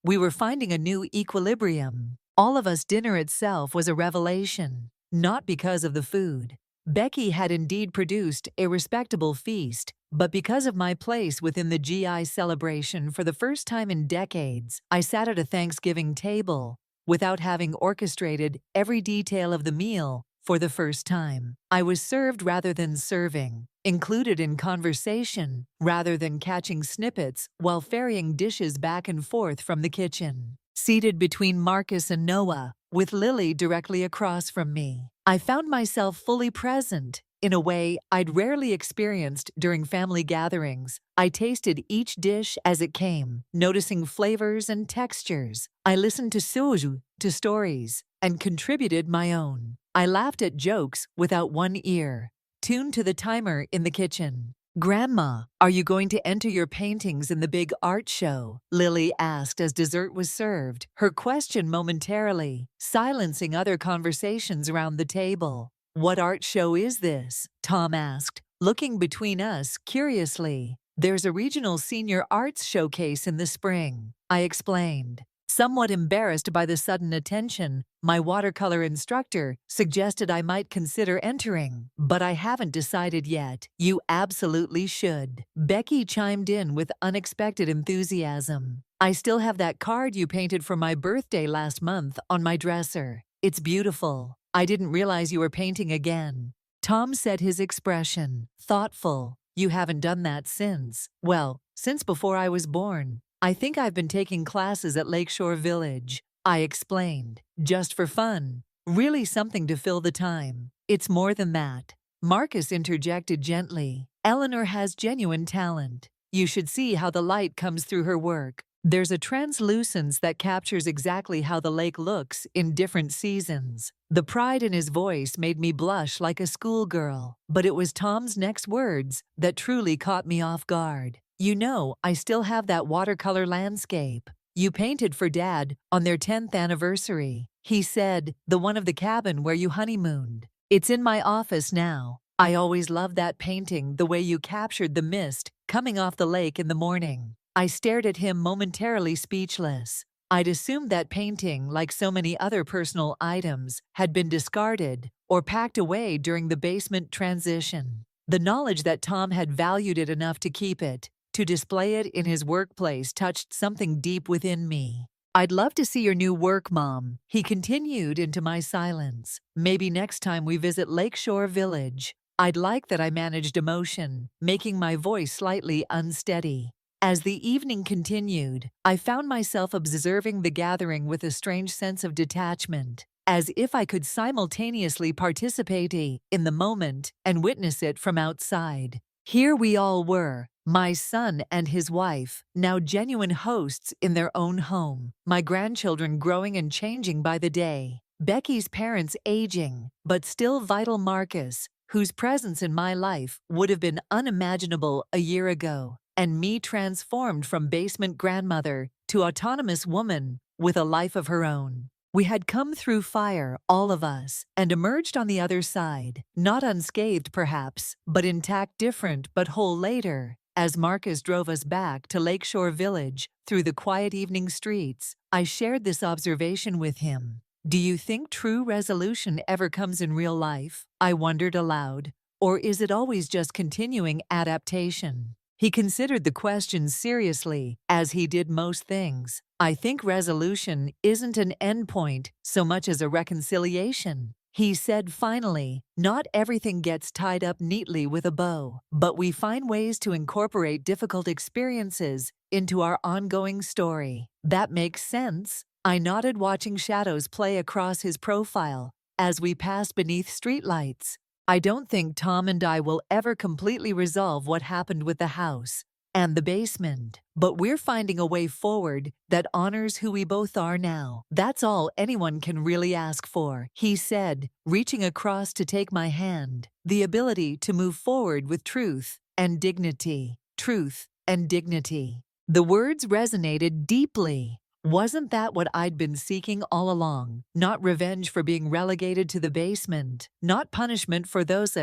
We were finding a new equilibrium. All of us. Dinner itself was a revelation, not because of the food. Becky had indeed produced a respectable feast, but because of my place within the GI celebration. For the first time in decades, I sat at a Thanksgiving table without having orchestrated every detail of the meal. For the first time, I was served rather than serving, included in conversation rather than catching snippets while ferrying dishes back and forth from the kitchen. Seated between Marcus and Noah, with Lily directly across from me, I found myself fully present in a way I'd rarely experienced during family gatherings. I tasted each dish as it came, noticing flavors and textures. I listened to stories, and contributed my own. I laughed at jokes without one ear, tuned to the timer in the kitchen. "Grandma, are you going to enter your paintings in the big art show?" Lily asked as dessert was served, her question momentarily silencing other conversations around the table. "What art show is this?" Tom asked, looking between us curiously. "There's a regional senior arts showcase in the spring," I explained. Somewhat embarrassed by the sudden attention, my watercolor instructor suggested I might consider entering, "But I haven't decided yet." "You absolutely should," Becky chimed in with unexpected enthusiasm. "I still have that card you painted for my birthday last month on my dresser. It's beautiful." "I didn't realize you were painting again." Tom said, his expression thoughtful. "You haven't done that since?" "Well, since before I was born. I think I've been taking classes at Lakeshore Village," I explained, "just for fun. Really something to fill the time." "It's more than that," Marcus interjected gently. "Eleanor has genuine talent. You should see how the light comes through her work. There's a translucence that captures exactly how the lake looks in different seasons. The pride in his voice made me blush like a schoolgirl, but it was Tom's next words that truly caught me off guard. You know, I still have that watercolor landscape you painted for Dad on their 10th anniversary. He said, the one of the cabin where you honeymooned. It's in my office now. I always loved that painting, the way you captured the mist coming off the lake in the morning. I stared at him momentarily speechless. I'd assumed that painting, like so many other personal items, had been discarded or packed away during the basement transition. The knowledge that Tom had valued it enough to keep it, to display it in his workplace, touched something deep within me. I'd love to see your new work, Mom, he continued into my silence. Maybe next time we visit Lakeshore Village. I'd like that I managed emotion, making my voice slightly unsteady. As the evening continued, I found myself observing the gathering with a strange sense of detachment, as if I could simultaneously participate in the moment and witness it from outside. Here we all were, my son and his wife, now genuine hosts in their own home, my grandchildren growing and changing by the day, Becky's parents aging, but still vital Marcus, whose presence in my life would have been unimaginable a year ago, and me transformed from basement grandmother to autonomous woman with a life of her own. We had come through fire, all of us, and emerged on the other side, not unscathed perhaps, but intact, different but whole later. As Marcus drove us back to Lakeshore Village through the quiet evening streets, I shared this observation with him. Do you think true resolution ever comes in real life? I wondered aloud. Or is it always just continuing adaptation? He considered the question seriously, as he did most things. I think resolution isn't an endpoint so much as a reconciliation. He said finally, not everything gets tied up neatly with a bow, but we find ways to incorporate difficult experiences into our ongoing story. That makes sense. I nodded, watching shadows play across his profile as we passed beneath streetlights. I don't think Tom and I will ever completely resolve what happened with the house and the basement, but we're finding a way forward that honors who we both are now. That's all anyone can really ask for, he said, reaching across to take my hand. The ability to move forward with truth and dignity. Truth and dignity. The words resonated deeply. Wasn't that what I'd been seeking all along? Not revenge for being relegated to the basement, not punishment for those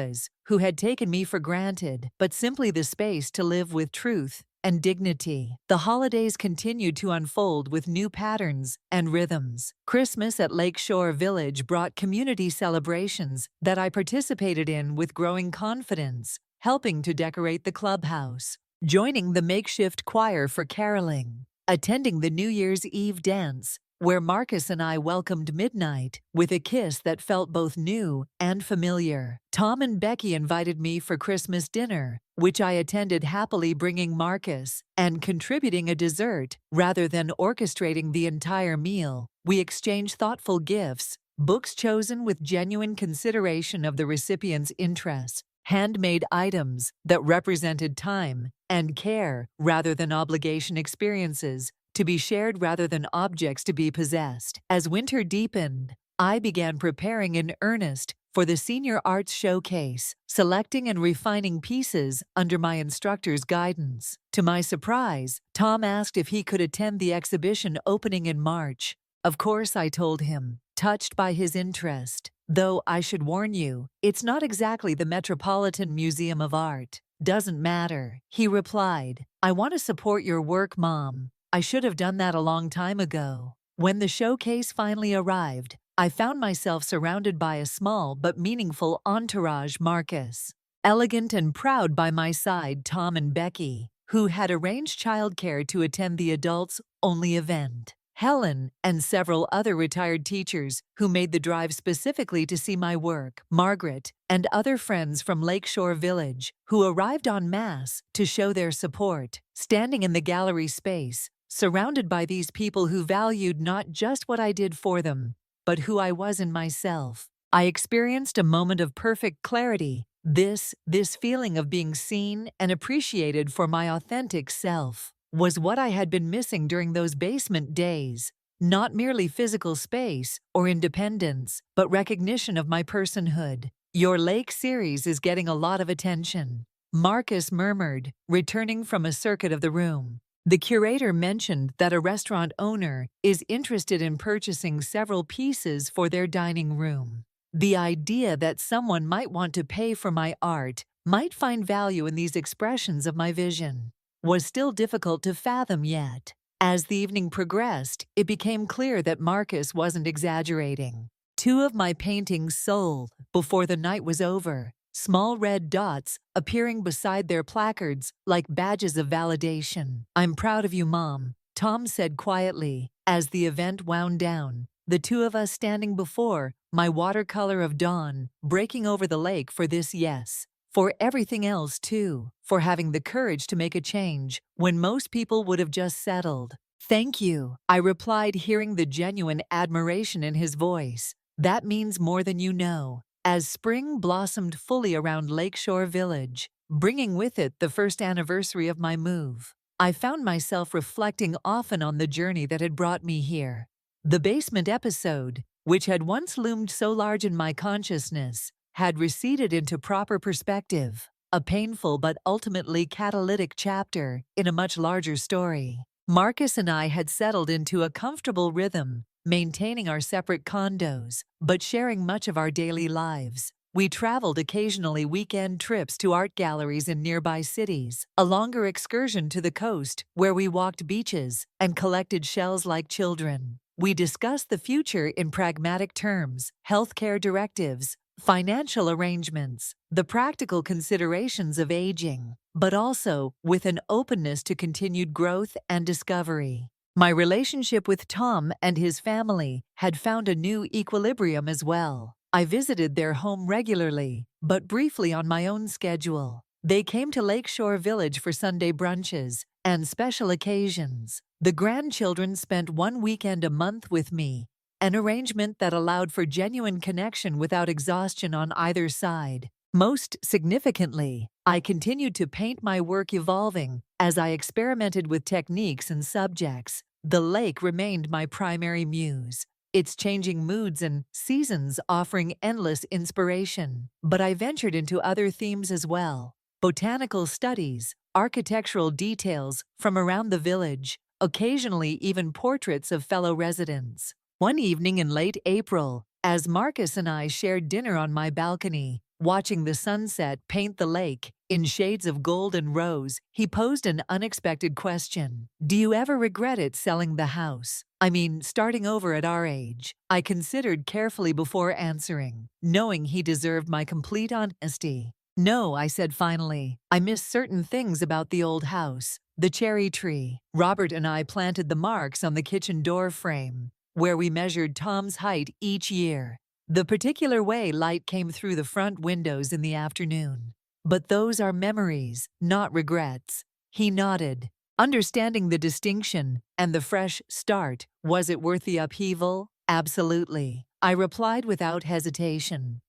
who had taken me for granted, but simply the space to live with truth and dignity. The holidays continued to unfold with new patterns and rhythms. Christmas at Lakeshore Village brought community celebrations that I participated in with growing confidence, helping to decorate the clubhouse, joining the makeshift choir for caroling, attending the New Year's Eve dance, where Marcus and I welcomed midnight with a kiss that felt both new and familiar. Tom and Becky invited me for Christmas dinner, which I attended happily, bringing Marcus and contributing a dessert rather than orchestrating the entire meal. We exchanged thoughtful gifts, books chosen with genuine consideration of the recipient's interests, handmade items that represented time and care rather than obligation, experiences to be shared rather than objects to be possessed. As winter deepened, I began preparing in earnest for the Senior Arts Showcase, selecting and refining pieces under my instructor's guidance. To my surprise, Tom asked if he could attend the exhibition opening in March. Of course, I told him, touched by his interest. Though I should warn you, it's not exactly the Metropolitan Museum of Art. Doesn't matter, he replied. I want to support your work, Mom. I should have done that a long time ago. When the showcase finally arrived, I found myself surrounded by a small but meaningful entourage. Marcus, elegant and proud by my side, Tom and Becky, who had arranged childcare to attend the adults-only event, Helen, and several other retired teachers who made the drive specifically to see my work, Margaret, and other friends from Lakeshore Village who arrived en masse to show their support. Standing in the gallery space, surrounded by these people who valued not just what I did for them, but who I was in myself, I experienced a moment of perfect clarity This feeling of being seen and appreciated for my authentic self was what I had been missing during those basement days. Not merely physical space or independence, but recognition of my personhood. Your lake series is getting a lot of attention, Marcus murmured, returning from a circuit of the room. The curator mentioned that a restaurant owner is interested in purchasing several pieces for their dining room. The idea that someone might want to pay for my art, might find value in these expressions of my vision, was still difficult to fathom yet. As the evening progressed, it became clear that Marcus wasn't exaggerating. Two of my paintings sold before the night was over, small red dots appearing beside their placards like badges of validation. "I'm proud of you, Mom," Tom said quietly as the event wound down, the two of us standing before my watercolor of dawn, breaking over the lake for this, yes, for everything else too, for having the courage to make a change when most people would have just settled. "Thank you," I replied, hearing the genuine admiration in his voice. "That means more than you know." As spring blossomed fully around Lakeshore Village, bringing with it the first anniversary of my move, I found myself reflecting often on the journey that had brought me here. The basement episode, which had once loomed so large in my consciousness, had receded into proper perspective, a painful but ultimately catalytic chapter in a much larger story. Marcus and I had settled into a comfortable rhythm, maintaining our separate condos, but sharing much of our daily lives. We traveled occasionally weekend trips to art galleries in nearby cities, a longer excursion to the coast where we walked beaches and collected shells like children. We discussed the future in pragmatic terms, healthcare directives, financial arrangements, the practical considerations of aging, but also with an openness to continued growth and discovery. My relationship with Tom and his family had found a new equilibrium as well. I visited their home regularly, but briefly on my own schedule. They came to Lakeshore Village for Sunday brunches and special occasions. The grandchildren spent one weekend a month with me, an arrangement that allowed for genuine connection without exhaustion on either side. Most significantly, I continued to paint, my work evolving as I experimented with techniques and subjects. The lake remained my primary muse, its changing moods and seasons offering endless inspiration. But I ventured into other themes as well: botanical studies, architectural details from around the village, occasionally even portraits of fellow residents. One evening in late April, as Marcus and I shared dinner on my balcony, watching the sunset paint the lake in shades of gold and rose, he posed an unexpected question. "Do you ever regret it, selling the house? I mean, starting over at our age?" I considered carefully before answering, knowing he deserved my complete honesty. "No," I said finally. "I miss certain things about the old house. The cherry tree. Robert and I planted the marks on the kitchen door frame, where we measured Tom's height each year. The particular way light came through the front windows in the afternoon. But those are memories, not regrets." He nodded, understanding the distinction and the fresh start. "Was it worth the upheaval?" "Absolutely," I replied without hesitation.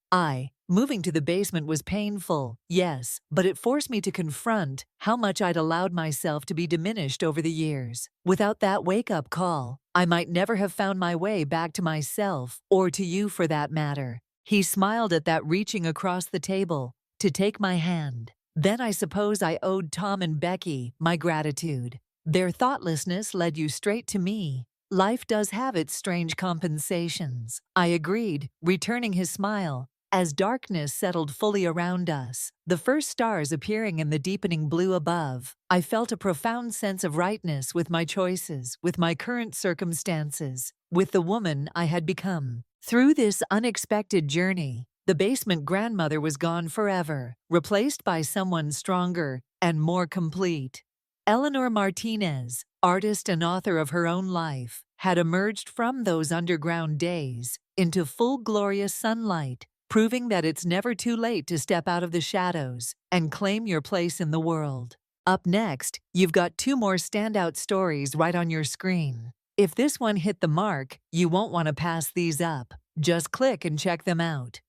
Moving to the basement was painful, yes, but it forced me to confront how much I'd allowed myself to be diminished over the years. Without that wake-up call, I might never have found my way back to myself, or to you for that matter. He smiled at that, reaching across the table to take my hand. Then I suppose I owed Tom and Becky my gratitude. Their thoughtlessness led you straight to me. Life does have its strange compensations, I agreed, returning his smile. As darkness settled fully around us, the first stars appearing in the deepening blue above, I felt a profound sense of rightness with my choices, with my current circumstances, with the woman I had become. Through this unexpected journey, the basement grandmother was gone forever, replaced by someone stronger and more complete. Eleanor Martinez, artist and author of her own life, had emerged from those underground days into full glorious sunlight, proving that it's never too late to step out of the shadows and claim your place in the world. Up next, you've got two more standout stories right on your screen. If this one hit the mark, you won't want to pass these up. Just click and check them out.